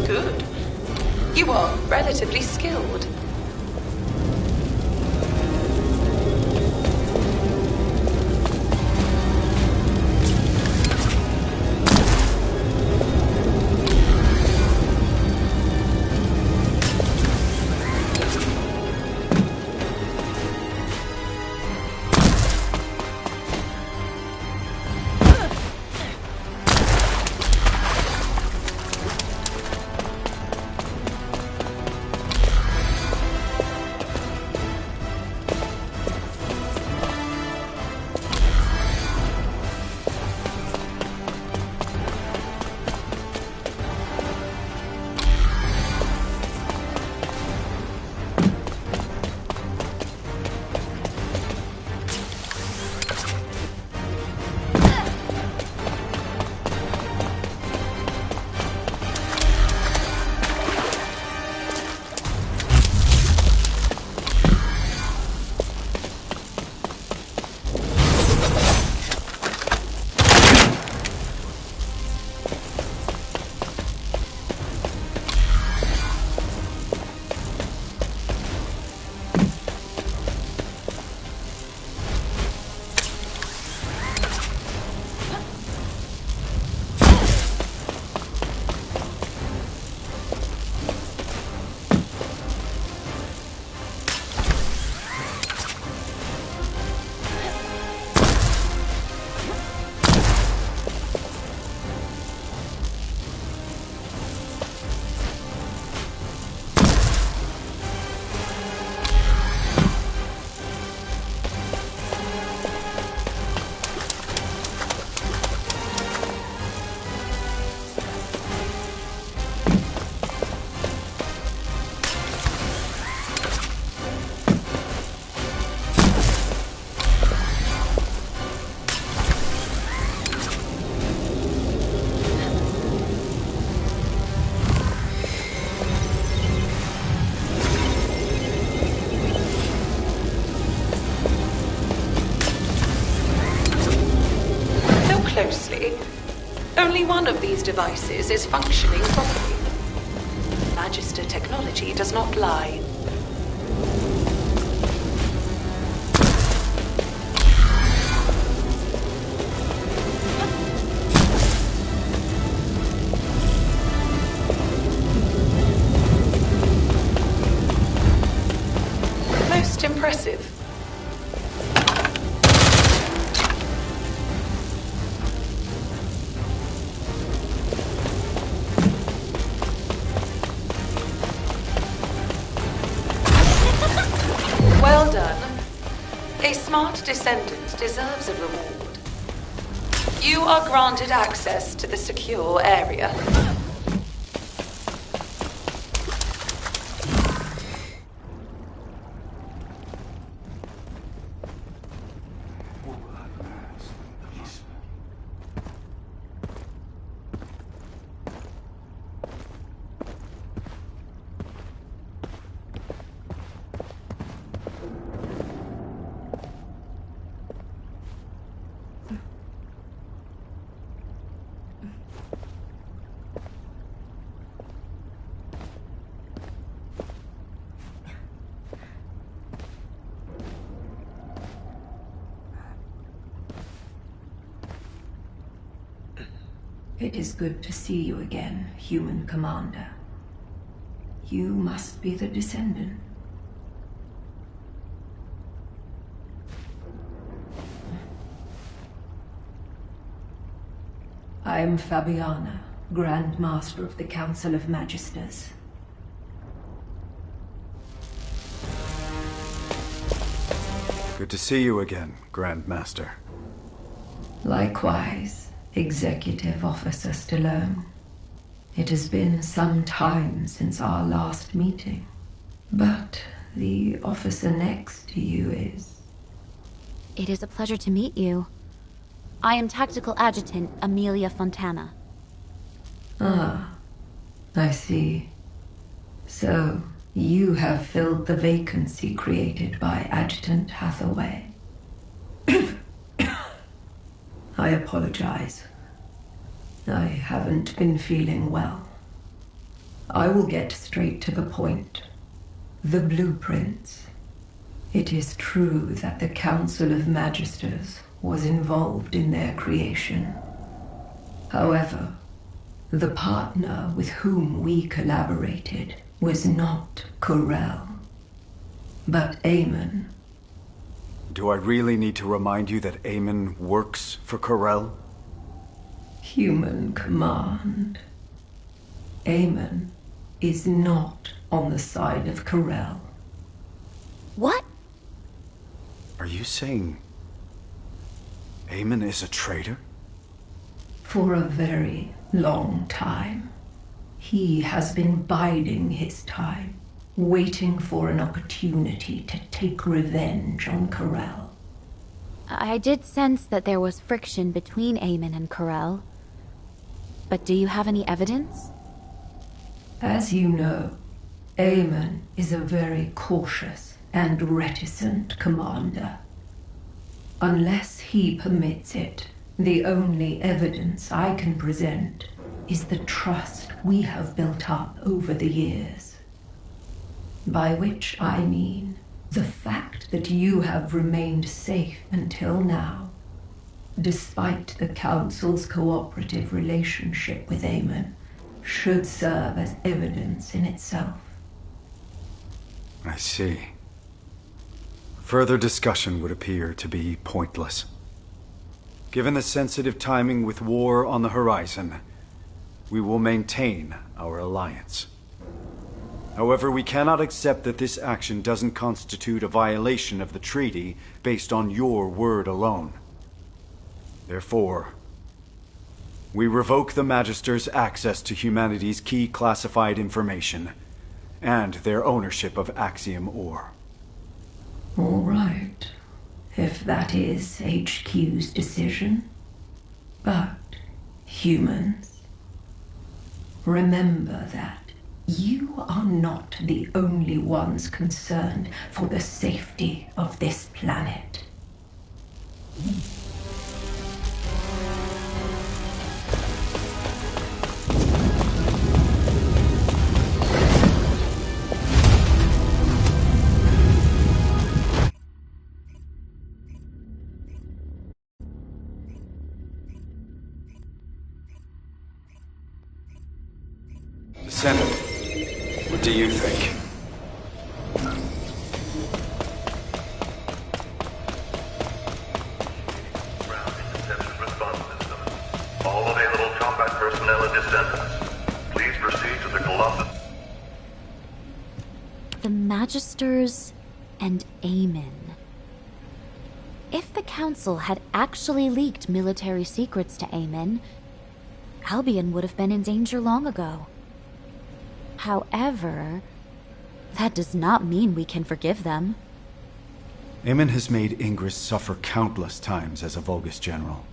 Good. You are relatively skilled. closely, only one of these devices is functioning properly. Magister technology does not lie. Most impressive. Well done. A smart descendant deserves a reward. You are granted access to the secure area. It is good to see you again, human commander. You must be the Descendant. I am Fabiana, Grand Master of the Council of Magisters. Good to see you again, Grand Master. Likewise, Executive Officer Stallone. It has been some time since our last meeting, but the officer next to you is... It is a pleasure to meet you. I am Tactical Adjutant Amelia Fontana. Ah, I see. So, you have filled the vacancy created by Adjutant Hathaway. I apologize. I haven't been feeling well. I will get straight to the point. The blueprints. It is true that the Council of Magisters was involved in their creation. However, the partner with whom we collaborated was not Corel, but Eamon. Do I really need to remind you that Eamon works for Corel? Human command. Eamon is not on the side of Corel. What? Are you saying Eamon is a traitor? For a very long time. He has been biding his time, waiting for an opportunity to take revenge on Corel. I did sense that there was friction between Eamon and Corel. But do you have any evidence? As you know, Eamon is a very cautious and reticent commander. Unless he permits it, the only evidence I can present is the trust we have built up over the years. By which I mean the fact that you have remained safe until now, despite the Council's cooperative relationship with Eamon, should serve as evidence in itself. I see. Further discussion would appear to be pointless. Given the sensitive timing with war on the horizon, we will maintain our alliance. However, we cannot accept that this action doesn't constitute a violation of the treaty based on your word alone. Therefore, we revoke the Magister's access to humanity's key classified information and their ownership of Axiom ore. All right, if that is HQ's decision. But, humans, remember that you are not the only ones concerned for the safety of this planet. Descendant, what do you think? All available combat personnel and Descendants, please proceed to the Colossus. The Magisters and Aemon. If the Council had actually leaked military secrets to Aemon, Albion would have been in danger long ago. However, that does not mean we can forgive them. Aemon has made Ingress suffer countless times as a Vulgus general.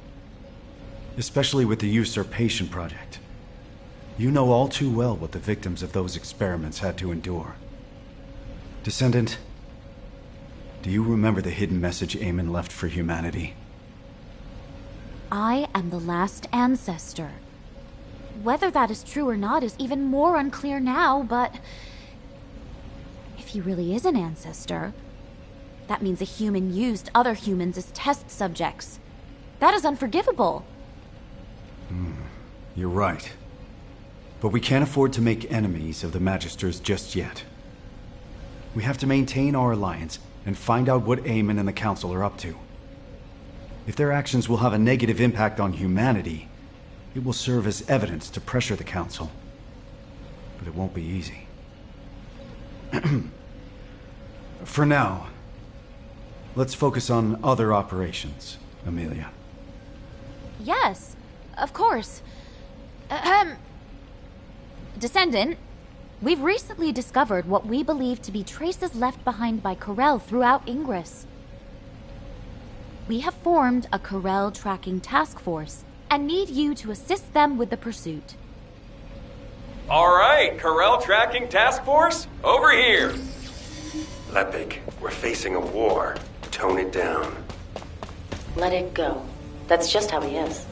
Especially with the Usurpation Project. You know all too well what the victims of those experiments had to endure. Descendant, do you remember the hidden message Aemon left for humanity? I am the last ancestor. Whether that is true or not is even more unclear now, but if he really is an ancestor, that means a human used other humans as test subjects. That is unforgivable. You're right. But we can't afford to make enemies of the Magisters just yet. We have to maintain our alliance and find out what Aemon and the Council are up to. If their actions will have a negative impact on humanity, it will serve as evidence to pressure the Council. But it won't be easy. For now, let's focus on other operations, Amelia. Yes, of course. Descendant, we've recently discovered what we believe to be traces left behind by Corel throughout Ingress. We have formed a Corel tracking task force and need you to assist them with the pursuit. All right, Corel tracking task force, over here. Lepik, we're facing a war. Tone it down. Let it go. That's just how he is.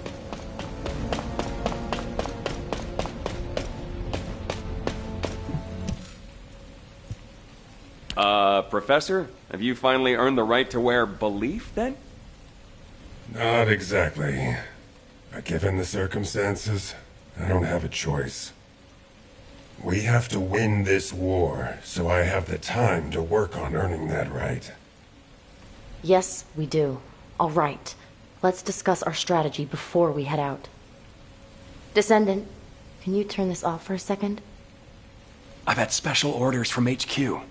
Professor, have you finally earned the right to wear belief, then? Not exactly. But given the circumstances, I don't have a choice. We have to win this war, so I have the time to work on earning that right. Yes, we do. All right. Let's discuss our strategy before we head out. Descendant, can you turn this off for a second? I've had special orders from HQ.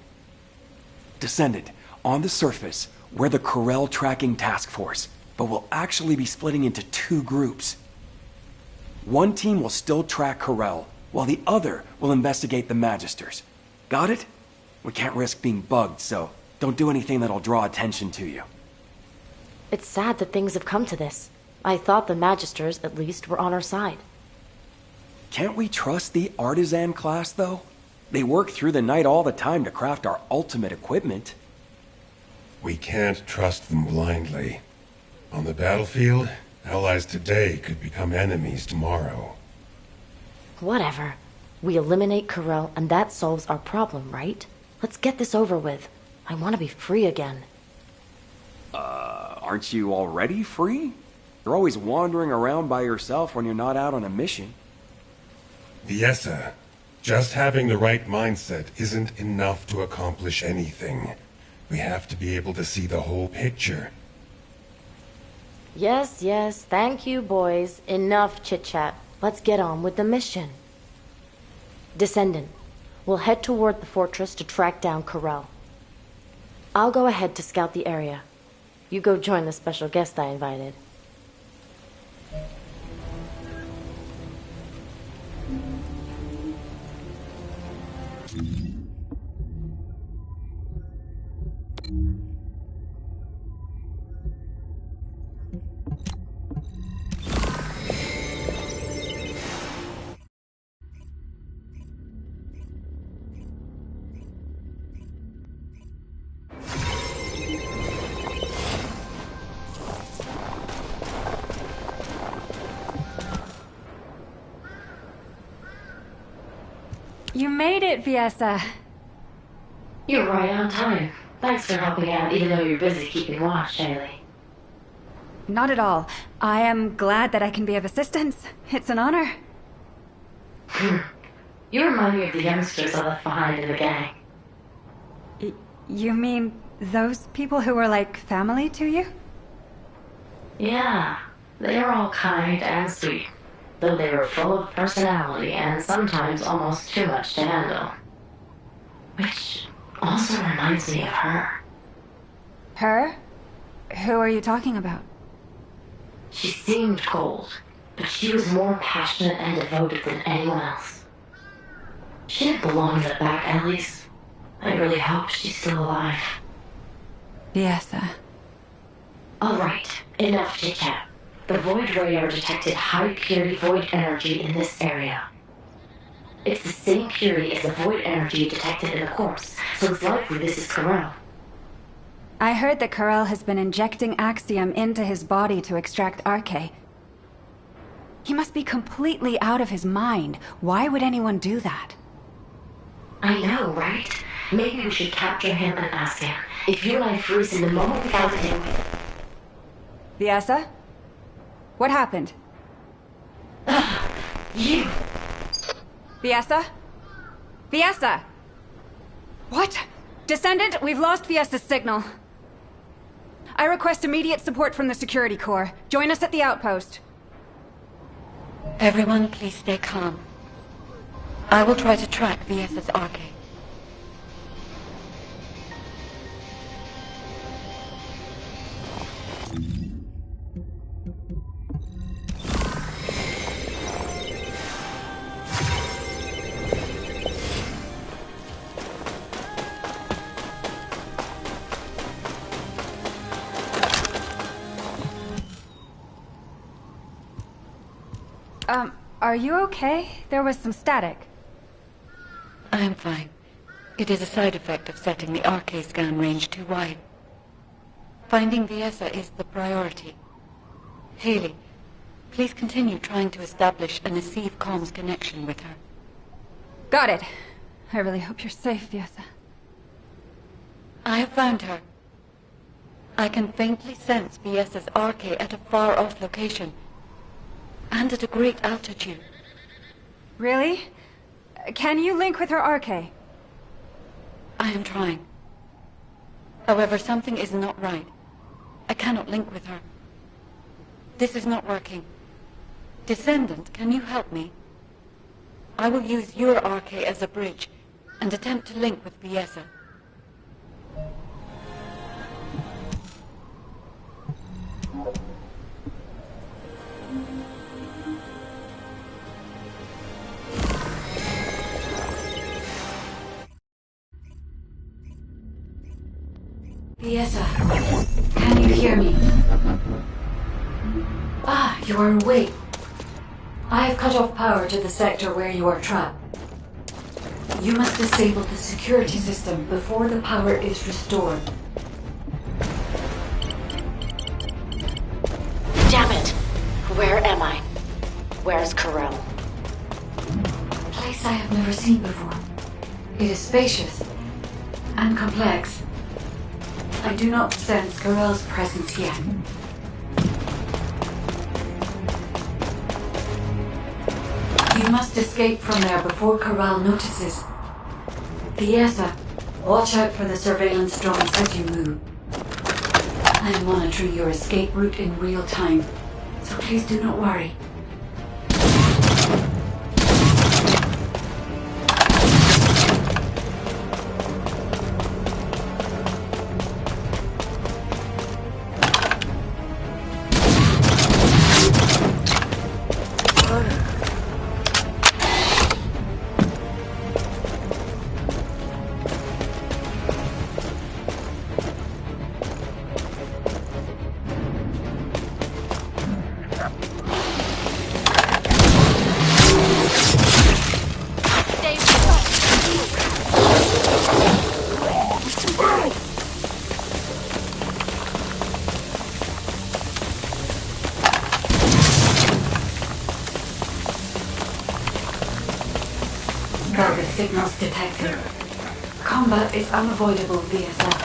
Descendant, on the surface, we're the Corel Tracking Task Force, but we'll actually be splitting into two groups. One team will still track Corel, while the other will investigate the Magisters. Got it? We can't risk being bugged, so don't do anything that'll draw attention to you. It's sad that things have come to this. I thought the Magisters, at least, were on our side. Can't we trust the Artisan class, though? They work through the night all the time to craft our ultimate equipment. We can't trust them blindly. On the battlefield, allies today could become enemies tomorrow. Whatever. We eliminate Corel, and that solves our problem, right? Let's get this over with. I want to be free again. Aren't you already free? You're always wandering around by yourself when you're not out on a mission. Viessa, just having the right mindset isn't enough to accomplish anything. We have to be able to see the whole picture. Yes, yes. Thank you, boys. Enough chit-chat. Let's get on with the mission. Descendant, we'll head toward the fortress to track down Corel. I'll go ahead to scout the area. You go join the special guest I invited. You made it, Viessa. You're right on time. Thanks for helping out, even though you're busy keeping watch, Haley. Not at all. I am glad that I can be of assistance. It's an honor. You remind me of the youngsters I left behind in the gang. You mean those people who were like family to you? Yeah, they were all kind and sweet, though they were full of personality and sometimes almost too much to handle. Which also reminds me of her. Her? Who are you talking about? She seemed cold, but she was more passionate and devoted than anyone else. She didn't belong in the back alleys. I really hope she's still alive. Biesa. Alright, enough chit-chat. The Void radar detected high-purity Void energy in this area. It's the same purity as the Void energy detected in the corpse, so it's likely this is Corel. I heard that Corel has been injecting Axiom into his body to extract Arche. He must be completely out of his mind. Why would anyone do that? I know, right? Maybe we should capture him and ask him. If you and I freeze him the moment we found him... Biesa? What happened? You! Biesa? Biesa! What? Descendant, we've lost Biesa's signal. I request immediate support from the Security Corps. Join us at the outpost. Everyone, please stay calm. I will try to track Biesa's Arche. Are you okay? There was some static. I am fine. It is a side effect of setting the Arche scan range too wide. Finding Biesa is the priority. Haley, please continue trying to establish a Nasiv comms connection with her. Got it. I really hope you're safe, Biesa. I have found her. I can faintly sense Biesa's Arche at a far-off location. And at a great altitude. Really? Can you link with her Arche? I am trying. However, something is not right. I cannot link with her. This is not working. Descendant, can you help me? I will use your Arche as a bridge and attempt to link with Biesa. Biesa, can you hear me? Ah, you are awake. I have cut off power to the sector where you are trapped. You must disable the security system before the power is restored. Damn it! Where am I? Where's Corel? A place I have never seen before. It is spacious and complex. I do not sense Corel's presence yet. You must escape from there before Corel notices. Biesa, watch out for the surveillance drones as you move. I am monitoring your escape route in real time, so please do not worry. Target signals detected. Combat is unavoidable, VSF.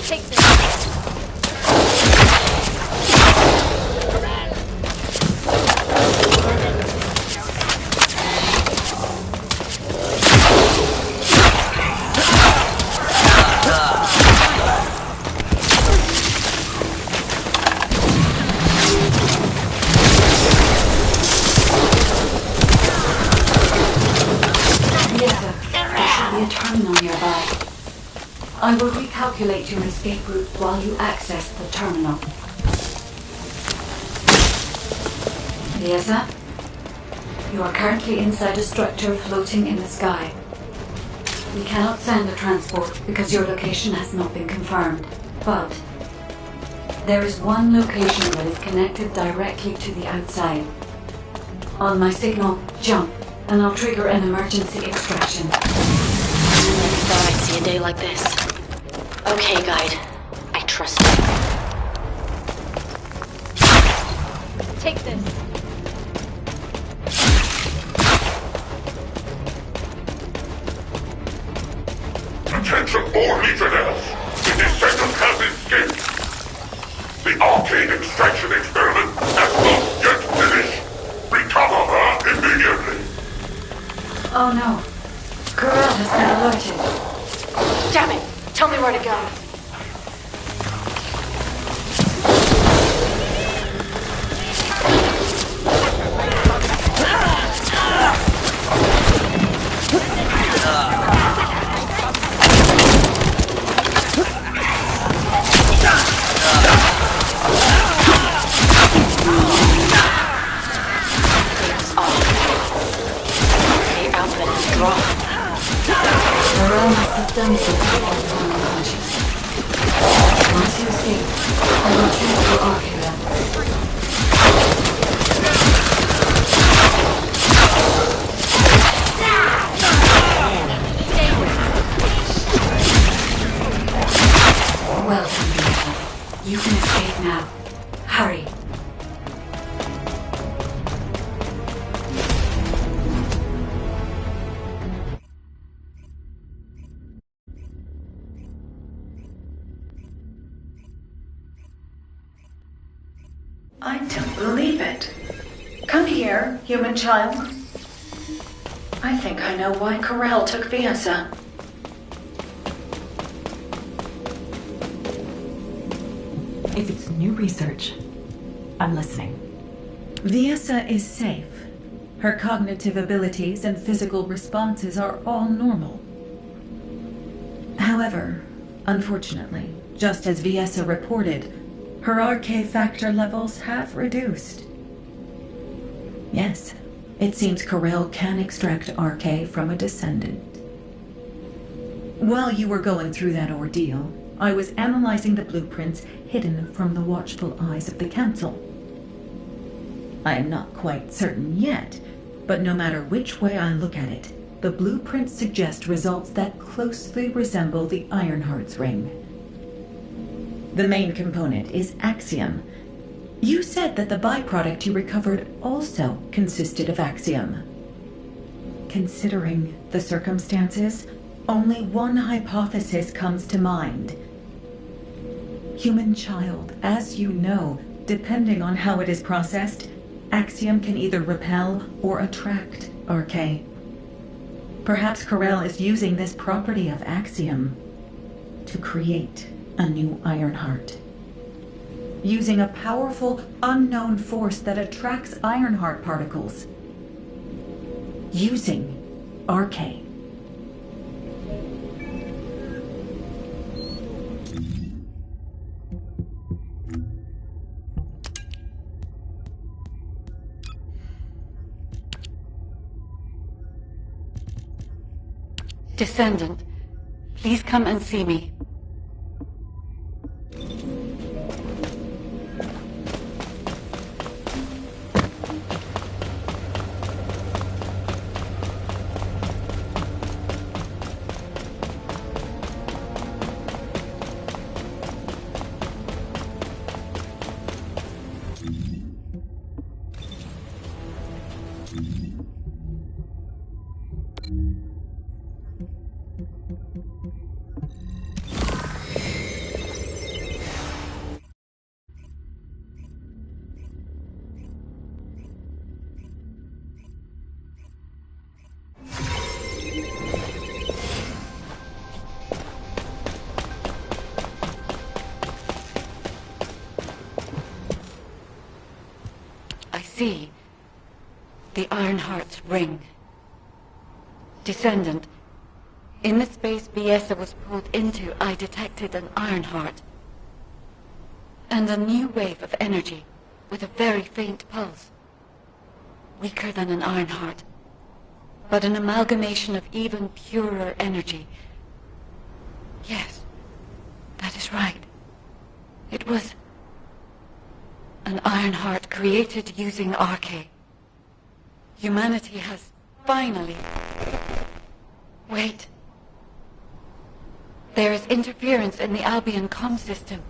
Take this. calculate your escape route while you access the terminal. Liesa, you are currently inside a structure floating in the sky. We cannot send a transport because your location has not been confirmed, but there is one location that is connected directly to the outside. On my signal, jump, and I'll trigger an emergency extraction. I never thought I'd see a day like this. Okay, guide. I trust you. Take this. Attention all Legionnaires! The Descendant has escaped! The arcane extraction experiment has not yet finished! Recover her immediately! Oh no. Corel has been alerted. Damn it! Tell me where to go. Corel must have done something while unconscious. Once you escape, I will check your archive levels. Well done, Lisa. You can escape now. Hurry. I don't believe it. Come here, human child. I think I know why Corel took Viesa. If it's new research, I'm listening. Viesa is safe. Her cognitive abilities and physical responses are all normal. However, unfortunately, just as Viesa reported, her RK factor levels have reduced. Yes, it seems Corel can extract RK from a Descendant. While you were going through that ordeal, I was analyzing the blueprints hidden from the watchful eyes of the Council. I am not quite certain yet, but no matter which way I look at it, the blueprints suggest results that closely resemble the Ironheart's ring. The main component is Axiom. You said that the byproduct you recovered also consisted of Axiom. Considering the circumstances, only one hypothesis comes to mind. Human child, as you know, depending on how it is processed, Axiom can either repel or attract RK. Perhaps Corel is using this property of Axiom to create a new Ironheart. Using a powerful, unknown force that attracts Ironheart particles. Using RK. Descendant, please come and see me. See, the Ironheart's ring. Descendant, In the space Viesa was pulled into, I detected an iron heart. And a new wave of energy, with a very faint pulse. Weaker than an iron heart, but an amalgamation of even purer energy. Yes, that is right. It was an iron heart created using Arche. Humanity has finally... Wait. There is interference in the Albion comm system.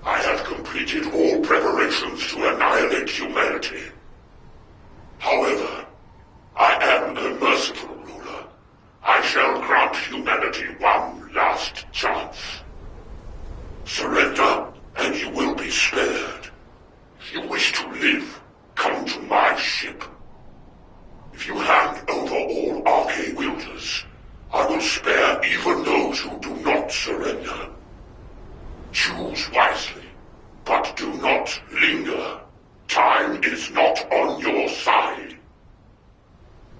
I have completed all preparations to annihilate humanity. However, I am a merciful ruler. I shall grant humanity one last chance. Surrender, and you will be spared. If you wish to live, come to my ship. If you hand over all Arche wielders, I will spare even those who do not surrender. Choose wisely, but do not linger. Time is not on your side.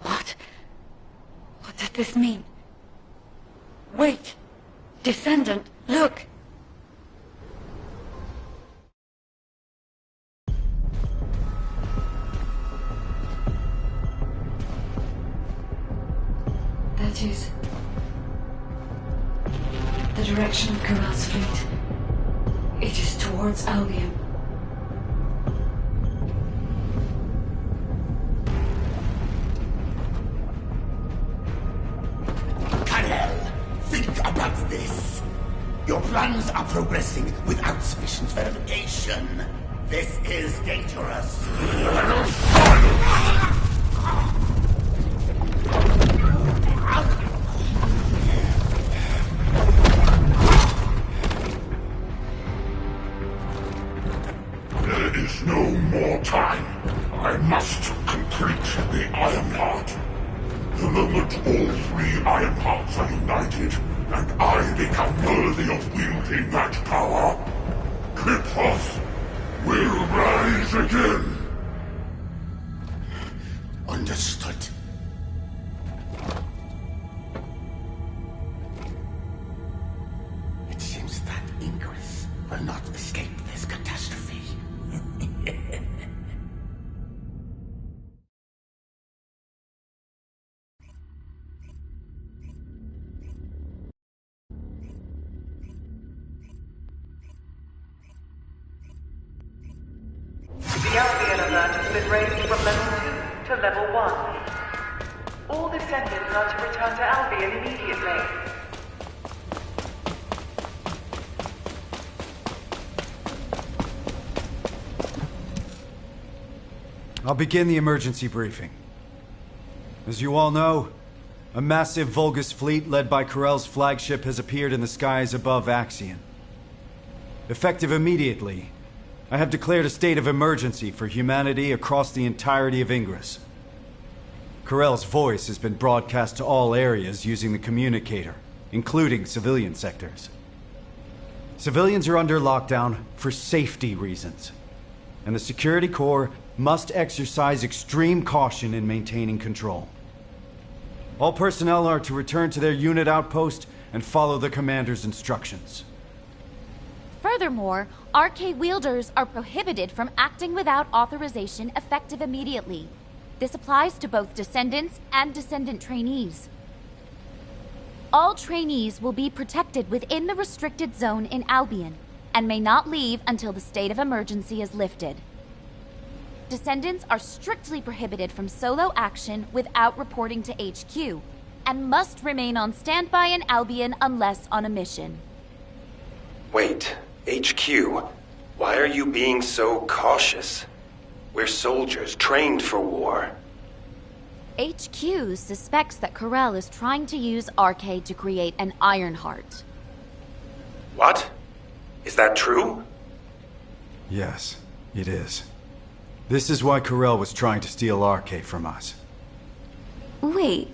What? What does this mean? Wait! Descendant, look! That is... the direction of Corell's fleet. It is towards Albion. Corell, think about this. Your plans are progressing without sufficient verification. This is dangerous. There is no more time. I must complete the Iron Heart. The moment all three Iron Hearts are united, and I become worthy of wielding that power, Clipos will rise again. Understood. It seems that Ingress will not escape this catastrophe. The Albion alert has been raised from level 2 to level 1. All descendants are to return to Albion immediately. I'll begin the emergency briefing. As you all know, a massive Vulgus fleet led by Corell's flagship has appeared in the skies above Axion. Effective immediately, I have declared a state of emergency for humanity across the entirety of Ingress. Corell's voice has been broadcast to all areas using the communicator, including civilian sectors. Civilians are under lockdown for safety reasons, and the Security Corps must exercise extreme caution in maintaining control. All personnel are to return to their unit outpost and follow the commander's instructions. Furthermore, Arche wielders are prohibited from acting without authorization effective immediately. This applies to both Descendants and Descendant trainees. All trainees will be protected within the restricted zone in Albion, and may not leave until the state of emergency is lifted. Descendants are strictly prohibited from solo action without reporting to HQ, and must remain on standby in Albion unless on a mission. Wait, HQ? Why are you being so cautious? We're soldiers trained for war. HQ suspects that Corell is trying to use Arche to create an Ironheart. What? Is that true? Yes, it is. This is why Corell was trying to steal Arche from us. Wait,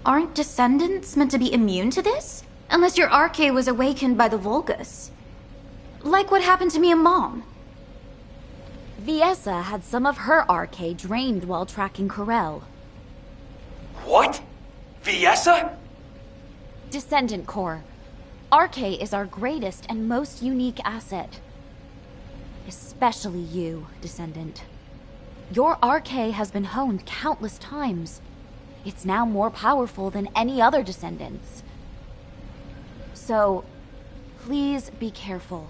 aren't Descendants meant to be immune to this? Unless your Arche was awakened by the Vulgus. Like what happened to me and Mom. Viesa had some of her Arche drained while tracking Corell. What? Viesa? Descendant Core. RK is our greatest and most unique asset. Especially you, Descendant. Your RK has been honed countless times. It's now more powerful than any other Descendants. So, please be careful.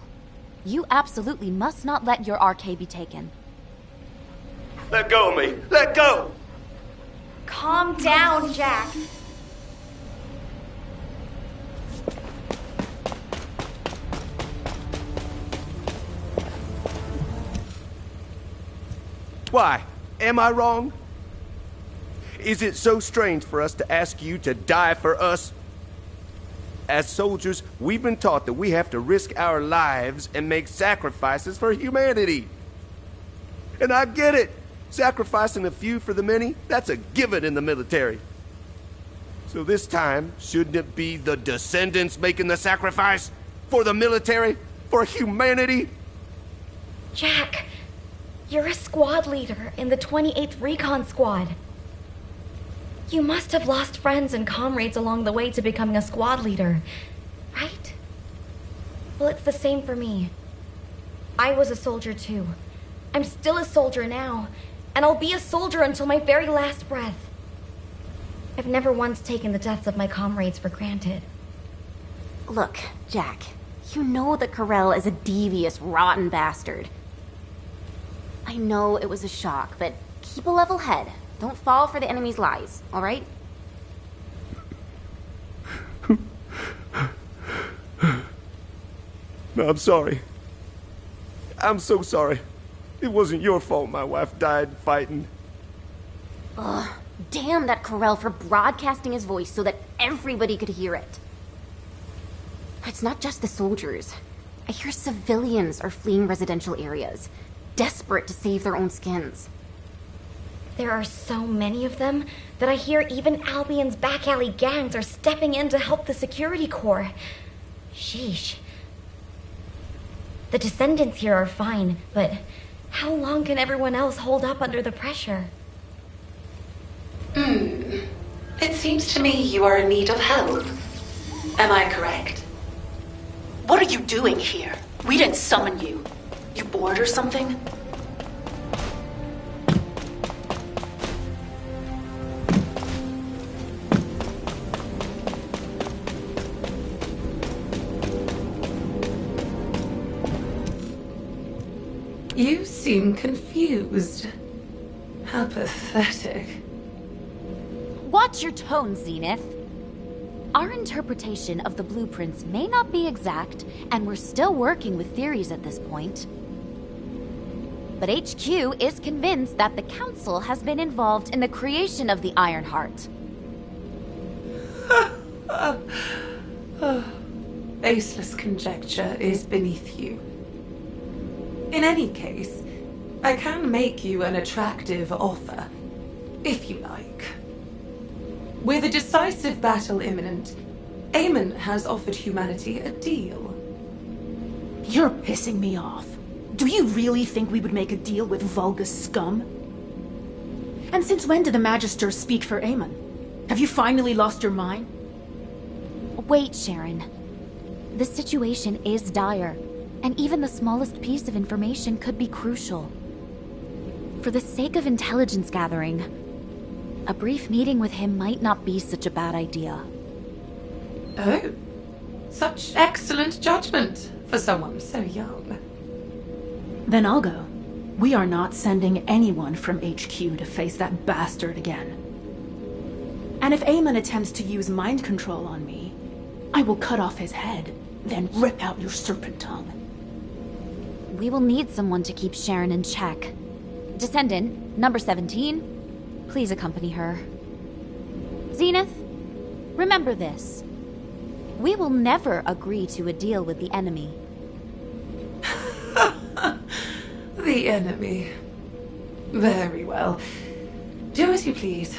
You absolutely must not let your RK be taken. Let go of me! Let go! Calm down, Jack. Why? Am I wrong? Is it so strange for us to ask you to die for us? As soldiers, we've been taught that we have to risk our lives and make sacrifices for humanity. And I get it. Sacrificing a few for the many, that's a given in the military. So this time, shouldn't it be the Descendants making the sacrifice? For the military? For humanity? Jack, you're a squad leader in the 28th Recon Squad. You must have lost friends and comrades along the way to becoming a squad leader, right? Well, it's the same for me. I was a soldier too. I'm still a soldier now, and I'll be a soldier until my very last breath. I've never once taken the deaths of my comrades for granted. Look, Jack, you know that Corell is a devious, rotten bastard. I know it was a shock, but keep a level head. Don't fall for the enemy's lies, all right? No, I'm sorry. I'm so sorry. It wasn't your fault my wife died fighting. Ugh, damn that Corell for broadcasting his voice so that everybody could hear it. It's not just the soldiers. I hear civilians are fleeing residential areas, desperate to save their own skins. There are so many of them that I hear even Albion's back alley gangs are stepping in to help the security corps. Sheesh. The Descendants here are fine, but how long can everyone else hold up under the pressure? It seems to me you are in need of help. Am I correct? What are you doing here? We didn't summon you. You bored or something? You seem confused. How pathetic. Watch your tone, Zenith. Our interpretation of the blueprints may not be exact, and we're still working with theories at this point. But HQ is convinced that the Council has been involved in the creation of the Ironheart. Baseless conjecture is beneath you. In any case, I can make you an attractive offer, if you like. With a decisive battle imminent, Eamon has offered humanity a deal. You're pissing me off. Do you really think we would make a deal with Vulgus scum? And since when did the Magisters speak for Eamon? Have you finally lost your mind? Wait, Sharon. The situation is dire, and even the smallest piece of information could be crucial. For the sake of intelligence gathering, a brief meeting with him might not be such a bad idea. Oh, such excellent judgment for someone so young. Then I'll go. We are not sending anyone from HQ to face that bastard again. And if Eamon attempts to use mind control on me, I will cut off his head, then rip out your serpent tongue. We will need someone to keep Sharon in check. Descendant, number 17, please accompany her. Zenith, remember this. We will never agree to a deal with the enemy. The enemy. Very well. Do as you please.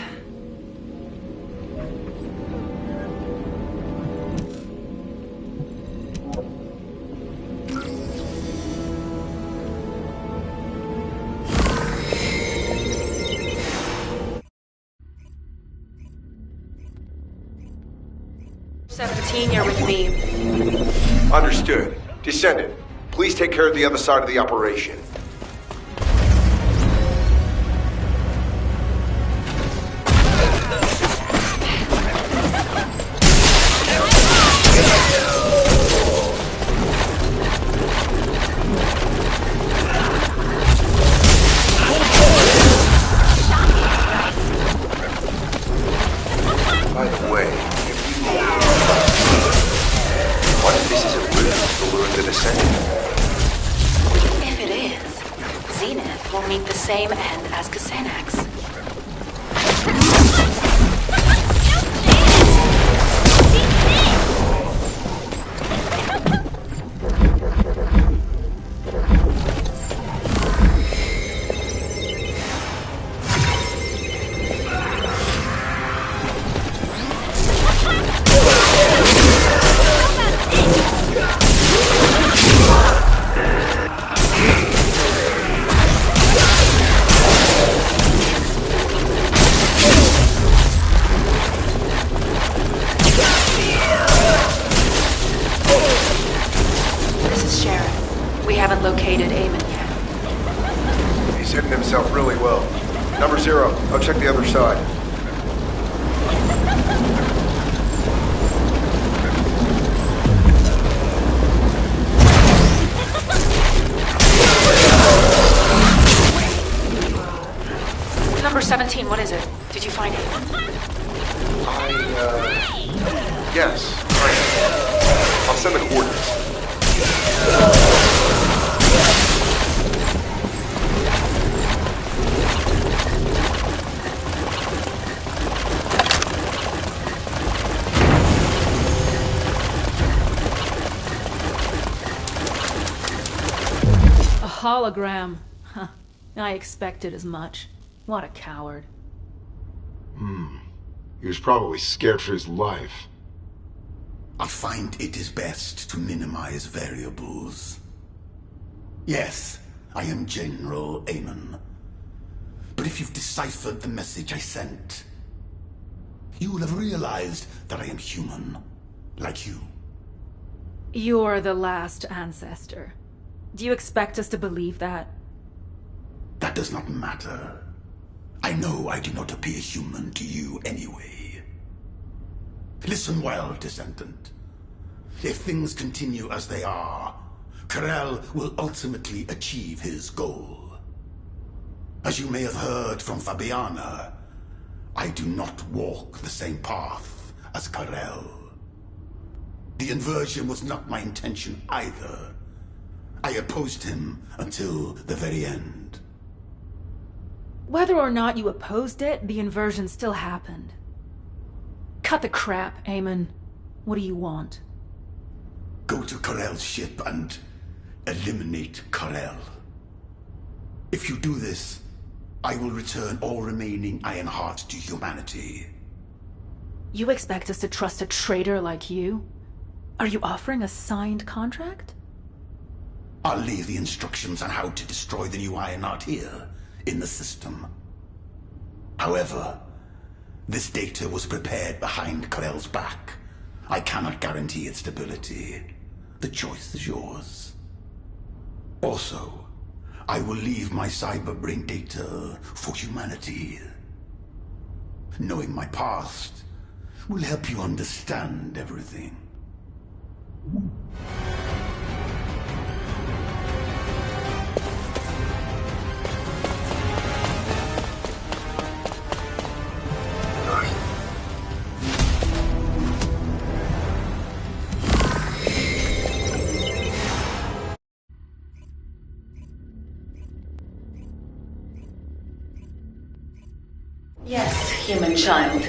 17, you're with me. Understood. Descendant, please take care of the other side of the operation. By the way, what if this is a ruse to lure the Descendant? If it is, Zenith will meet the same end as Kasanax. Located Eamon yet. He's hidden himself really well. Number 0, I'll check the other side. Number 17, what is it? Did you find it? Yes. I'll send the coordinates. A hologram. Huh. I expected as much. What a coward. He was probably scared for his life. I find it is best to minimize variables. Yes, I am General Eamon. But if you've deciphered the message I sent, you will have realized that I am human, like you. You're the last ancestor. Do you expect us to believe that? That does not matter. I know I do not appear human to you anyway. Listen well, Descendant. If things continue as they are, Karel will ultimately achieve his goal. As you may have heard from Fabiana, I do not walk the same path as Karel. The inversion was not my intention either. I opposed him until the very end. Whether or not you opposed it, the inversion still happened. Cut the crap, Eamon. What do you want? Go to Karel's ship and eliminate Karel. If you do this, I will return all remaining Ironheart to humanity. You expect us to trust a traitor like you? Are you offering a signed contract? I'll leave the instructions on how to destroy the new Ironheart here, in the system. However, this data was prepared behind Karel's back. I cannot guarantee its stability. The choice is yours. Also, I will leave my cyberbrain data for humanity. Knowing my past will help you understand everything. Yes, human child.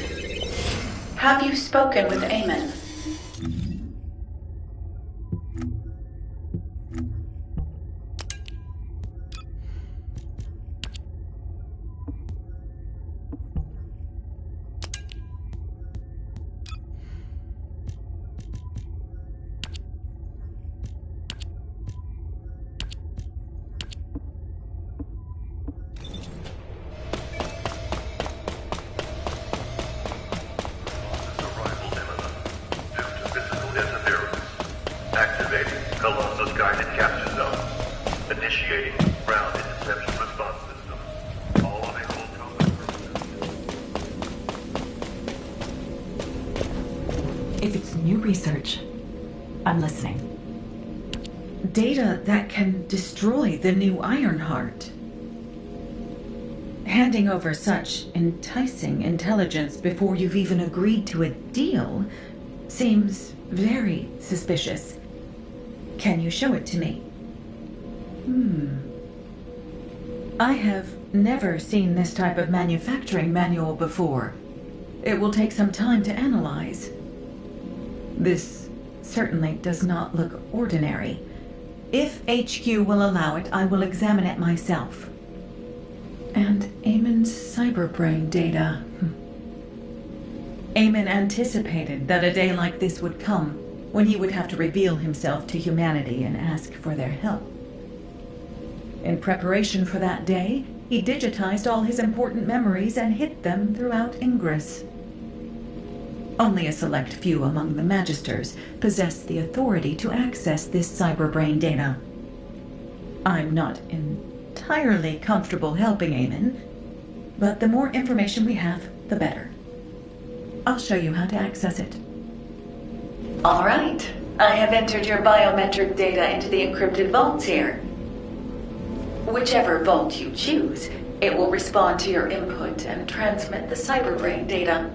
Have you spoken with Eamon? I'm listening. Data that can destroy the new Ironheart. Handing over such enticing intelligence before you've even agreed to a deal seems very suspicious. Can you show it to me? I have never seen this type of manufacturing manual before. It will take some time to analyze. This certainly does not look ordinary. If HQ will allow it, I will examine it myself. And Eamon's cyberbrain data. Eamon anticipated that a day like this would come, when he would have to reveal himself to humanity and ask for their help. In preparation for that day, he digitized all his important memories and hid them throughout Ingress. Only a select few among the Magisters possess the authority to access this cyberbrain data. I'm not entirely comfortable helping Eamon, but the more information we have, the better. I'll show you how to access it. All right. I have entered your biometric data into the encrypted vaults here. Whichever vault you choose, it will respond to your input and transmit the cyberbrain data.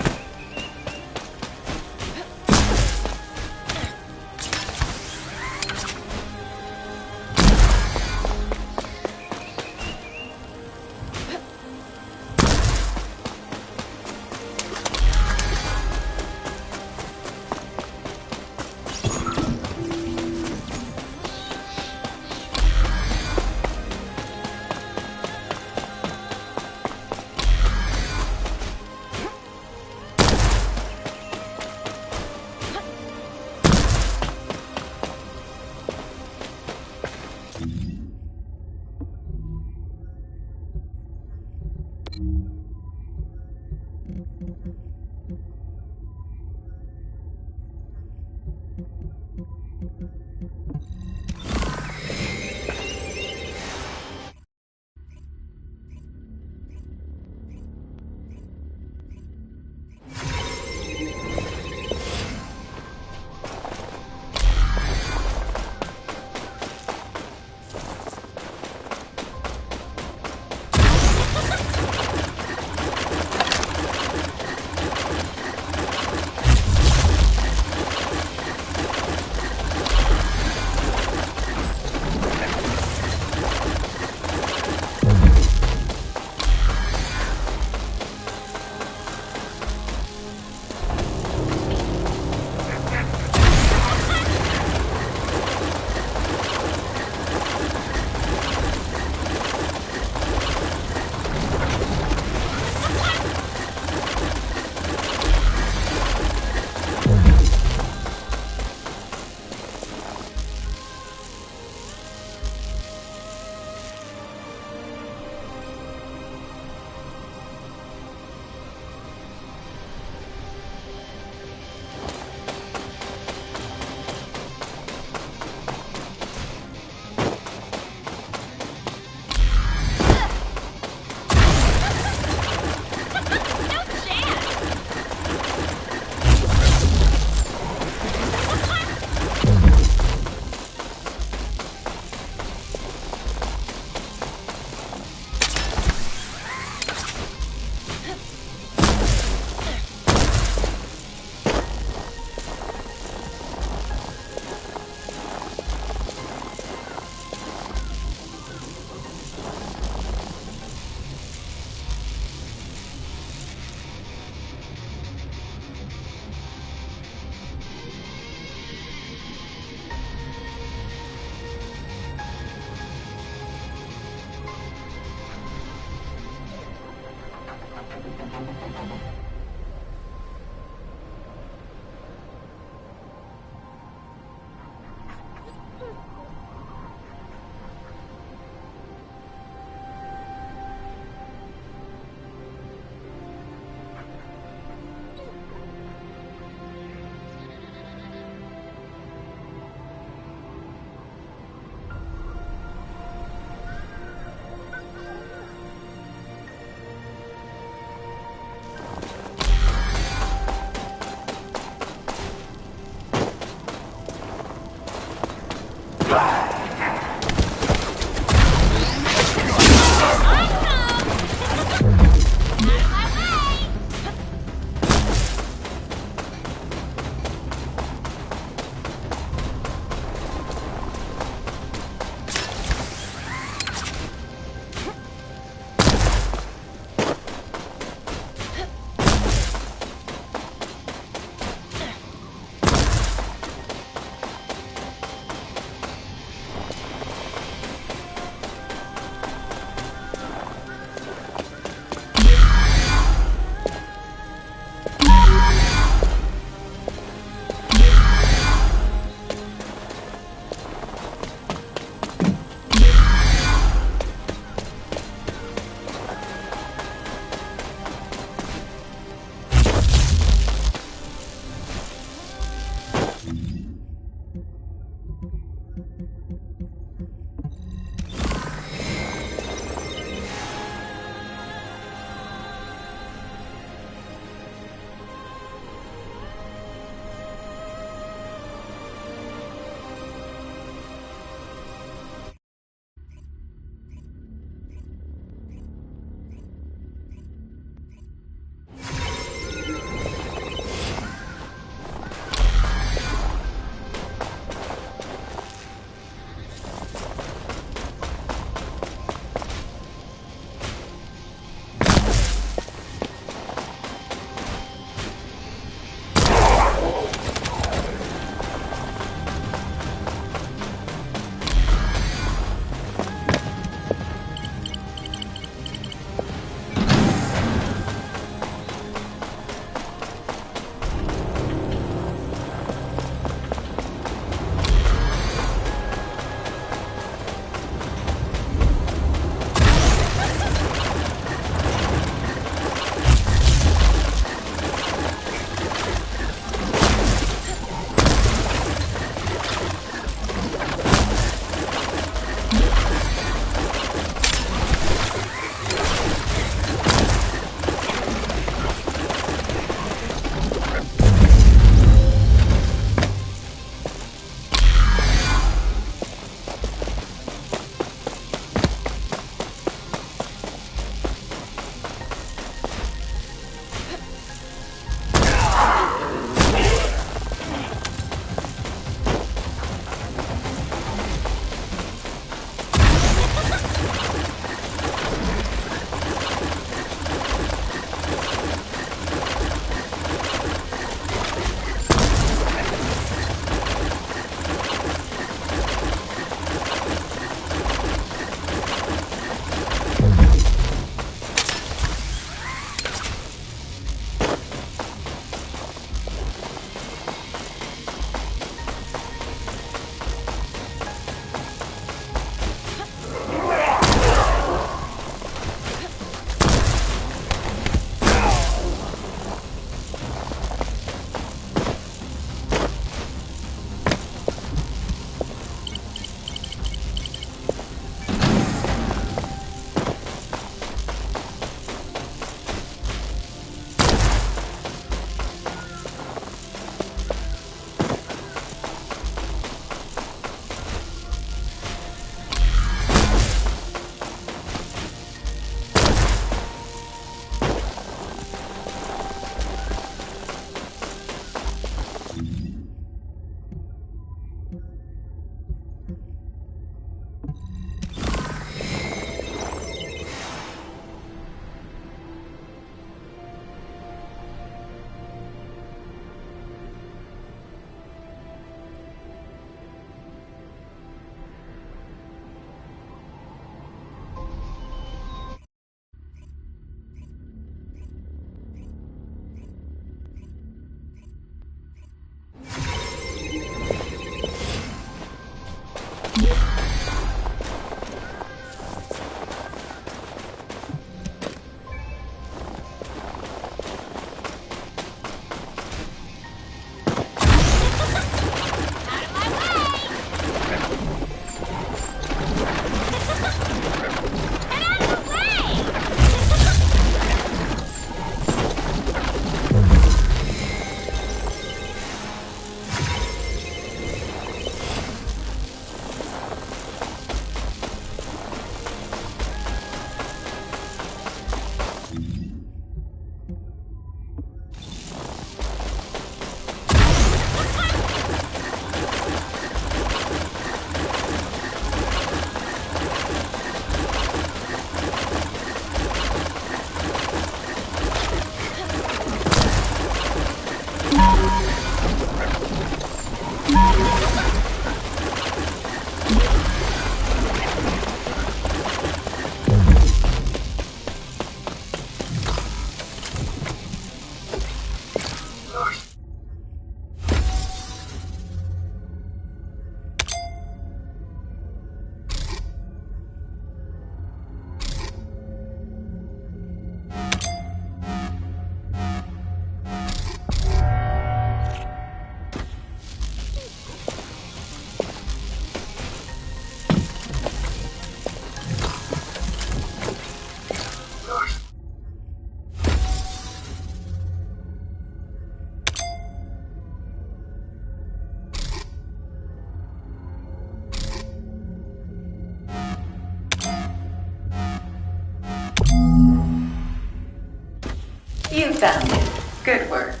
found it. Good work.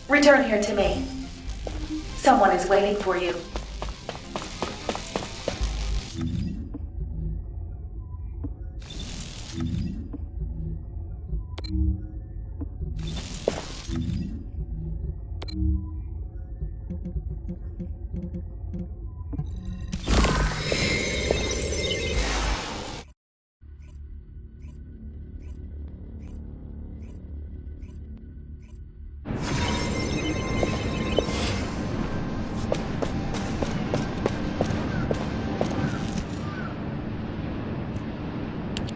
Return here to me. Someone is waiting for you.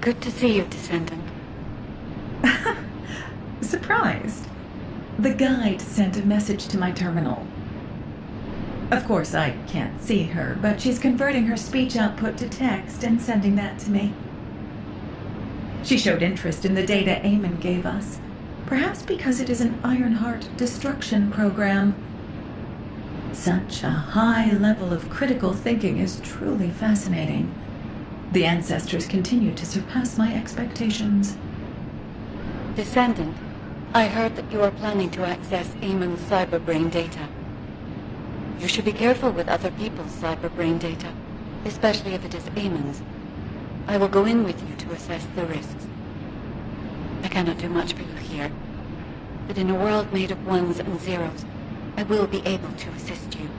Good to see you, Descendant. Surprised. The guide sent a message to my terminal. Of course, I can't see her, but she's converting her speech output to text and sending that to me. She showed interest in the data Eamon gave us, perhaps because it is an Ironheart destruction program. Such a high level of critical thinking is truly fascinating. The ancestors continue to surpass my expectations. Descendant, I heard that you are planning to access Eamon's cyberbrain data. You should be careful with other people's cyberbrain data, especially if it is Eamon's. I will go in with you to assess the risks. I cannot do much for you here, but in a world made of ones and zeros, I will be able to assist you.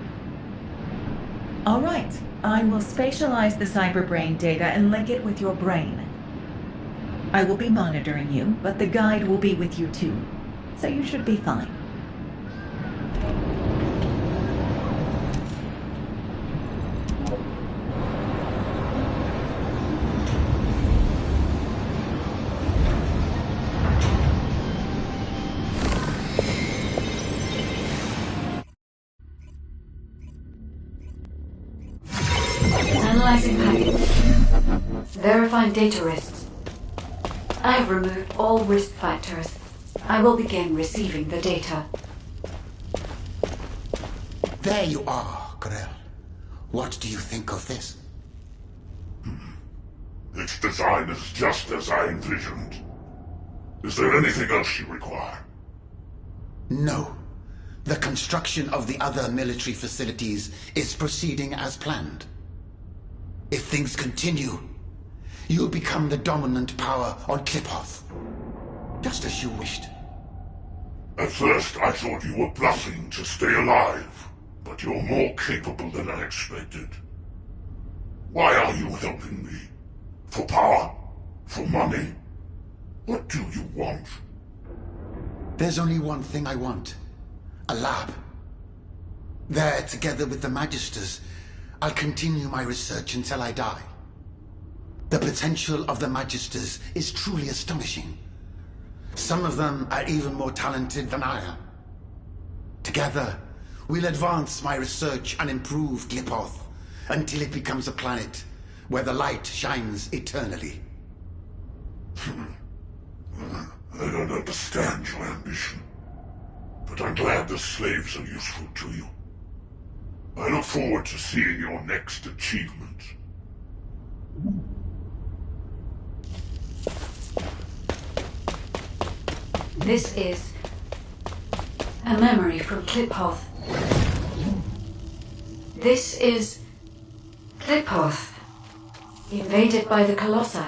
All right. I will spatialize the cyberbrain data and link it with your brain. I will be monitoring you, but the guide will be with you too, so you should be fine. Analyzing packets. Verifying data risks. I have removed all risk factors. I will begin receiving the data. There you are, Grell. What do you think of this? Its design is just as I envisioned. Is there anything else you require? No. The construction of the other military facilities is proceeding as planned. If things continue, you'll become the dominant power on Kliphoth. Just as you wished. At first, I thought you were bluffing to stay alive, but you're more capable than I expected. Why are you helping me? For power? For money? What do you want? There's only one thing I want. A lab. There, together with the Magisters, I'll continue my research until I die. The potential of the Magisters is truly astonishing. Some of them are even more talented than I am. Together, we'll advance my research and improve Kliphoth until it becomes a planet where the light shines eternally. I don't understand your ambition, but I'm glad the slaves are useful to you. I look forward to seeing your next achievement. This is a memory from Kliphoth. This is Kliphoth, invaded by the Colossi.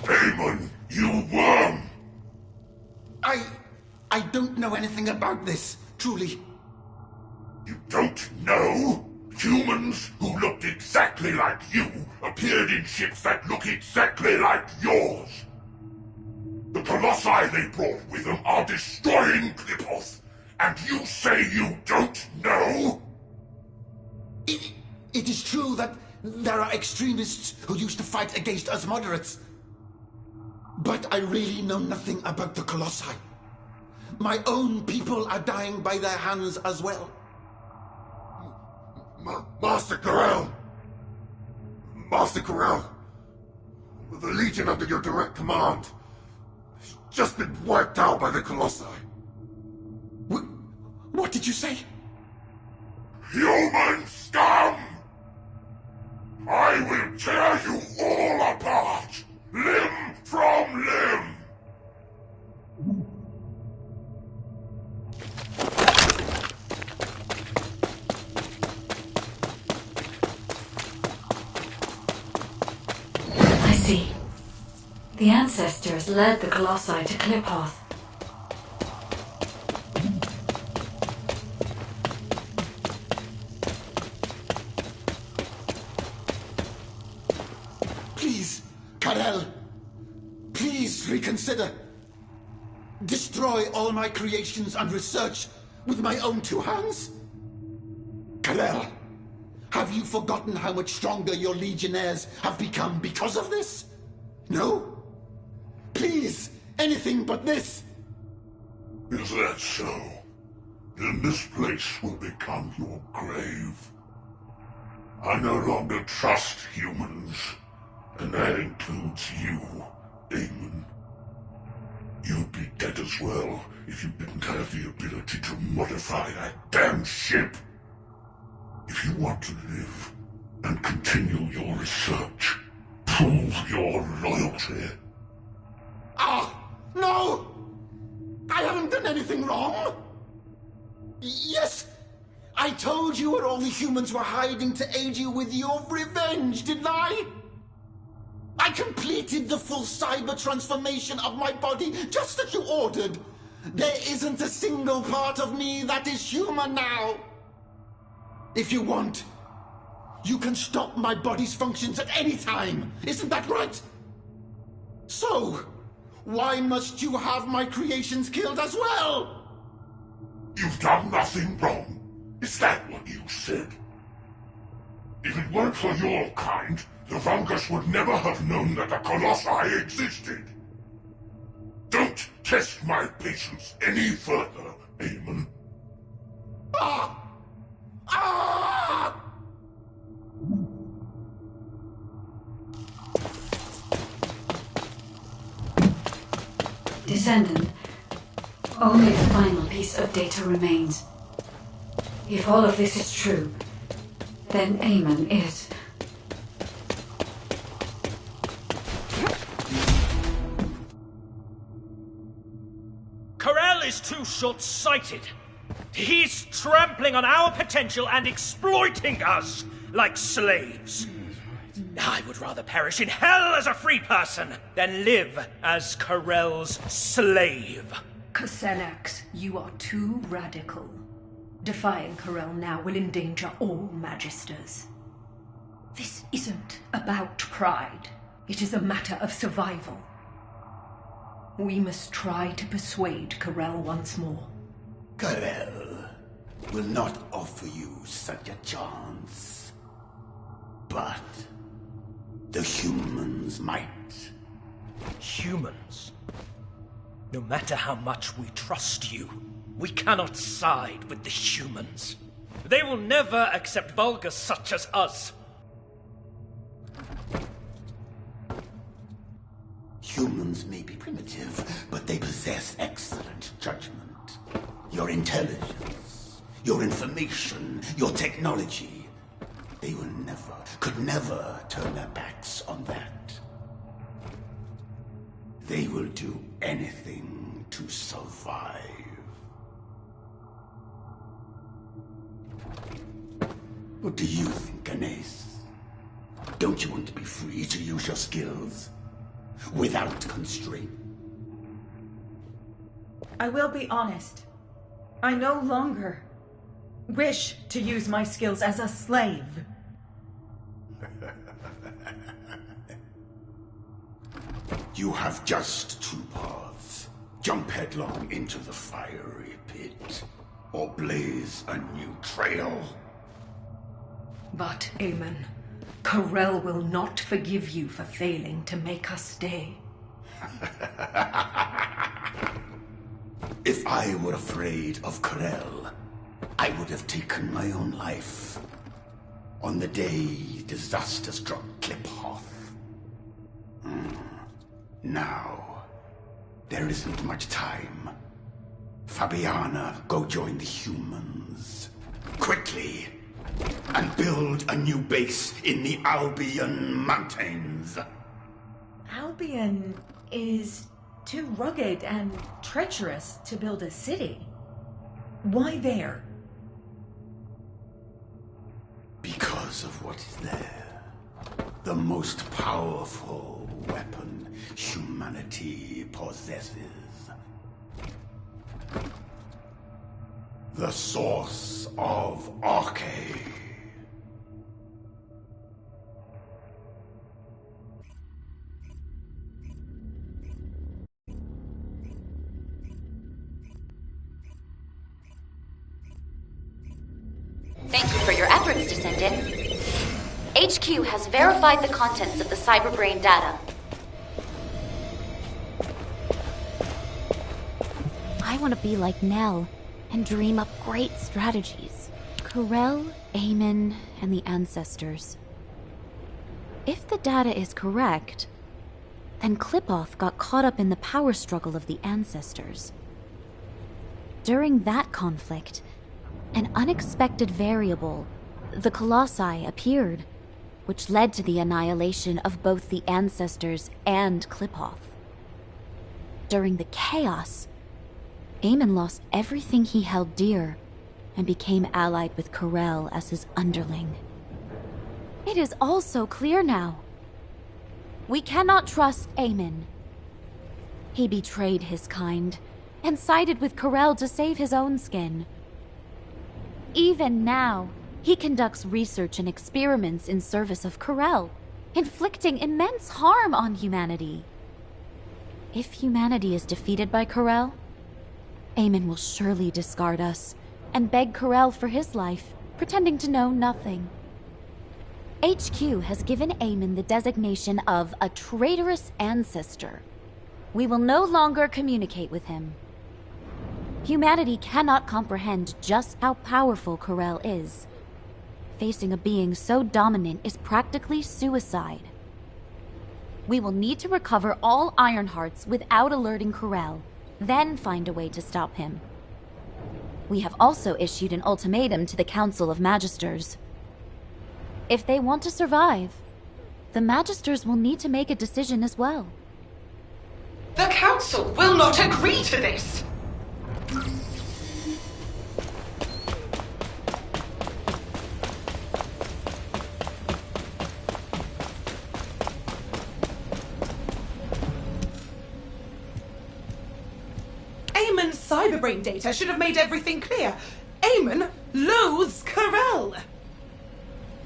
Eamon, you worm! I don't know anything about this, truly. You don't know? Humans who looked exactly like you appeared in ships that look exactly like yours. The Colossi they brought with them are destroying Kliphoth, and you say you don't know? It is true that there are extremists who used to fight against us moderates. But I really know nothing about the Colossi. My own people are dying by their hands as well. Master Corral! Master Corral! The Legion under your direct command has just been wiped out by the Colossi. What did you say? Human scum! I will tear you all apart, limb from limb! I see. The ancestors led the Colossi to Kliphoth. Please, Karel. Please reconsider. Destroy all my creations and research with my own two hands? Karel, have you forgotten how much stronger your legionnaires have become because of this? No? Please, anything but this. Is that so? Then this place will become your grave. I no longer trust humans, and that includes you, Eamon. You'd be dead as well if you didn't have the ability to modify that damn ship. If you want to live and continue your research, prove your loyalty. Ah, no! I haven't done anything wrong! Yes, I told you where all the humans were hiding to aid you with your revenge, didn't I? I completed the full cyber transformation of my body just as you ordered. There isn't a single part of me that is human now. If you want, you can stop my body's functions at any time. Isn't that right? So, why must you have my creations killed as well? You've done nothing wrong. Is that what you said? If it weren't for your kind, the Vulgus would never have known that the Colossi existed. Don't test my patience any further, Eamon. Ah! Ah! Descendant, only the final piece of data remains. If all of this is true, then Eamon is... Karel is too short-sighted. He's trampling on our potential and exploiting us like slaves. I would rather perish in hell as a free person than live as Karel's slave. Kosenax, you are too radical. Defying Karel now will endanger all Magisters. This isn't about pride. It is a matter of survival. We must try to persuade Karel once more. Karel will not offer you such a chance. But the humans might. Humans? No matter how much we trust you, we cannot side with the humans. They will never accept Vulgus such as us. Humans may be primitive, but they possess excellent judgment. Your intelligence, your information, your technology. They will never, could never turn their backs on that. They will do anything to survive. What do you think, Ganes? Don't you want to be free to use your skills? Without constraint? I will be honest. I no longer wish to use my skills as a slave. You have just two paths. Jump headlong into the fiery pit, or blaze a new trail. But, Eamon, Karel will not forgive you for failing to make us stay. If I were afraid of Karel, I would have taken my own life. On the day disaster struck Kliphoth. Now, there isn't much time. Fabiana, go join the humans. Quickly! and build a new base in the Albion Mountains. Albion is too rugged and treacherous to build a city. Why there? Because of what is there. The most powerful weapon humanity possesses. The source of Arche. Thank you for your efforts, Descendant. HQ has verified the contents of the cyberbrain data. I want to be like Nell and dream up great strategies. Corel, Eamon, and the Ancestors. If the data is correct, then Klipoth got caught up in the power struggle of the Ancestors. During that conflict, an unexpected variable, the Colossi, appeared, which led to the annihilation of both the Ancestors and Klipoth. During the chaos, Eamon lost everything he held dear and became allied with Corel as his underling. It is all so clear now. We cannot trust Eamon. He betrayed his kind and sided with Corel to save his own skin. Even now, he conducts research and experiments in service of Corel, inflicting immense harm on humanity. If humanity is defeated by Corel, Eamon will surely discard us and beg Corel for his life, pretending to know nothing. HQ has given Eamon the designation of a traitorous ancestor. We will no longer communicate with him. Humanity cannot comprehend just how powerful Corel is. Facing a being so dominant is practically suicide. We will need to recover all Ironhearts without alerting Corel, then find a way to stop him. We have also issued an ultimatum to the Council of Magisters. If they want to survive, the Magisters will need to make a decision as well. The Council will not agree to this! Eamon's cyberbrain data should have made everything clear. Eamon loathes Corel.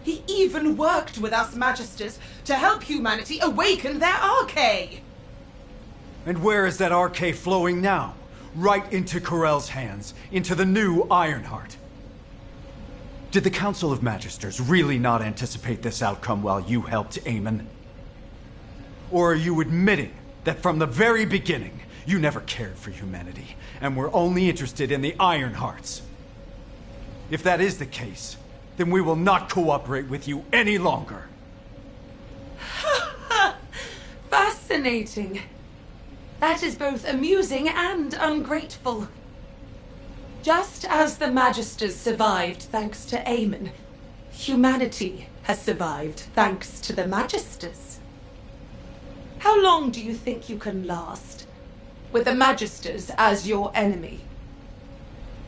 He even worked with us Magisters to help humanity awaken their Arche. And where is that Arche flowing now? Right into Corel's hands, into the new Ironheart. Did the Council of Magisters really not anticipate this outcome while you helped Eamon? Or are you admitting that from the very beginning, you never cared for humanity, and were only interested in the Ironhearts? If that is the case, then we will not cooperate with you any longer. Fascinating. That is both amusing and ungrateful. Just as the Magisters survived thanks to Eamon, humanity has survived thanks to the Magisters. How long do you think you can last, with the Magisters as your enemy?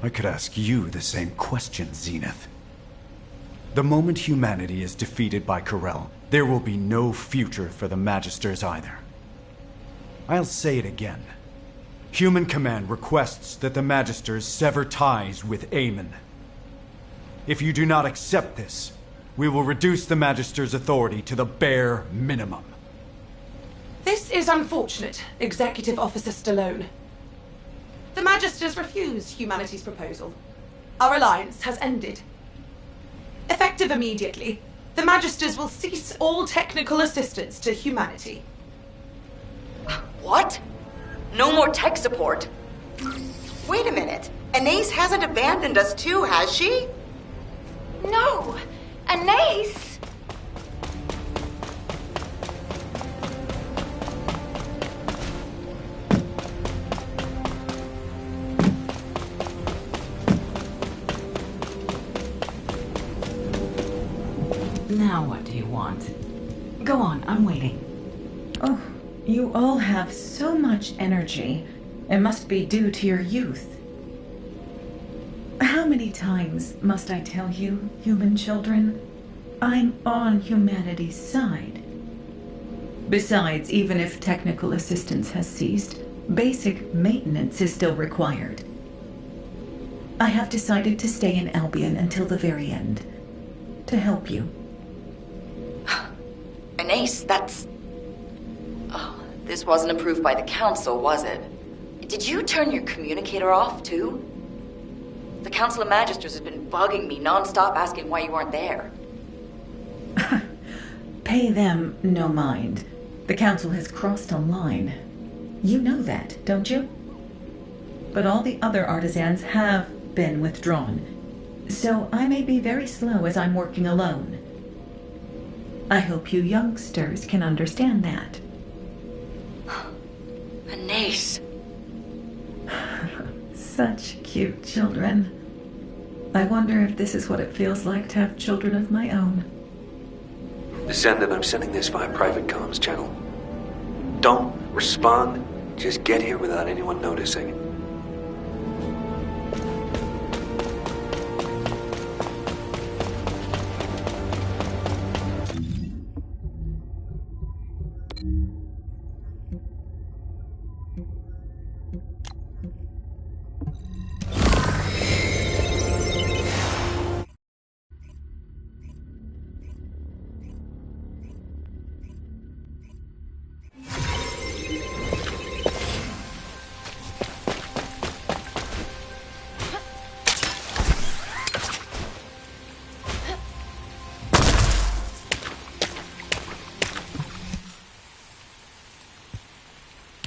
I could ask you the same question, Zenith. The moment humanity is defeated by Corel, there will be no future for the Magisters either. I'll say it again. Human Command requests that the Magisters sever ties with Eamon. If you do not accept this, we will reduce the Magisters' authority to the bare minimum. This is unfortunate, Executive Officer Stallone. The Magisters refuse humanity's proposal. Our alliance has ended. Effective immediately, the Magisters will cease all technical assistance to humanity. What? No more tech support? Wait a minute. Anais hasn't abandoned us too, has she? No! Anais! Now what do you want? Go on, I'm waiting. Oh, you all have so much energy. It must be due to your youth. How many times must I tell you, human children? I'm on humanity's side. Besides, even if technical assistance has ceased, basic maintenance is still required. I have decided to stay in Albion until the very end. To help you. Ace, that's... Oh, this wasn't approved by the council, was it? Did you turn your communicator off, too? The Council of Magisters has been bugging me non-stop asking why you weren't there. Pay them no mind. The Council has crossed a line. You know that, don't you? But all the other artisans have been withdrawn, so I may be very slow as I'm working alone. I hope you youngsters can understand that. Anais. Such cute children. I wonder if this is what it feels like to have children of my own. Descendant, I'm sending this via private comms channel. Don't respond. Just get here without anyone noticing.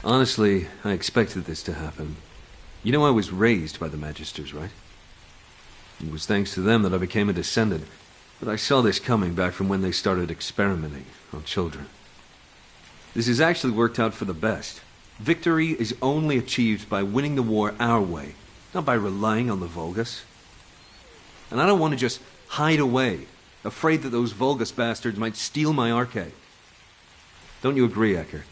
Honestly, I expected this to happen. You know I was raised by the Magisters, right? It was thanks to them that I became a Descendant, but I saw this coming back from when they started experimenting on children. This has actually worked out for the best. Victory is only achieved by winning the war our way, not by relying on the Vulgus. And I don't want to just hide away, afraid that those Vulgus bastards might steal my arcade. Don't you agree, Eckert?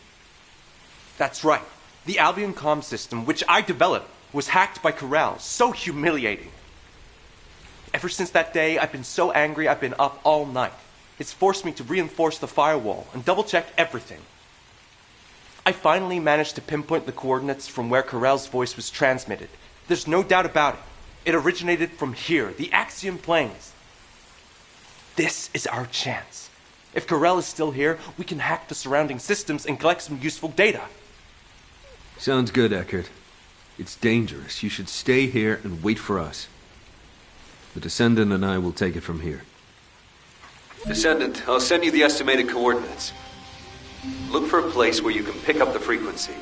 That's right. The Albion comm system, which I developed, was hacked by Corral. So humiliating. Ever since that day, I've been so angry I've been up all night. It's forced me to reinforce the firewall and double-check everything. I finally managed to pinpoint the coordinates from where Corral's voice was transmitted. There's no doubt about it. It originated from here, the Axiom Plains. This is our chance. If Corral is still here, we can hack the surrounding systems and collect some useful data. Sounds good, Eckert. It's dangerous. You should stay here and wait for us. The Descendant and I will take it from here. Descendant, I'll send you the estimated coordinates. Look for a place where you can pick up the frequency.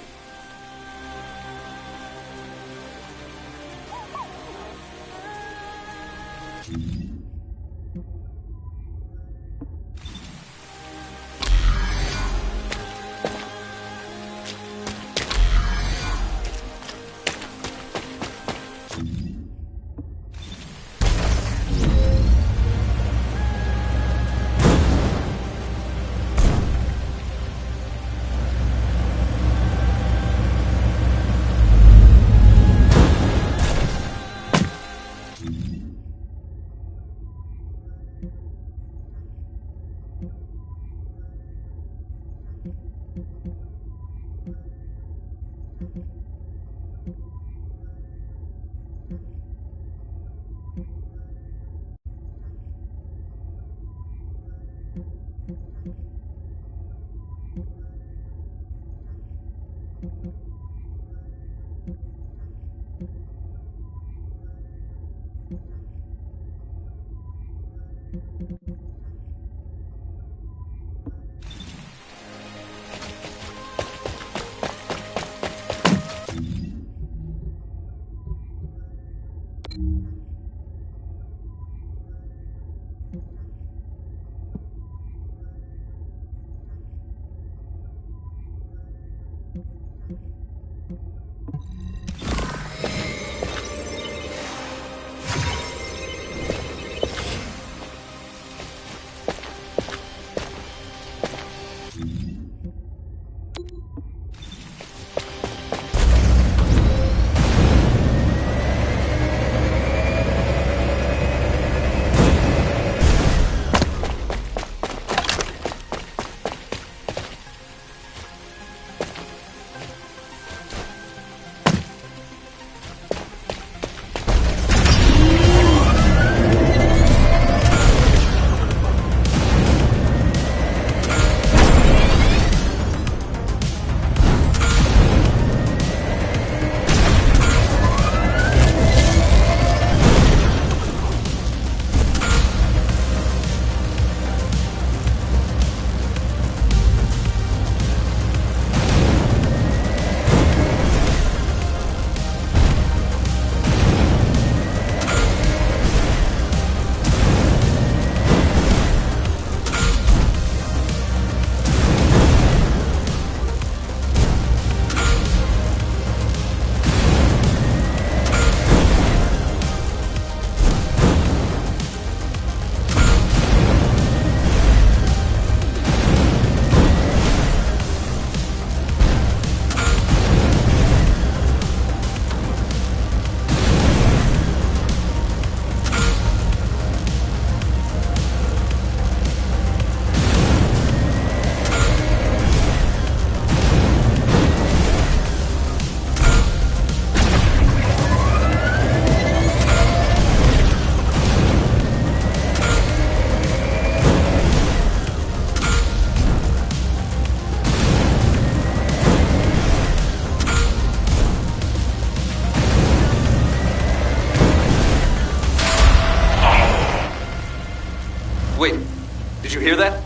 hear that?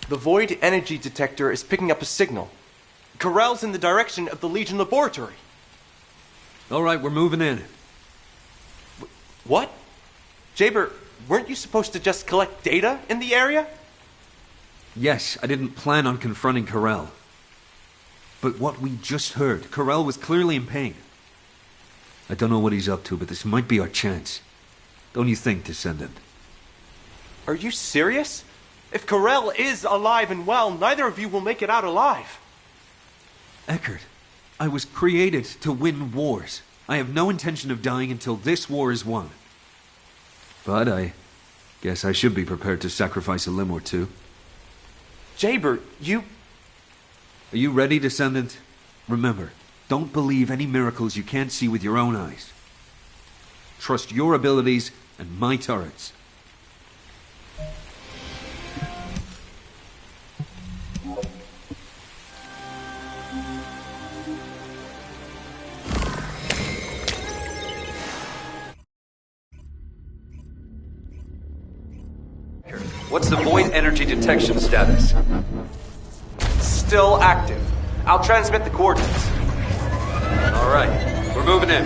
The void energy detector is picking up a signal. Corral's in the direction of the Legion laboratory. All right, we're moving in. What? Jaber, weren't you supposed to just collect data in the area? Yes, I didn't plan on confronting Corral. But what we just heard, Corral was clearly in pain. I don't know what he's up to, but this might be our chance. Don't you think, Descendant? Are you serious? If Corral is alive and well, neither of you will make it out alive. Eckert, I was created to win wars. I have no intention of dying until this war is won. But I guess I should be prepared to sacrifice a limb or two. Jaber, you... Are you ready, Descendant? Remember, don't believe any miracles you can't see with your own eyes. Trust your abilities and my turrets. What's the void energy detection status? Still active. I'll transmit the coordinates. All right, we're moving in.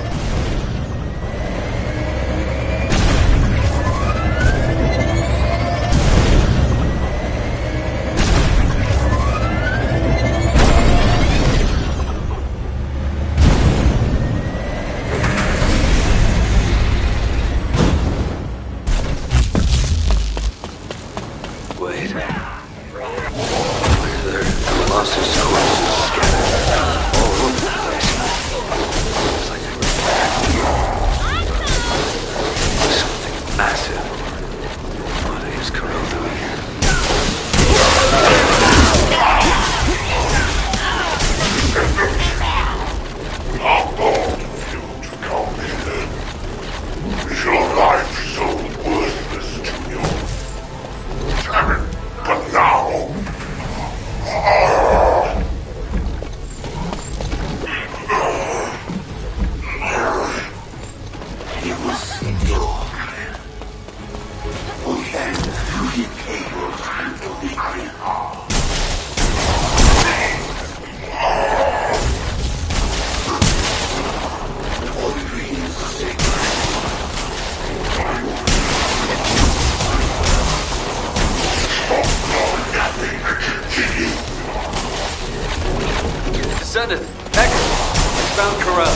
Descendant, Eckert, found Corral.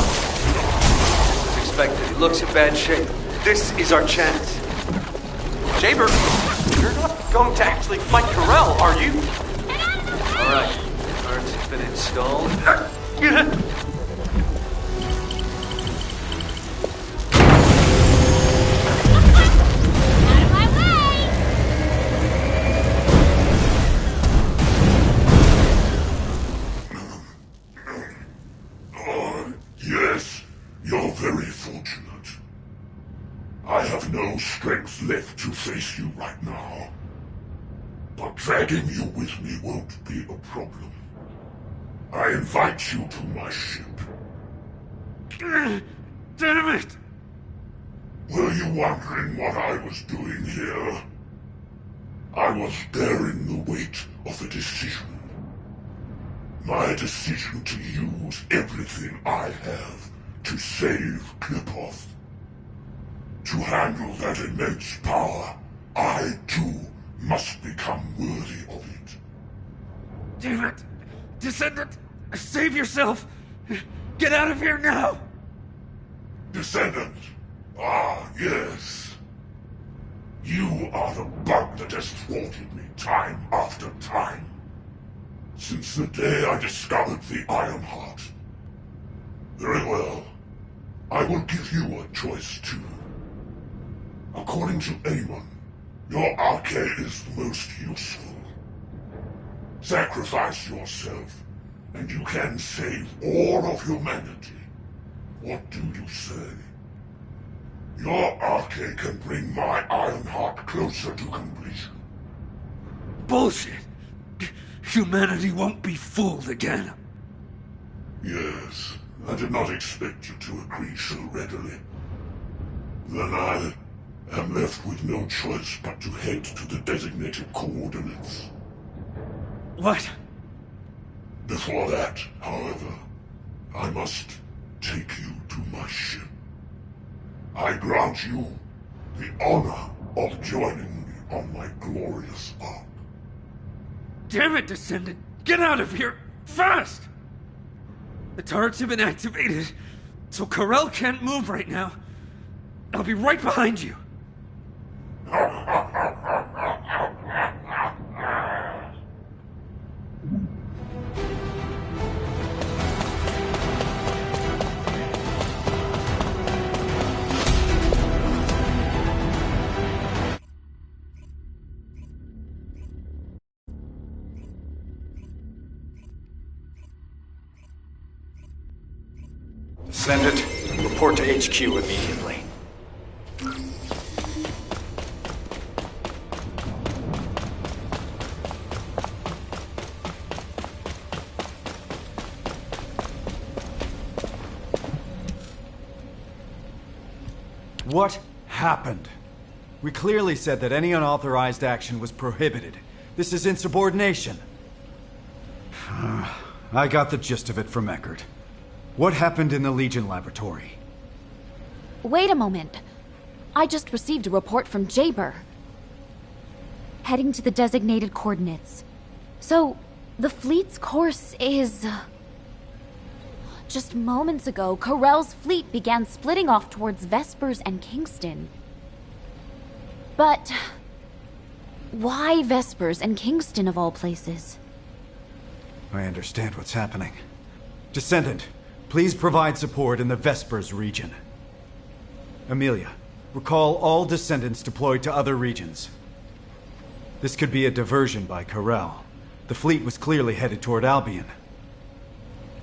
As expected, he looks in bad shape. This is our chance. Jaber, you're not going to actually fight Corral, are you? All right, turrets have been installed. Yes, you're very fortunate. I have no strength left to face you right now. But dragging you with me won't be a problem. I invite you to my ship. Damn it! Were you wondering what I was doing here? I was bearing the weight of a decision. My decision to use everything I have to save Klipov. To handle that immense power, I too must become worthy of it. Damn it! Descendant, save yourself! Get out of here now! Descendant! Ah, yes. You are the bug that has thwarted me time after time. Since the day I discovered the Iron Heart. Very well. I will give you a choice too. According to Amon, your arcade is the most useful. Sacrifice yourself, and you can save all of humanity. What do you say? Your arcade can bring my Iron Heart closer to completion. Bullshit! Humanity won't be fooled again. Yes, I did not expect you to agree so readily. Then I am left with no choice but to head to the designated coordinates. What? Before that, however, I must take you to my ship. I grant you the honor of joining me on my glorious arc. Damn it, Descendant! Get out of here! Fast! The turrets have been activated, so Corell can't move right now. I'll be right behind you. Descendant, report to HQ immediately. What happened? We clearly said that any unauthorized action was prohibited. This is insubordination. I got the gist of it from Eckert. What happened in the Legion laboratory? Wait a moment. I just received a report from Jaber. Heading to the designated coordinates. So, the fleet's course is... Just moments ago, Corell's fleet began splitting off towards Vespers and Kingston. But... why Vespers and Kingston of all places? I understand what's happening. Descendant, please provide support in the Vespers region. Amelia, recall all Descendants deployed to other regions. This could be a diversion by Corell. The fleet was clearly headed toward Albion.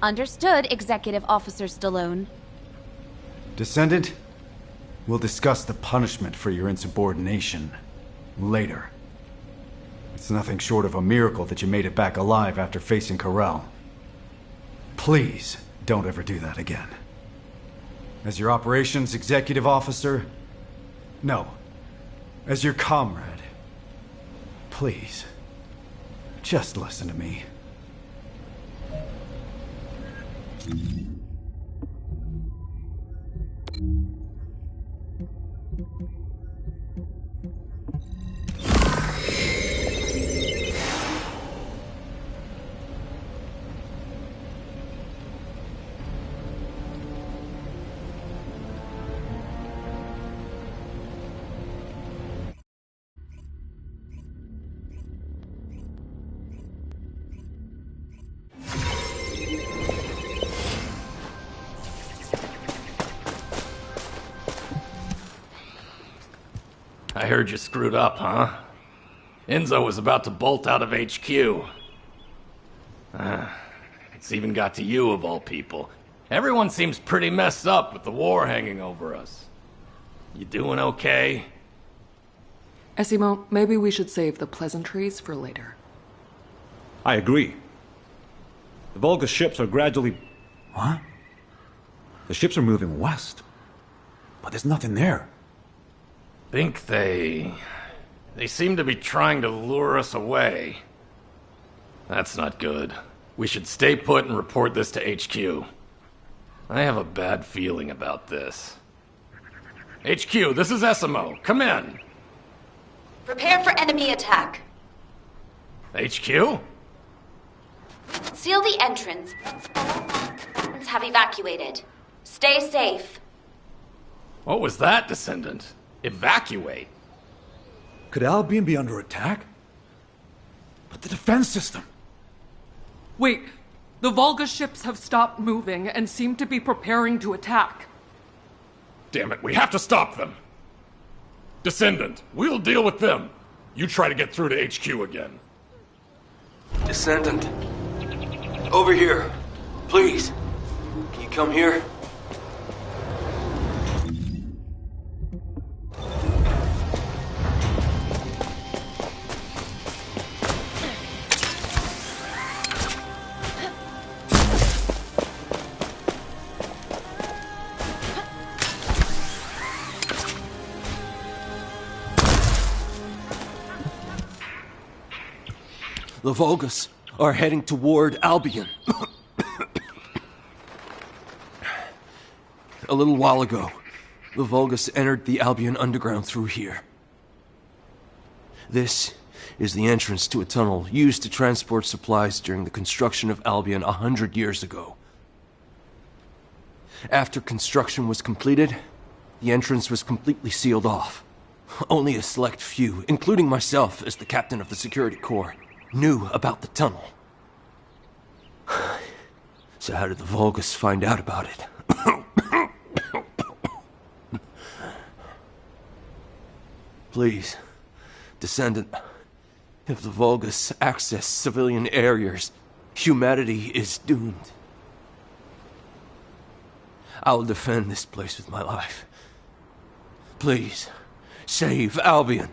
Understood, Executive Officer Stallone. Descendant, we'll discuss the punishment for your insubordination later. It's nothing short of a miracle that you made it back alive after facing Corell. Please, don't ever do that again. As your operations executive officer, no, as your comrade, please, just listen to me. I heard you screwed up, huh? Enzo was about to bolt out of HQ. It's even got to you, of all people. Everyone seems pretty messed up with the war hanging over us. You doing okay? Esimo, maybe we should save the pleasantries for later. I agree. The Volga ships are gradually... What? The ships are moving west. But there's nothing there. Think they seem to be trying to lure us away. That's not good. We should stay put and report this to HQ. I have a bad feeling about this. HQ, this is Esimo. Come in. Prepare for enemy attack. HQ? Seal the entrance. Have evacuated. Stay safe. What was that, Descendant? Evacuate? Could Albion be under attack? But the defense system... Wait, the Volga ships have stopped moving and seem to be preparing to attack. Damn it, we have to stop them. Descendant, we'll deal with them. You try to get through to HQ again. Descendant. Over here. Please. Can you come here? The Vulgus are heading toward Albion. A little while ago, the Vulgus entered the Albion underground through here. This is the entrance to a tunnel used to transport supplies during the construction of Albion 100 years ago. After construction was completed, the entrance was completely sealed off. Only a select few, including myself as the captain of the security corps, knew about the tunnel. So how did the Vulgus find out about it? Please, Descendant, if the Vulgus access civilian areas, humanity is doomed. I will defend this place with my life. Please, save Albion.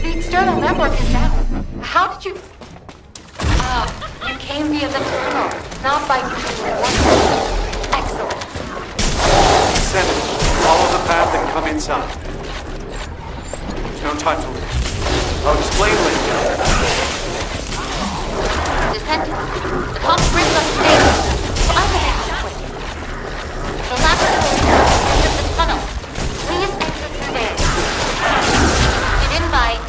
The external network is down. How did you... you came via the tunnel, not by usual water. Excellent. Descendant, follow the path and come inside. There's no time to lose. I'll explain later. Descendant, the pump brings us stable. What other halfway? The laboratory is at the end of the tunnel. Please exit through there. Get in by...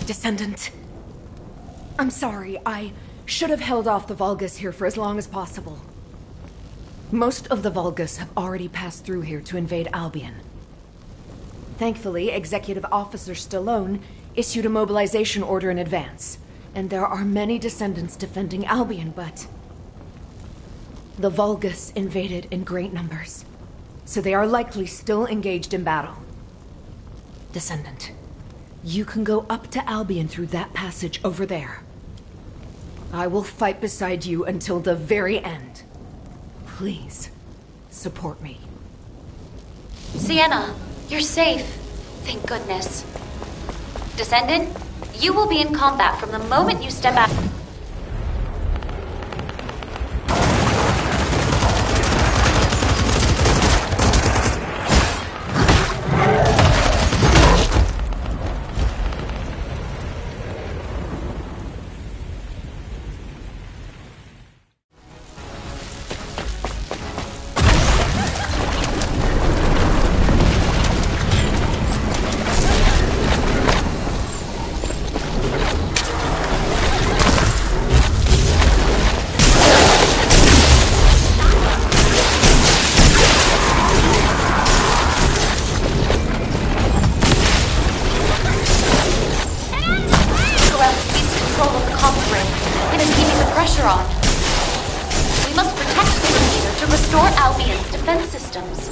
Descendant. I'm sorry, I should have held off the Vulgus here for as long as possible. Most of the Vulgus have already passed through here to invade Albion. Thankfully, Executive Officer Stallone issued a mobilization order in advance, and there are many Descendants defending Albion, but... the Vulgus invaded in great numbers, so they are likely still engaged in battle. Descendant, you can go up to Albion through that passage over there. I will fight beside you until the very end. Please, support me. Sienna, you're safe. Thank goodness. Descendant, you will be in combat from the moment you step out. control of the comms ring and is keeping the pressure on. We must protect the repeater to restore Albion's defense systems.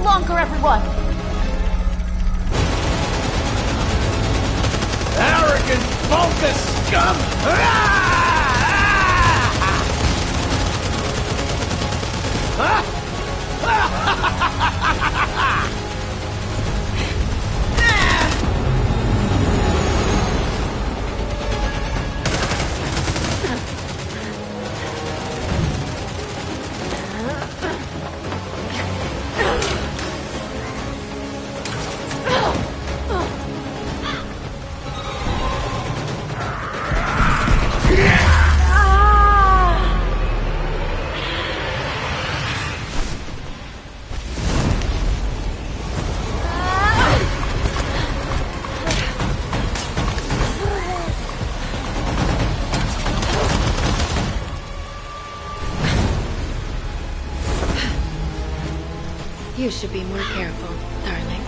longer, everyone! Arrogant Vulgus scum! Ah! You should be more careful, darling.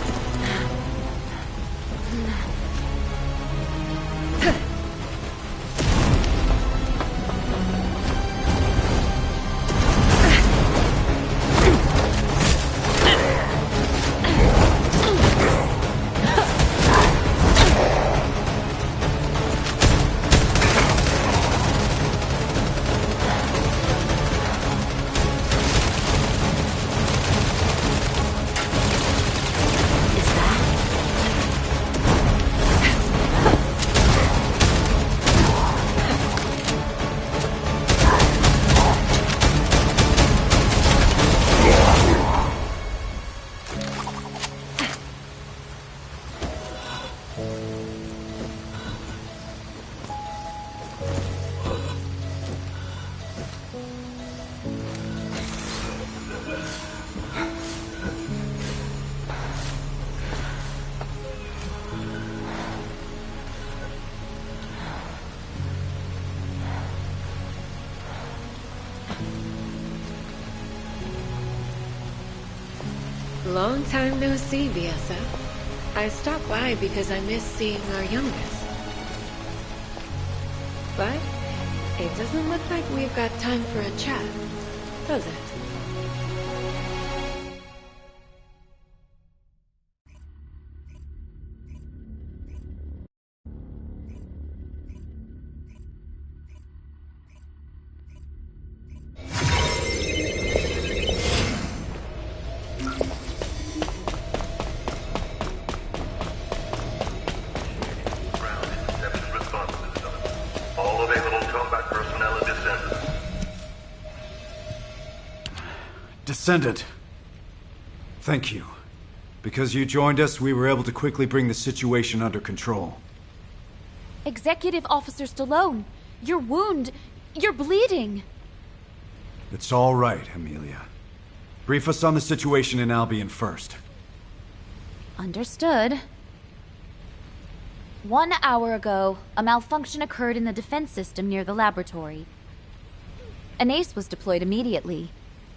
Long time no see, Viessa. I stopped by because I miss seeing our youngest. But it doesn't look like we've got time for a chat, does it? All available combat personnel and Descendant. Descendant. Thank you. Because you joined us, we were able to quickly bring the situation under control. Executive Officer Stallone, your wound, you're bleeding. It's all right, Amelia. Brief us on the situation in Albion first. Understood. 1 hour ago, a malfunction occurred in the defense system near the laboratory. An ace was deployed immediately,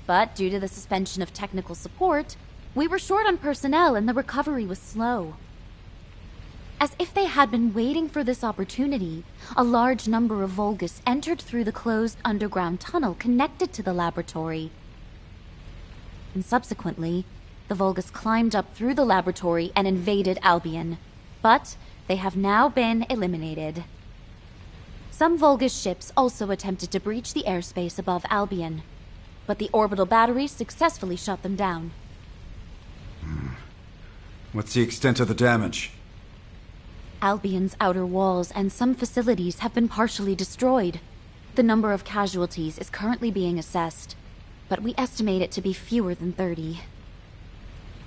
but due to the suspension of technical support, we were short on personnel and the recovery was slow. As if they had been waiting for this opportunity, a large number of Vulgus entered through the closed underground tunnel connected to the laboratory. And subsequently, the Vulgus climbed up through the laboratory and invaded Albion. But they have now been eliminated. Some Vulgus ships also attempted to breach the airspace above Albion, but the orbital batteries successfully shut them down. What's the extent of the damage? Albion's outer walls and some facilities have been partially destroyed. The number of casualties is currently being assessed, but we estimate it to be fewer than 30.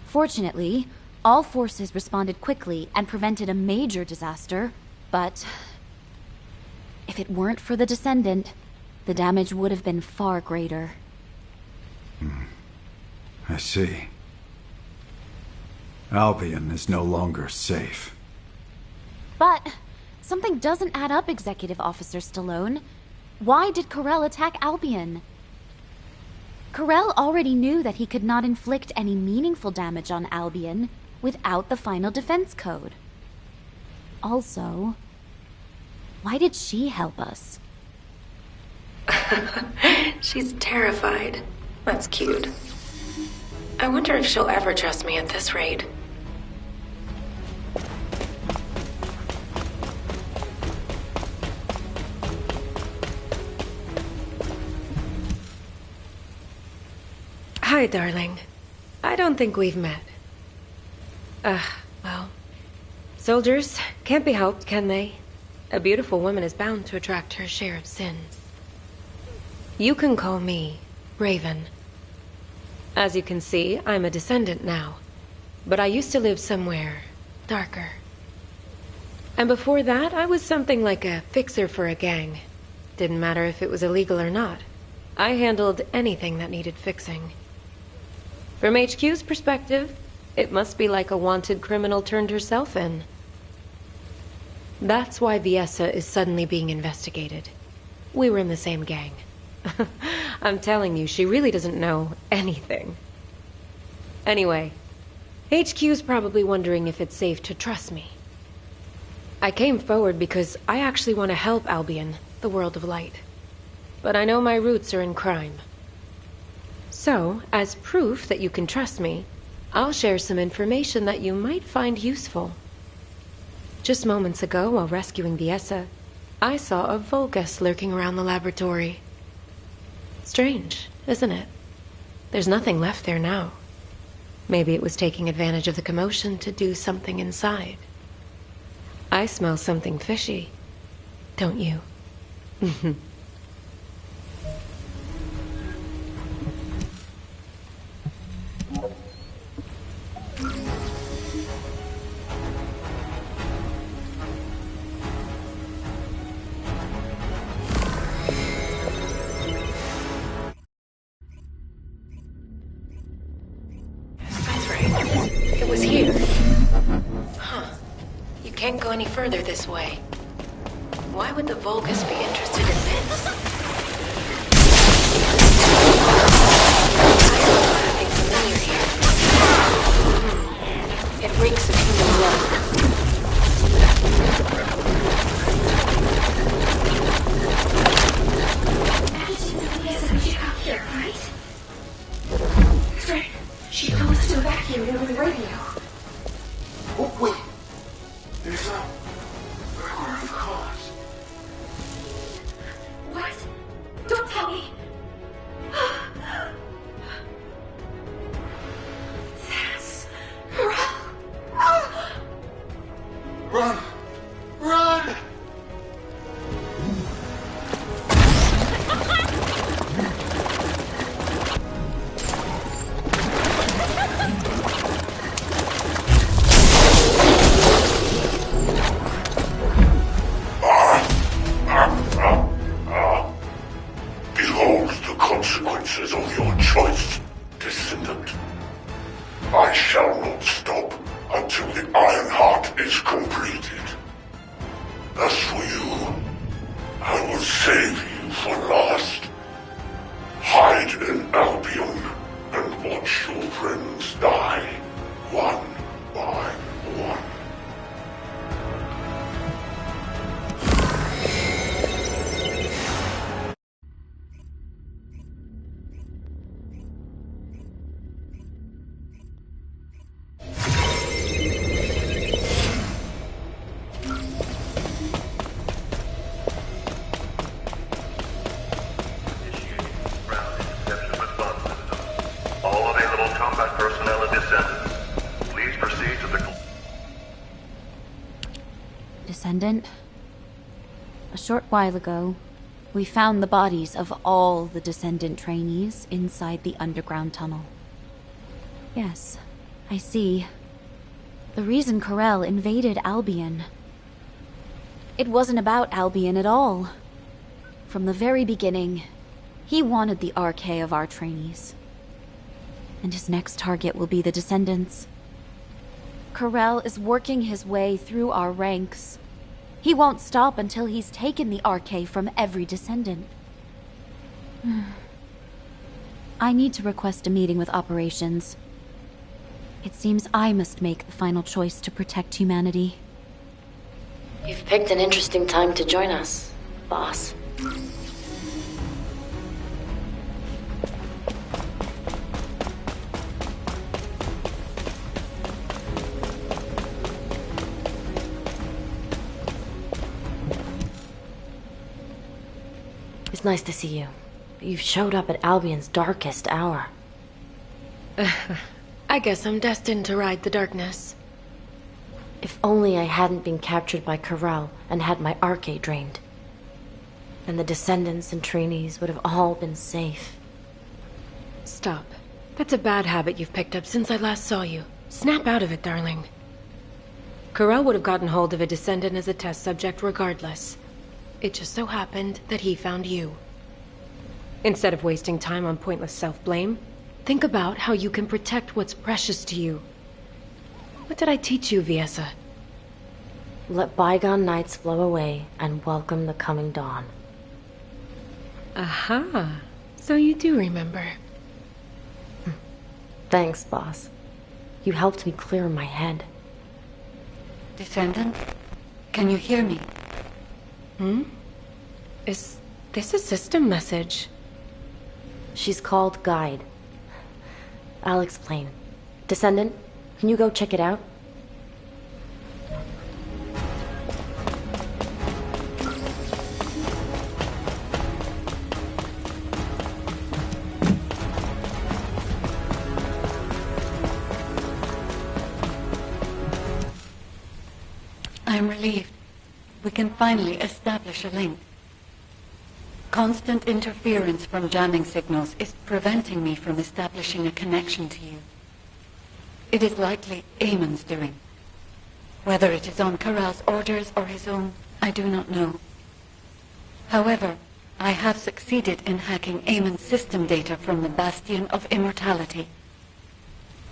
Fortunately, all forces responded quickly and prevented a major disaster, but if it weren't for the Descendant, the damage would have been far greater. I see. Albion is no longer safe. But something doesn't add up, Executive Officer Stallone. Why did Corell attack Albion? Corell already knew that he could not inflict any meaningful damage on Albion without the final defense code. Also, why did she help us? She's terrified. That's cute. I wonder if she'll ever trust me at this rate. Hi, darling. I don't think we've met. Well, soldiers can't be helped, can they? A beautiful woman is bound to attract her share of sins. You can call me Raven. As you can see, I'm a Descendant now, but I used to live somewhere darker. And before that, I was something like a fixer for a gang. Didn't matter if it was illegal or not. I handled anything that needed fixing. From HQ's perspective, it must be like a wanted criminal turned herself in. That's why Viessa is suddenly being investigated. We were in the same gang. I'm telling you, she really doesn't know anything. Anyway, HQ's probably wondering if it's safe to trust me. I came forward because I actually want to help Albion, the world of light. But I know my roots are in crime. So, as proof that you can trust me, I'll share some information that you might find useful. Just moments ago, while rescuing Viessa, I saw a Vulgus lurking around the laboratory. Strange, isn't it? There's nothing left there now. Maybe it was taking advantage of the commotion to do something inside. I smell something fishy, don't you? It was here. Huh. You can't go any further this way. Why would the Vulgus be interested in this? I smell something familiar here. It reeks of human blood. She got here, right? Right. She told us to evacuate over the radio. Oh, wait. There's a record of cause. What? Don't tell me. That's Run! Run! Behold the consequences of your choice, Descendant. I shall not stop until the Iron Heart is completed. As for you, I will save you for last. Hide in Albion and watch your friends die, one by one. All available combat personnel and descendants, please proceed to the... Descendant, a short while ago, we found the bodies of all the Descendant trainees inside the underground tunnel. Yes, I see. The reason Corel invaded Albion. It wasn't about Albion at all. From the very beginning, he wanted the RK of our trainees. And his next target will be the Descendants. Corel is working his way through our ranks. He won't stop until he's taken the RK from every Descendant. I need to request a meeting with operations. It seems I must make the final choice to protect humanity. You've picked an interesting time to join us, boss. It's nice to see you. You've showed up at Albion's darkest hour. I guess I'm destined to ride the darkness. If only I hadn't been captured by Corel and had my RK drained. Then the Descendants and trainees would have all been safe. Stop. That's a bad habit you've picked up since I last saw you. Snap out of it, darling. Corel would have gotten hold of a Descendant as a test subject regardless. It just so happened that he found you. Instead of wasting time on pointless self-blame, think about how you can protect what's precious to you. What did I teach you, Viessa? Let bygone nights flow away and welcome the coming dawn. Aha. So you do remember. Thanks, boss. You helped me clear my head. Descendant, can you hear me? Is this a system message? She's called Guide. I'll explain. Descendant, can you go check it out? I'm relieved. We can finally establish a link. Constant interference from jamming signals is preventing me from establishing a connection to you. It is likely Eamon's doing. Whether it is on Corral's orders or his own, I do not know. However, I have succeeded in hacking Eamon's system data from the Bastion of Immortality.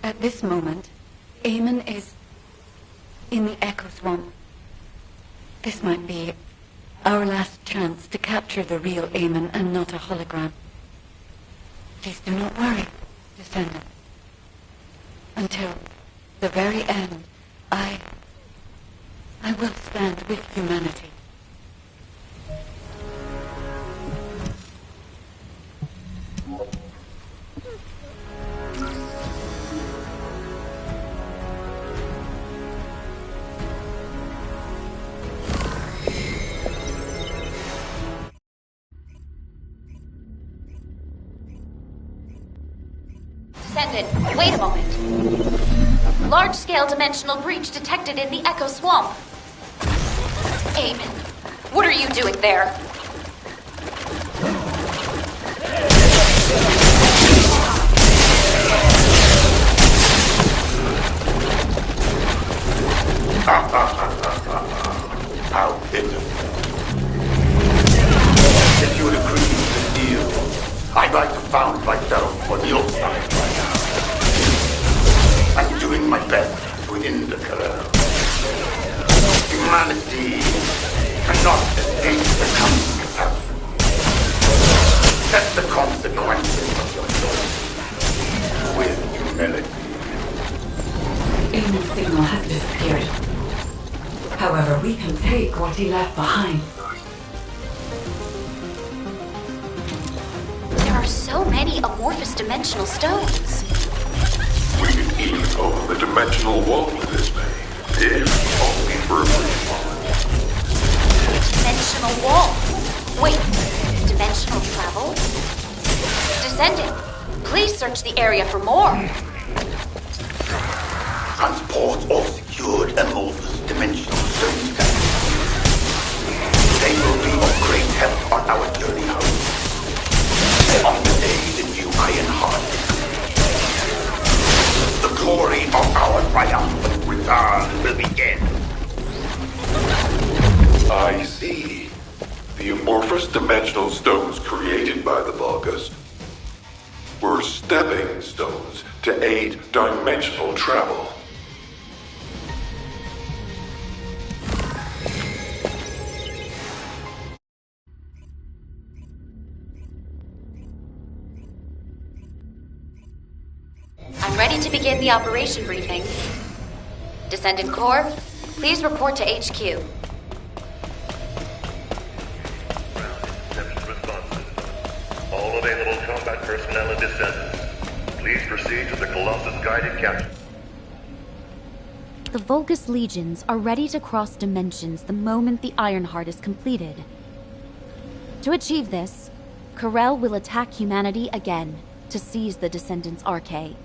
At this moment, Eamon is in the Echo Swamp. This might be our last chance to capture the real Eamon and not a hologram. Please do not worry, Descendant. Until the very end, I will stand with humanity. Descendant, wait a moment. Large-scale dimensional breach detected in the Echo Swamp. Eamon, what are you doing there? How pitiful. If you would agree to the deal, I'd like to found myself on your side right now. I'm doing my best to end the Corral. Humanity cannot escape the coming catastrophe. Set the consequences of your choice with humility. Eamon's signal has disappeared. However, we can take what he left behind. There are so many amorphous dimensional stones. We can even open the dimensional wall with this thing, if only for a brief moment. Dimensional wall. Wait, dimensional travel? Descendant, please search the area for more. Transport of secured amorphous dimensional stones. They will be of great help on our journey home. On the day the new Iron Heart. The glory of our triumphant return will begin. I see. The amorphous dimensional stones created by the Vulgus were stepping stones to aid dimensional travel. I'm ready to begin the operation briefing. Descendant Corps, please report to HQ. All available combat personnel and descendants, please proceed to the Colossus guided capture. The Vulgus legions are ready to cross dimensions the moment the Ironheart is completed. To achieve this, Corel will attack humanity again to seize the Descendants' Arche.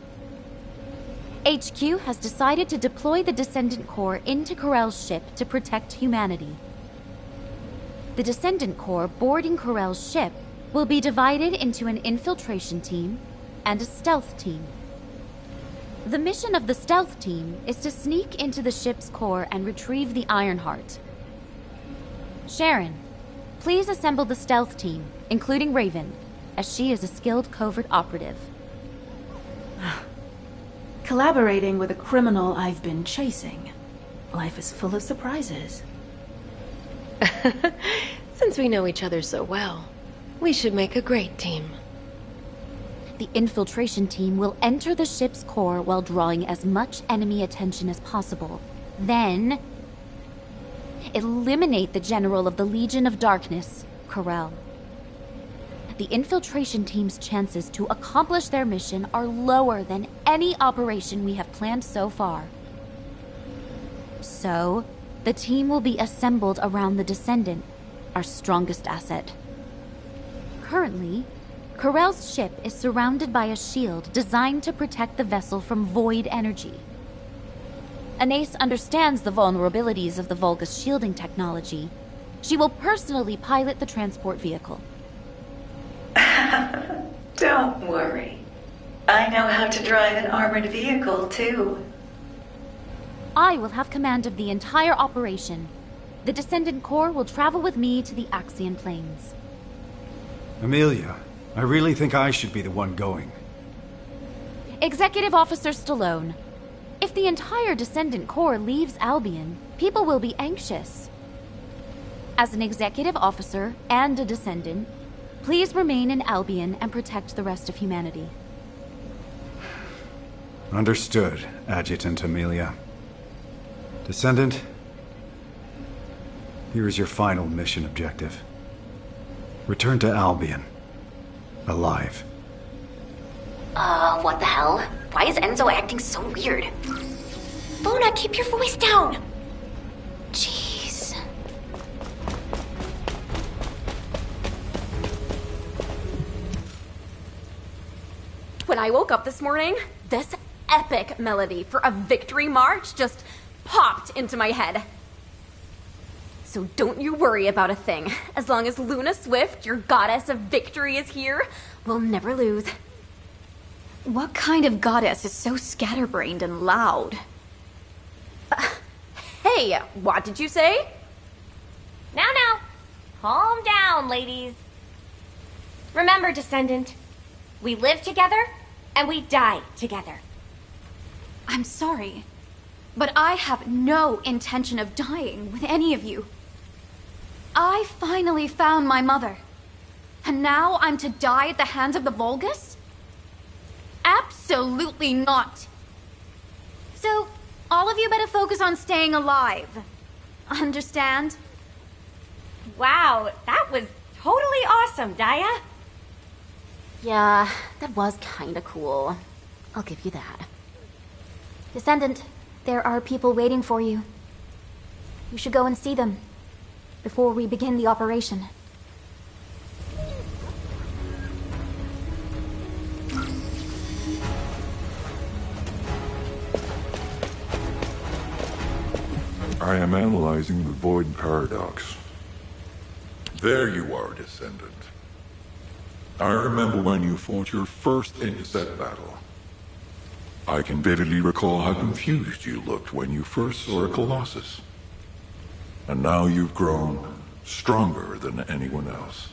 HQ has decided to deploy the Descendant Corps into Corel's ship to protect humanity. The Descendant Corps boarding Corel's ship will be divided into an infiltration team and a stealth team. The mission of the stealth team is to sneak into the ship's core and retrieve the Ironheart. Sharon, please assemble the stealth team, including Raven, as she is a skilled covert operative. Collaborating with a criminal I've been chasing. Life is full of surprises. Since we know each other so well, we should make a great team. The infiltration team will enter the ship's core while drawing as much enemy attention as possible. Then, eliminate the General of the Legion of Darkness, Corel. The infiltration team's chances to accomplish their mission are lower than any operation we have planned so far. So, the team will be assembled around the Descendant, our strongest asset. Currently, Corel's ship is surrounded by a shield designed to protect the vessel from void energy. Anais understands the vulnerabilities of the Vulgus shielding technology. She will personally pilot the transport vehicle. Don't worry. I know how to drive an armored vehicle, too. I will have command of the entire operation. The Descendant Corps will travel with me to the Axian Plains. Amelia, I really think I should be the one going. Executive Officer Stallone, if the entire Descendant Corps leaves Albion, people will be anxious. As an executive officer and a Descendant, please remain in Albion and protect the rest of humanity. Understood, Adjutant Amelia. Descendant, here is your final mission objective. Return to Albion. Alive. What the hell? Why is Enzo acting so weird? Luna, keep your voice down! Jeez. When I woke up this morning, this epic melody for a victory march just popped into my head. So don't you worry about a thing. As long as Luna Swift, your goddess of victory, is here, we'll never lose. What kind of goddess is so scatterbrained and loud? Hey, what did you say? Now, calm down, ladies. Remember, Descendant, we live together and we die together. I'm sorry, but I have no intention of dying with any of you. I finally found my mother, and now I'm to die at the hands of the Vulgus? Absolutely not. So, all of you better focus on staying alive. Understand? Wow, that was totally awesome, Daya. Yeah, that was kinda cool. I'll give you that. Descendant, there are people waiting for you. You should go and see them before we begin the operation. I am analyzing the Void Paradox. There you are, Descendant. I remember when you fought your first intercept battle. I can vividly recall how confused you looked when you first saw a Colossus. And now you've grown stronger than anyone else.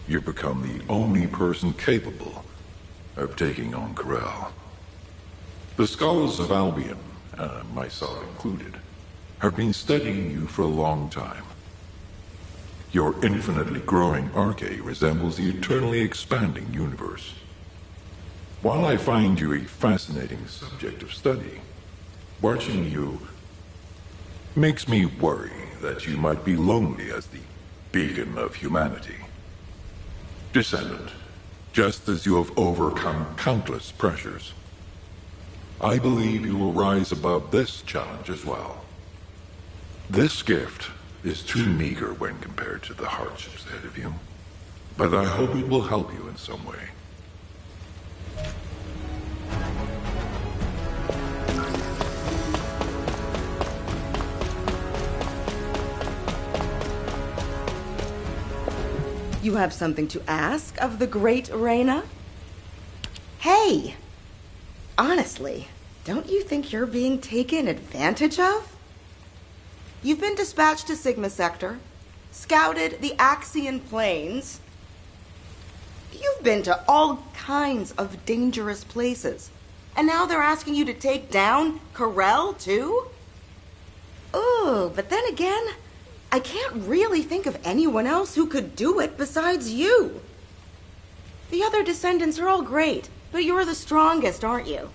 You've become the only person capable of taking on Corel. The scholars of Albion, myself included, have been studying you for a long time. Your infinitely growing arcade resembles the eternally expanding universe. While I find you a fascinating subject of study, watching you makes me worry that you might be lonely as the beacon of humanity. Descendant, just as you have overcome countless pressures, I believe you will rise above this challenge as well. This gift is too meager when compared to the hardships ahead of you, but I hope it will help you in some way. You have something to ask of the great Reyna? Hey! Honestly, don't you think you're being taken advantage of? You've been dispatched to Sigma Sector, scouted the Axian Plains. You've been to all kinds of dangerous places. And now they're asking you to take down Corel, too? Ooh, but then again, I can't really think of anyone else who could do it besides you. The other descendants are all great, but you're the strongest, aren't you?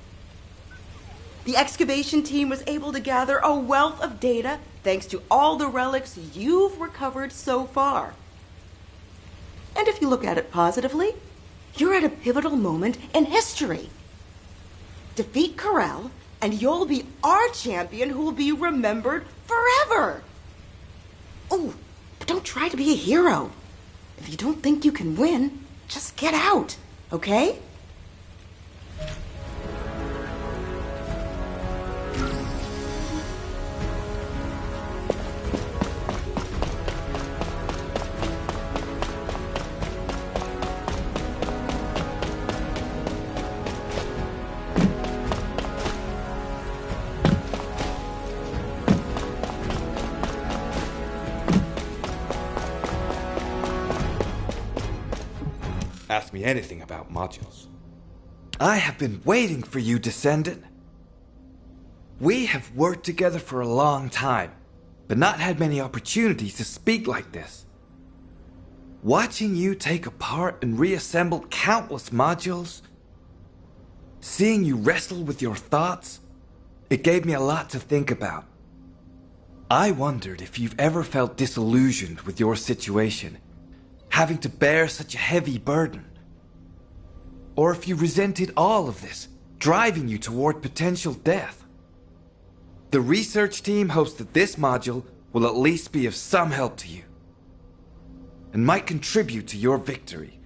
The excavation team was able to gather a wealth of data thanks to all the relics you've recovered so far. And if you look at it positively, you're at a pivotal moment in history. Defeat Corel, and you'll be our champion who will be remembered forever. Oh, but don't try to be a hero. If you don't think you can win, just get out, okay? Ask me anything about modules. I have been waiting for you, Descendant. We have worked together for a long time, but not had many opportunities to speak like this. Watching you take apart and reassemble countless modules, seeing you wrestle with your thoughts, it gave me a lot to think about. I wondered if you've ever felt disillusioned with your situation, having to bear such a heavy burden. Or if you resented all of this, driving you toward potential death. The research team hopes that this module will at least be of some help to you, and might contribute to your victory.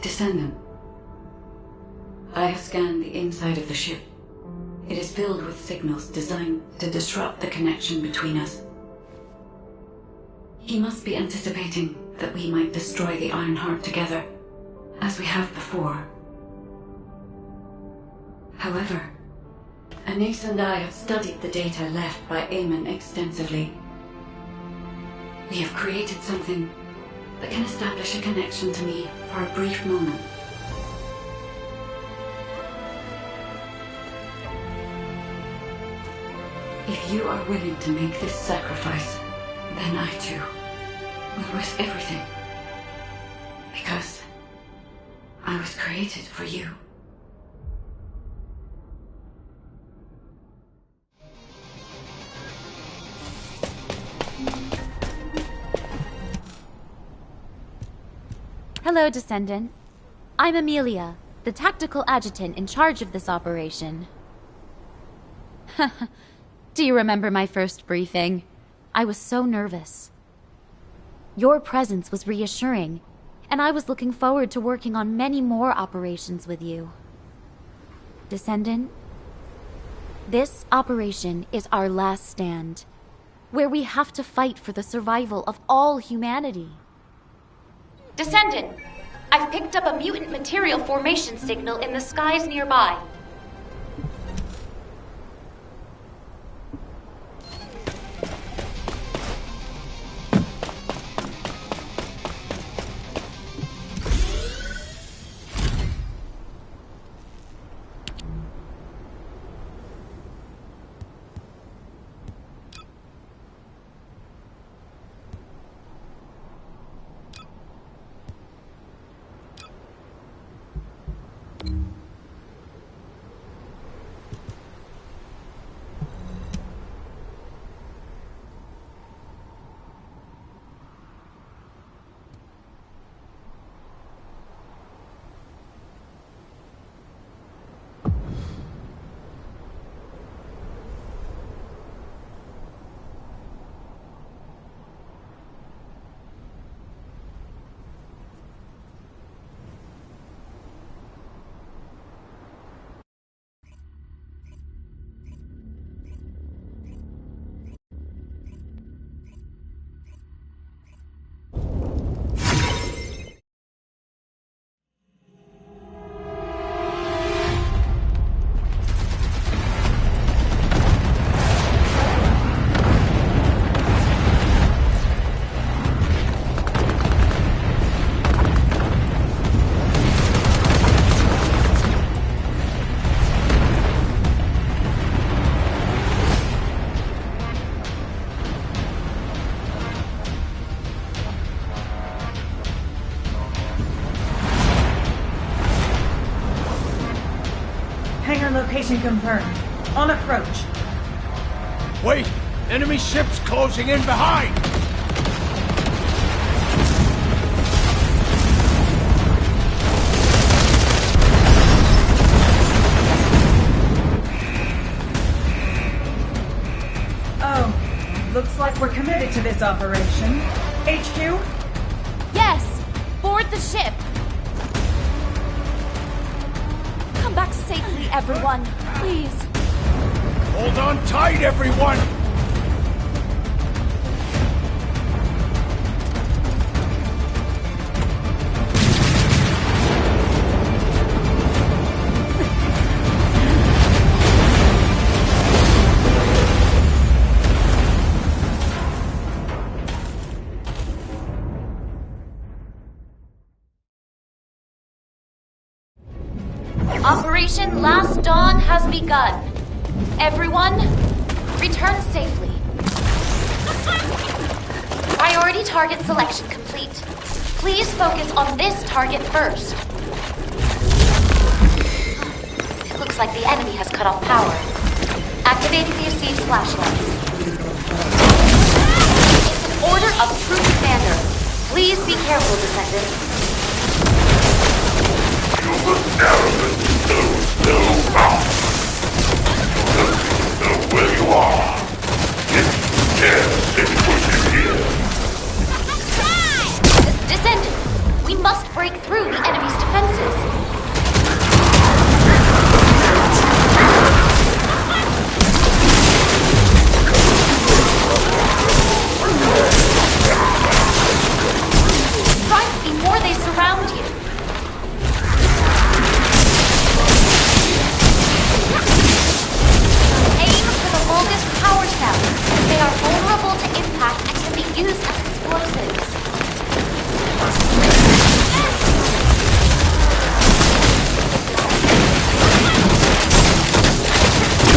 Descendant. I have scanned the inside of the ship. It is filled with signals designed to disrupt the connection between us. He must be anticipating that we might destroy the Ironheart together, as we have before. However, Anix and I have studied the data left by Eamon extensively. We have created something that can establish a connection to me for a brief moment. If you are willing to make this sacrifice, then I too will risk everything. Because I was created for you. Hello, Descendant. I'm Amelia, the tactical adjutant in charge of this operation. Do you remember my first briefing? I was so nervous. Your presence was reassuring, and I was looking forward to working on many more operations with you. Descendant, this operation is our last stand, where we have to fight for the survival of all humanity. Descendant, I've picked up a mutant material formation signal in the skies nearby. Location confirmed. On approach. Wait! Enemy ships closing in behind! Oh, looks like we're committed to this operation. HQ? Yes! Board the ship! Come back safely, everyone. Please. Hold on tight, everyone! Operation Last Dawn has begun. Everyone, return safely. Priority target selection complete. Please focus on this target first. It looks like the enemy has cut off power. Activating the Assive's flashlight. It's an order of Troop Commander. Please be careful, Descendant. Know where you are. Yes, it pushes here. Descendant, we must break through the enemy's defenses. Strike before they surround you. Aim for the Vulgus power cells. They are vulnerable to impact and can be used as explosives.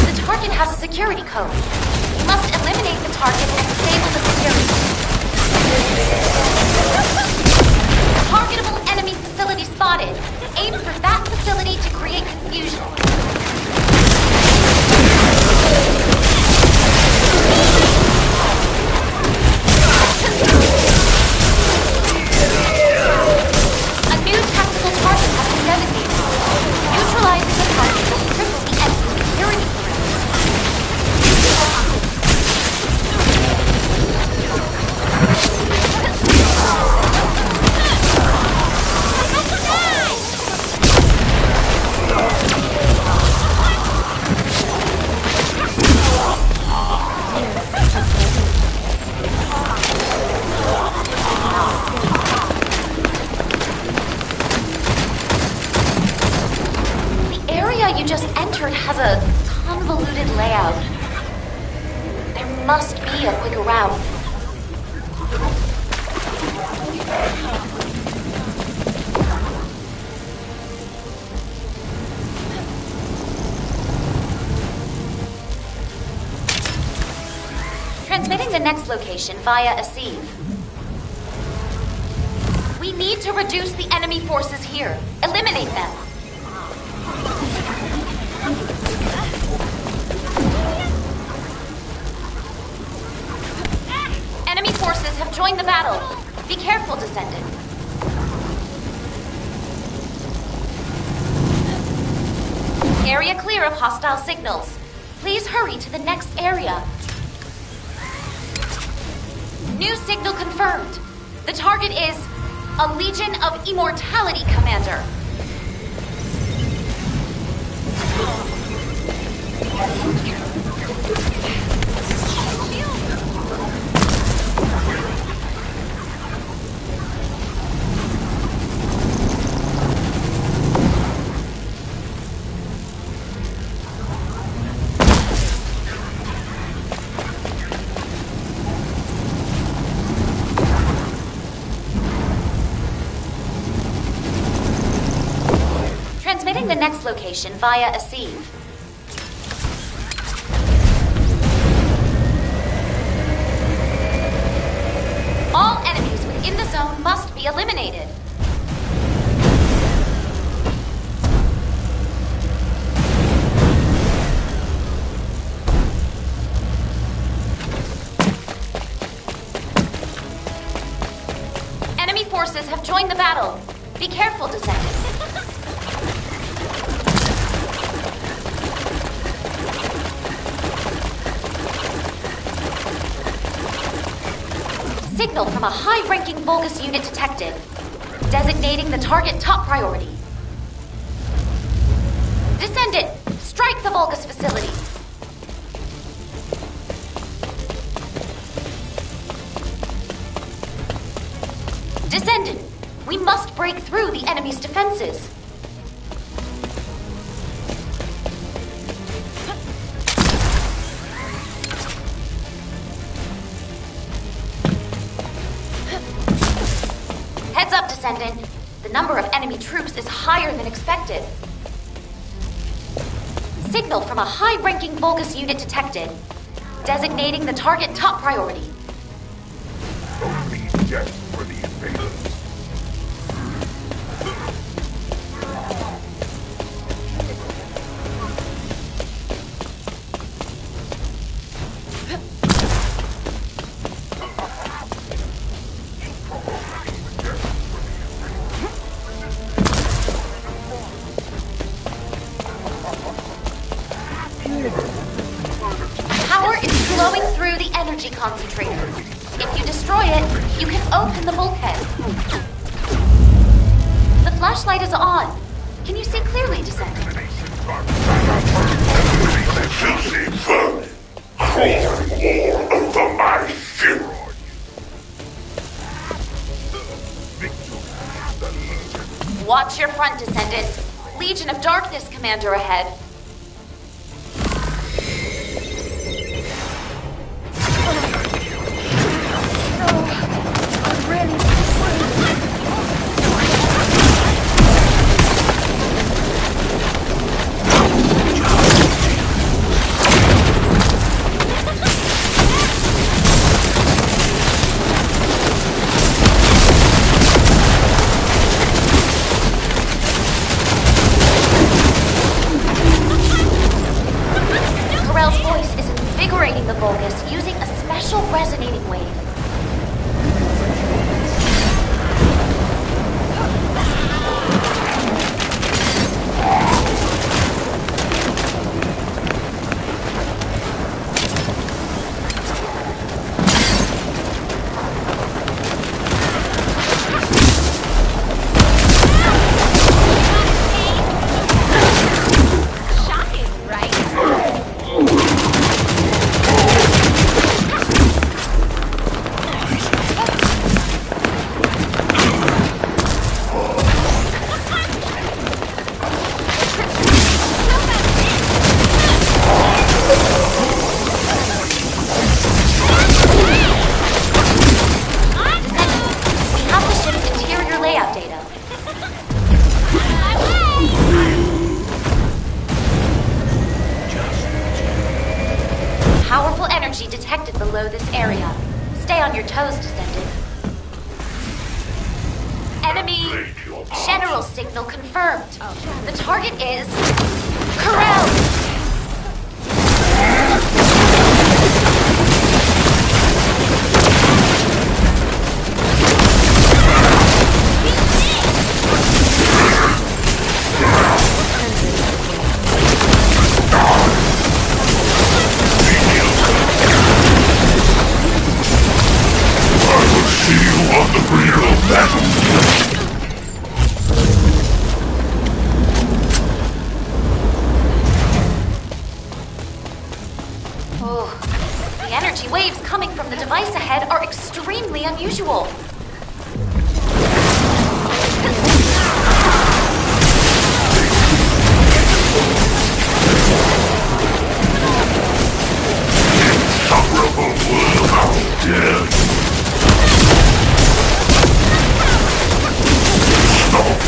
The target has a security code. You must eliminate the target and disable the security. Targetable enemy facility spotted. Aim for that facility to create confusion. A new tactical target has been designated. Neutralizing the target will cripple the enemy's security you just entered has a convoluted layout. There must be a quicker route. Transmitting the next location via Assive. We need to reduce the enemy forces here. Eliminate them. Enemy forces have joined the battle. Be careful, Descendant. Area clear of hostile signals. Please hurry to the next area. New signal confirmed. The target is a Legion of Immortality Commander. Transmitting the next location via Assive. All enemies within the zone must be eliminated. forces have joined the battle. Be careful, Descendant. Signal from a high-ranking Vulgus unit detected. Designating the target top priority. Descendant, strike the Vulgus facility. Descendant, we must break through the enemy's defenses. Heads up, Descendant. The number of enemy troops is higher than expected. Signal from a high-ranking Vulgus unit detected. Designating the target top priority. For the invaders. Power is flowing through the energy concentrator. If you destroy it, you can open the bulkhead. The flashlight is on. Can you see clearly, Descendant? Filthy vermin crawl all over my ship. Watch your front, Descendant. Legion of Darkness commander ahead. The Vulgus using a special resonating wave. Detected below this area. Stay on your toes, Descendant. Enemy general signal confirmed. The target is Corel. The energy waves coming from the device ahead are extremely unusual. Insufferable world, how dare you! Stop!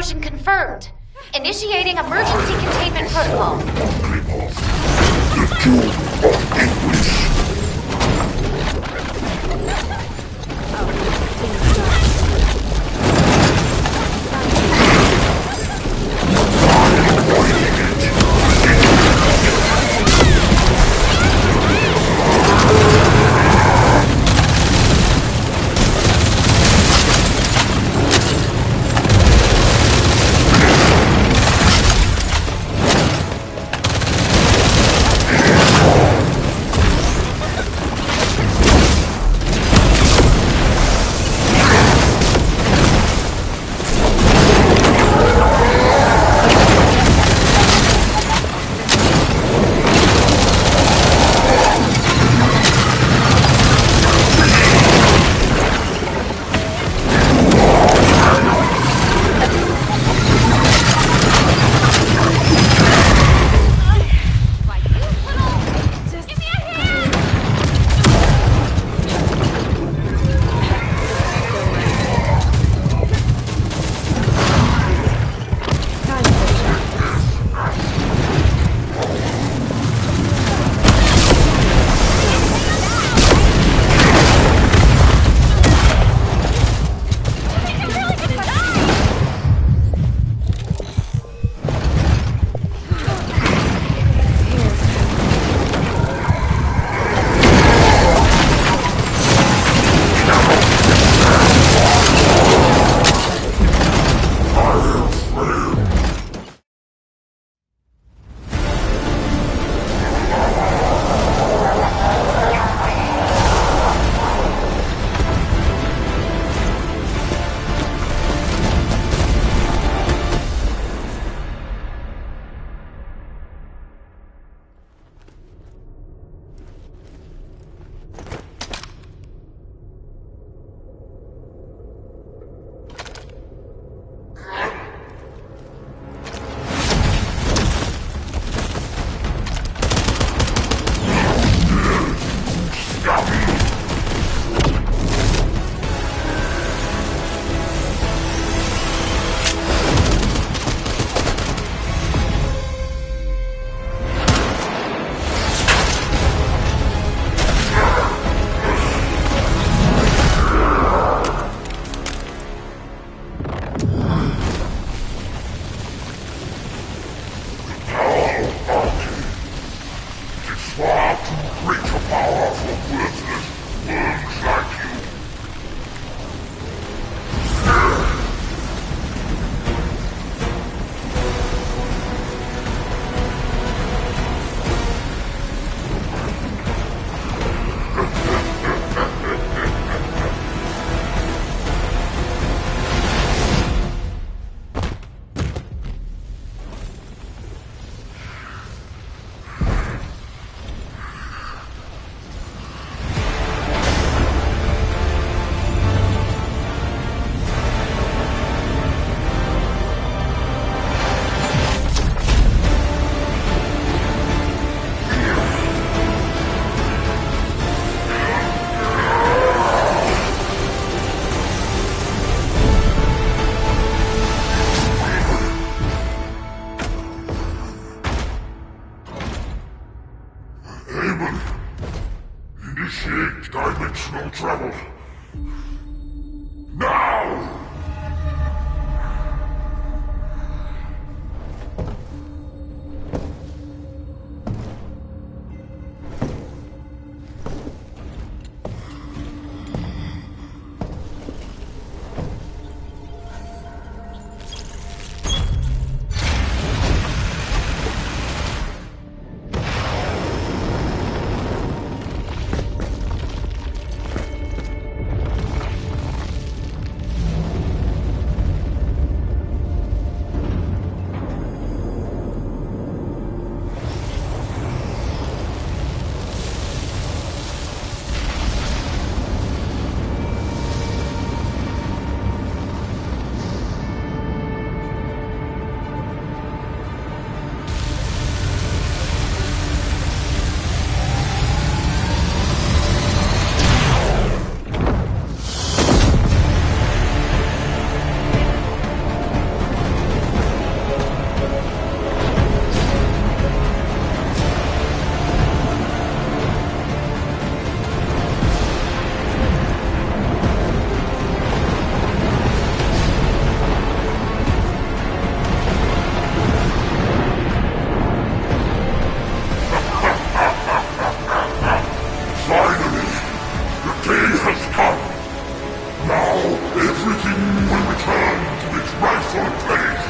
explosion confirmed. Initiating emergency containment protocol. Initiate dimensional travel. Now! day has come. Now everything will return to its rightful place.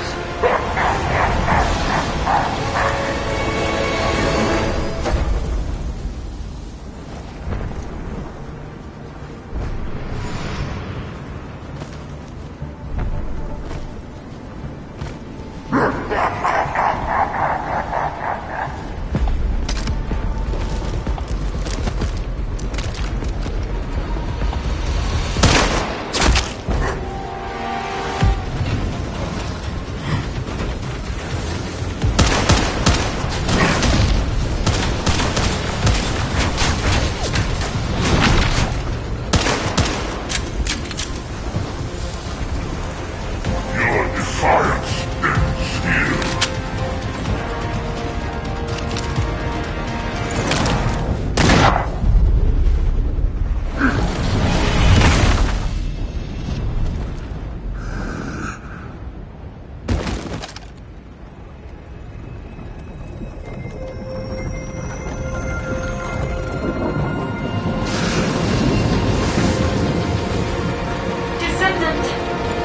Descendant,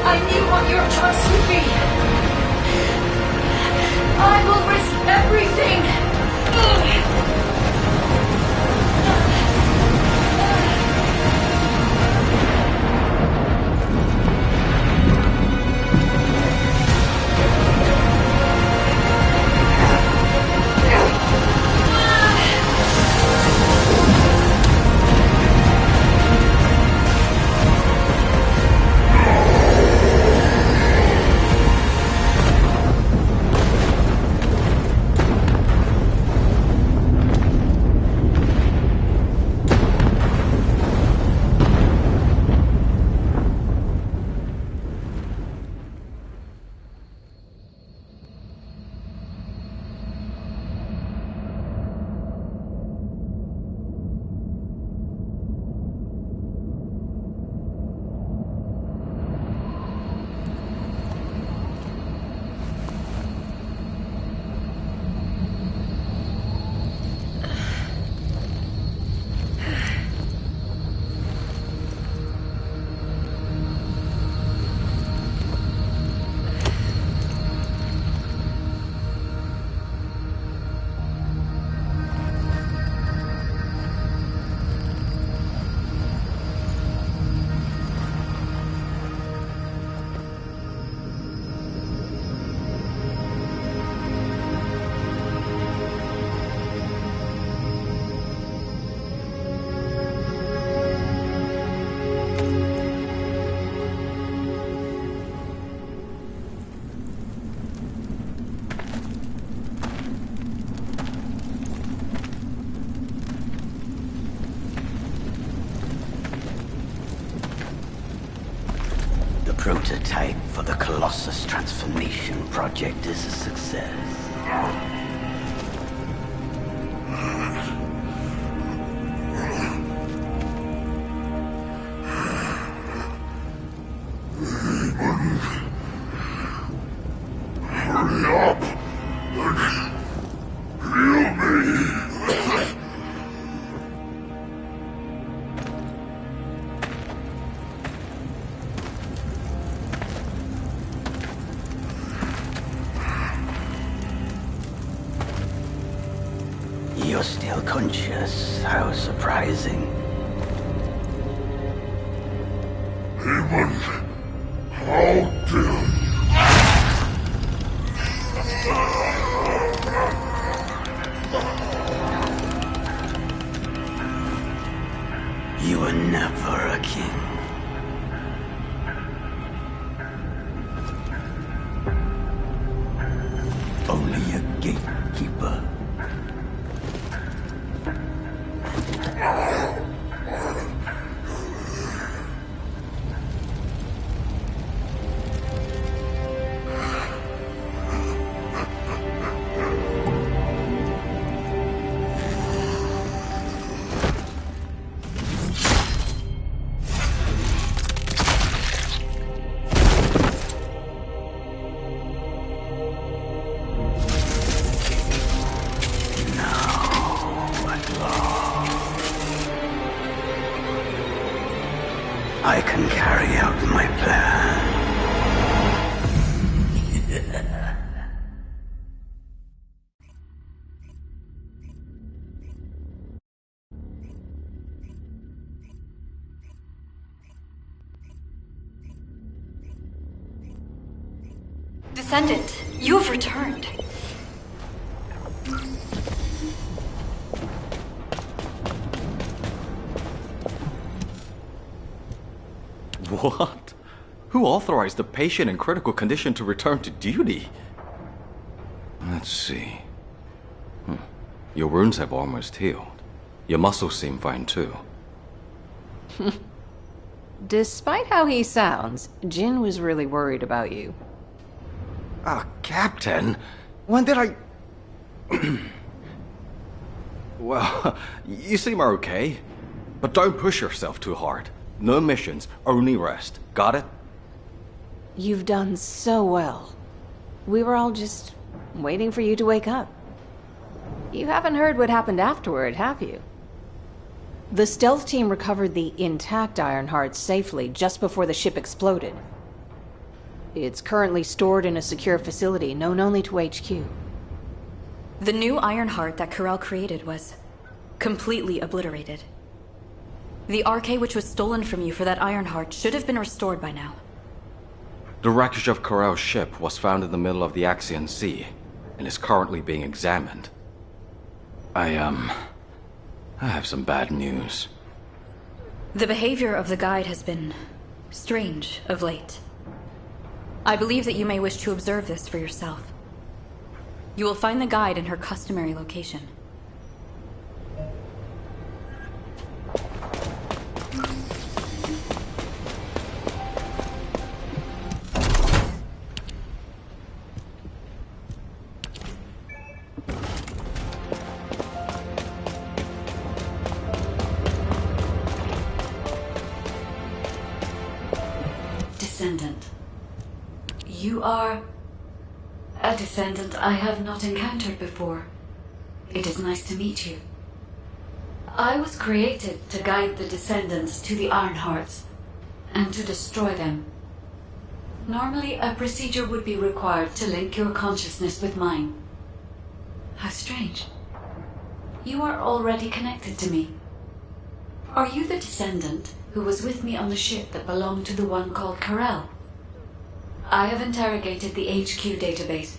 I knew what your choice would be. I will risk everything. Prototype for the Colossus Transformation Project is a success. Hurry up and heal me. You're still conscious. How surprising. Hammond, how dare you? You were never a king. Only a gatekeeper. I can carry out my plan. Descendant, you have returned. What? Who authorized a patient in critical condition to return to duty? Let's see. Your wounds have almost healed. Your muscles seem fine too. Despite how he sounds, Jin was really worried about you. Captain? When did I... Well, you seem okay. But don't push yourself too hard. No missions, only rest. Got it? You've done so well. We were all just waiting for you to wake up. You haven't heard what happened afterward, have you? The stealth team recovered the intact Ironheart safely just before the ship exploded. It's currently stored in a secure facility known only to HQ. The new Ironheart that Corel created was completely obliterated. The RK which was stolen from you for that Ironheart should have been restored by now. The wreckage of Corel's ship was found in the middle of the Axian Sea and is currently being examined. I have some bad news. The behavior of the guide has been strange of late. I believe that you may wish to observe this for yourself. You will find the guide in her customary location. Descendant. You are a descendant I have not encountered before. It is nice to meet you. I was created to guide the descendants to the Ironhearts and to destroy them. Normally, a procedure would be required to link your consciousness with mine. How strange. You are already connected to me. Are you the descendant who was with me on the ship that belonged to the one called Corel? I have interrogated the HQ database.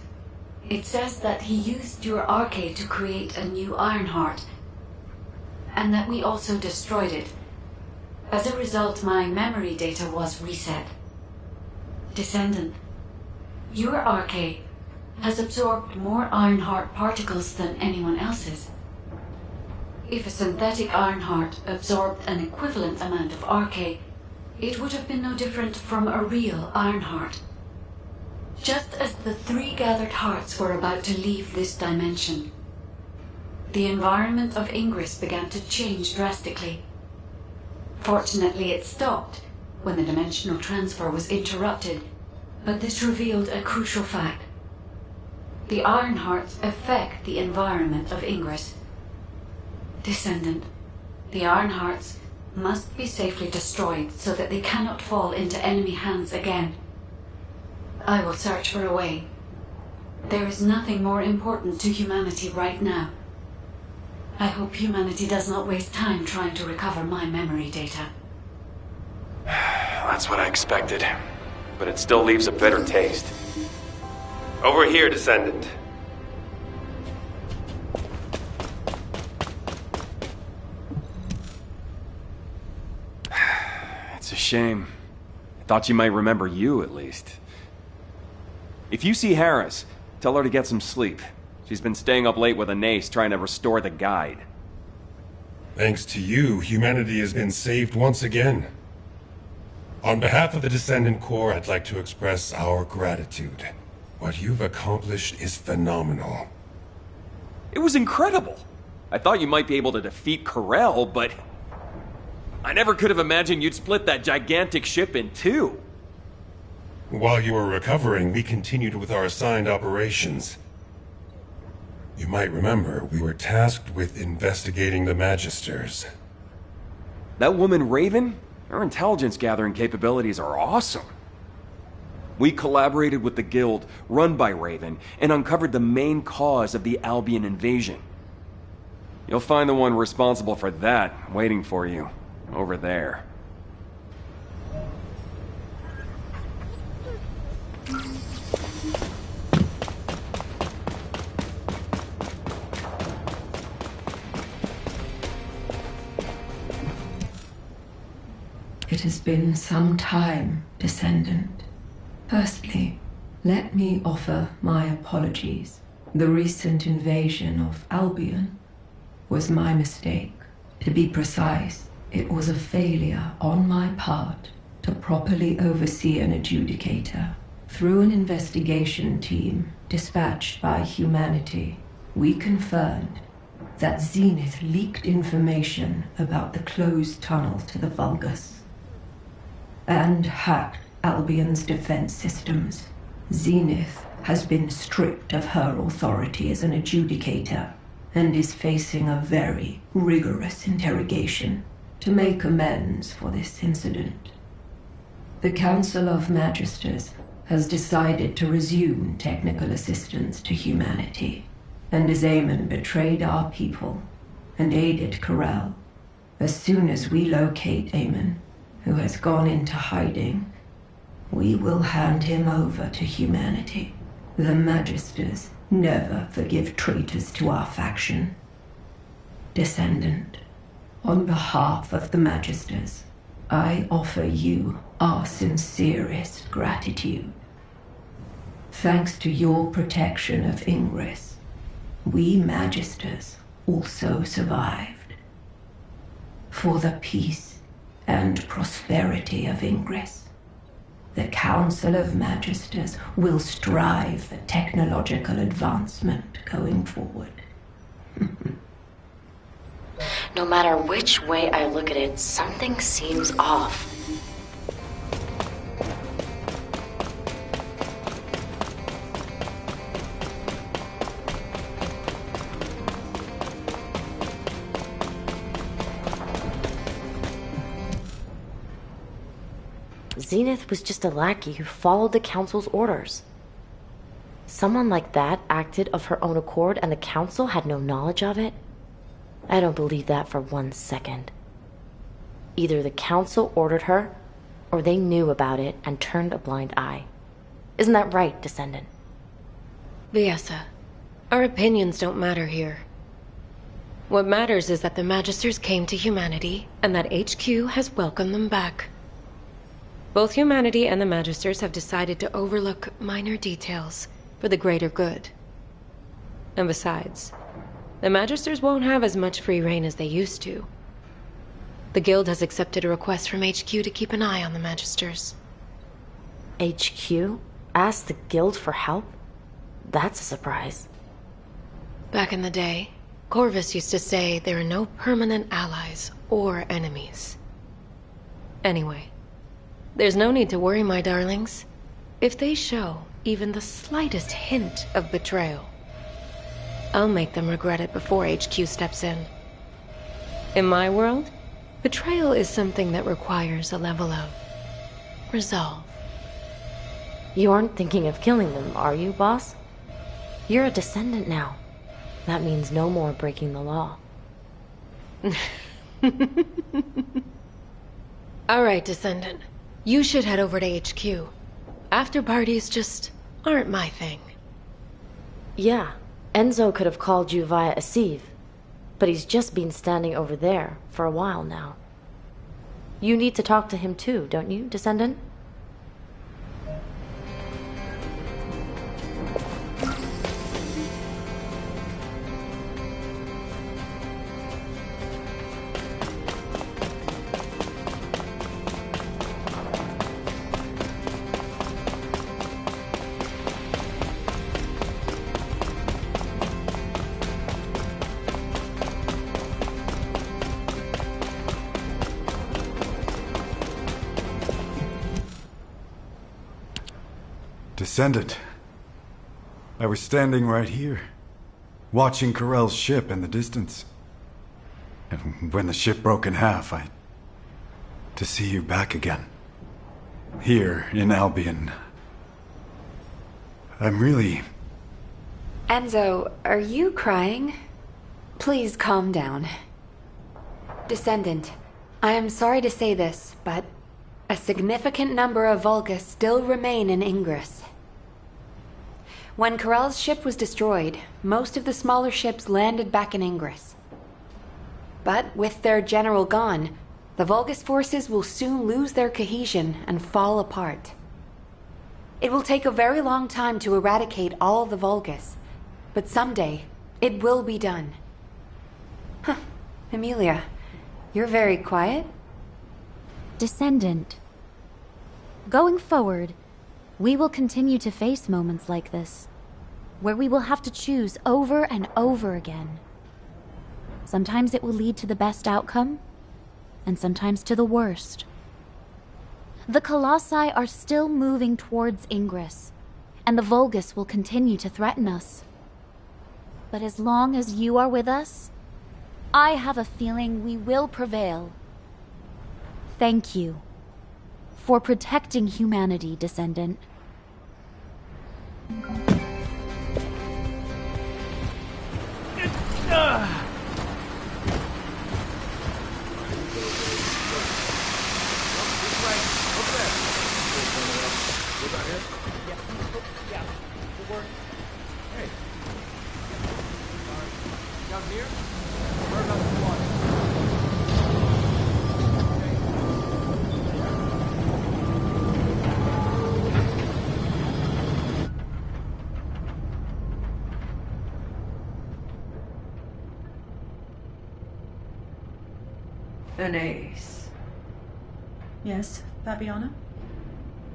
It says that he used your RK to create a new Ironheart, and that we also destroyed it. As a result, my memory data was reset. Descendant, your RK has absorbed more Ironheart particles than anyone else's. If a synthetic Ironheart absorbed an equivalent amount of RK, it would have been no different from a real Ironheart. Just as the 3 gathered hearts were about to leave this dimension, the environment of Ingress began to change drastically. Fortunately, it stopped when the dimensional transfer was interrupted, but this revealed a crucial fact. The Ironhearts affect the environment of Ingress. Descendant, the Ironhearts must be safely destroyed so that they cannot fall into enemy hands again. I will search for a way. There is nothing more important to humanity right now. I hope humanity does not waste time trying to recover my memory data. That's what I expected. But it still leaves a bitter taste. Over here, Descendant. It's a shame. I thought you might remember you, at least. If you see Harris, tell her to get some sleep. She's been staying up late with Anais trying to restore the guide. Thanks to you, humanity has been saved once again. On behalf of the Descendant Corps, I'd like to express our gratitude. What you've accomplished is phenomenal. It was incredible! I thought you might be able to defeat Corel, but... I never could have imagined you'd split that gigantic ship in 2. While you were recovering, we continued with our assigned operations. You might remember, we were tasked with investigating the Magisters. That woman Raven? Our intelligence gathering capabilities are awesome. We collaborated with the Guild, run by Raven, and uncovered the main cause of the Albion invasion. You'll find the one responsible for that waiting for you, over there. It has been some time, Descendant. Firstly, let me offer my apologies. The recent invasion of Albion was my mistake. To be precise, it was a failure on my part to properly oversee an adjudicator. Through an investigation team dispatched by humanity, we confirmed that Zenith leaked information about the closed tunnel to the Vulgus and hacked Albion's defense systems. Zenith has been stripped of her authority as an adjudicator and is facing a very rigorous interrogation to make amends for this incident. The Council of Magisters has decided to resume technical assistance to humanity, and as Eamon betrayed our people and aided Corel, as soon as we locate Eamon, who has gone into hiding, we will hand him over to humanity. The Magisters never forgive traitors to our faction. Descendant, on behalf of the Magisters, I offer you our sincerest gratitude. Thanks to your protection of Ingress, we Magisters also survived. For the peace and prosperity of Ingress, the Council of Magisters will strive for technological advancement going forward. No matter which way I look at it, something seems off. Zenith was just a lackey who followed the Council's orders. Someone like that acted of her own accord and the Council had no knowledge of it? I don't believe that for 1 second. Either the Council ordered her, or they knew about it and turned a blind eye. Isn't that right, Descendant? Viessa, our opinions don't matter here. What matters is that the Magisters came to humanity, and that HQ has welcomed them back. Both humanity and the Magisters have decided to overlook minor details for the greater good. And besides, the Magisters won't have as much free reign as they used to. The Guild has accepted a request from HQ to keep an eye on the Magisters. HQ? Asked the Guild for help? That's a surprise. Back in the day, Corvus used to say there are no permanent allies or enemies. Anyway, there's no need to worry, my darlings. If they show even the slightest hint of betrayal, I'll make them regret it before HQ steps in. In my world, betrayal is something that requires a level of resolve. You aren't thinking of killing them, are you, boss? You're a Descendant now. That means no more breaking the law. All right, Descendant. You should head over to HQ. After parties just aren't my thing. Yeah, Enzo could have called you via a sieve, but he's just been standing over there for a while now. You need to talk to him too, don't you, Descendant? Descendant. I was standing right here, watching Corel's ship in the distance. And when the ship broke in half, I to see you back again. Here in Albion. I'm really... Enzo, are you crying? Please calm down. Descendant, I am sorry to say this, but a significant number of Vulgus still remain in Ingress. When Corell's ship was destroyed, most of the smaller ships landed back in Ingress. But with their general gone, the Vulgus forces will soon lose their cohesion and fall apart. It will take a very long time to eradicate all the Vulgus, but someday it will be done. Huh. Emilia, you're very quiet. Descendant. Going forward, we will continue to face moments like this, where we will have to choose over and over again. Sometimes it will lead to the best outcome, and sometimes to the worst. The Colossi are still moving towards Ingress, and the Vulgus will continue to threaten us. But as long as you are with us, I have a feeling we will prevail. Thank you for protecting humanity, Descendant. An ace. Yes, Fabiana?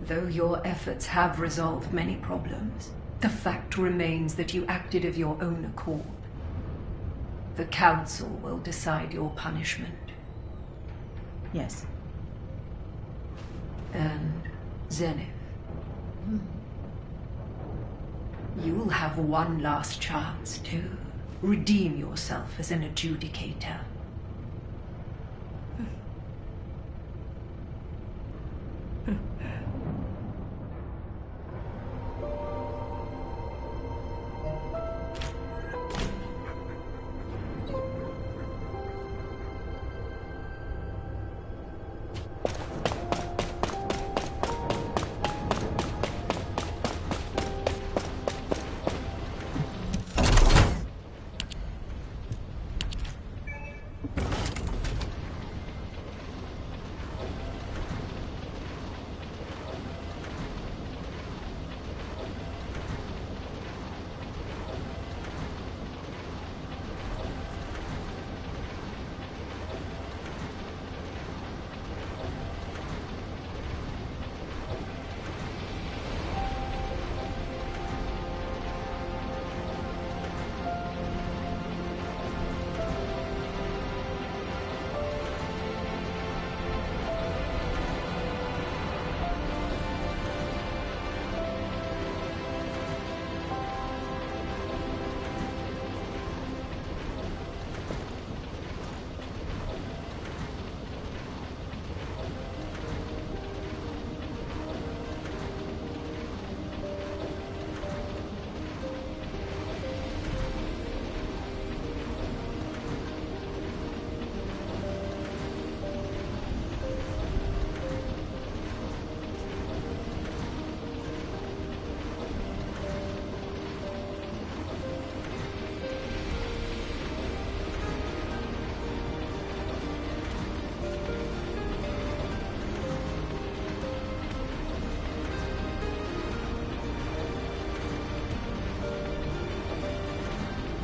Though your efforts have resolved many problems, the fact remains that you acted of your own accord. The Council will decide your punishment. Yes. And Zenith. You'll have one last chance to redeem yourself as an adjudicator.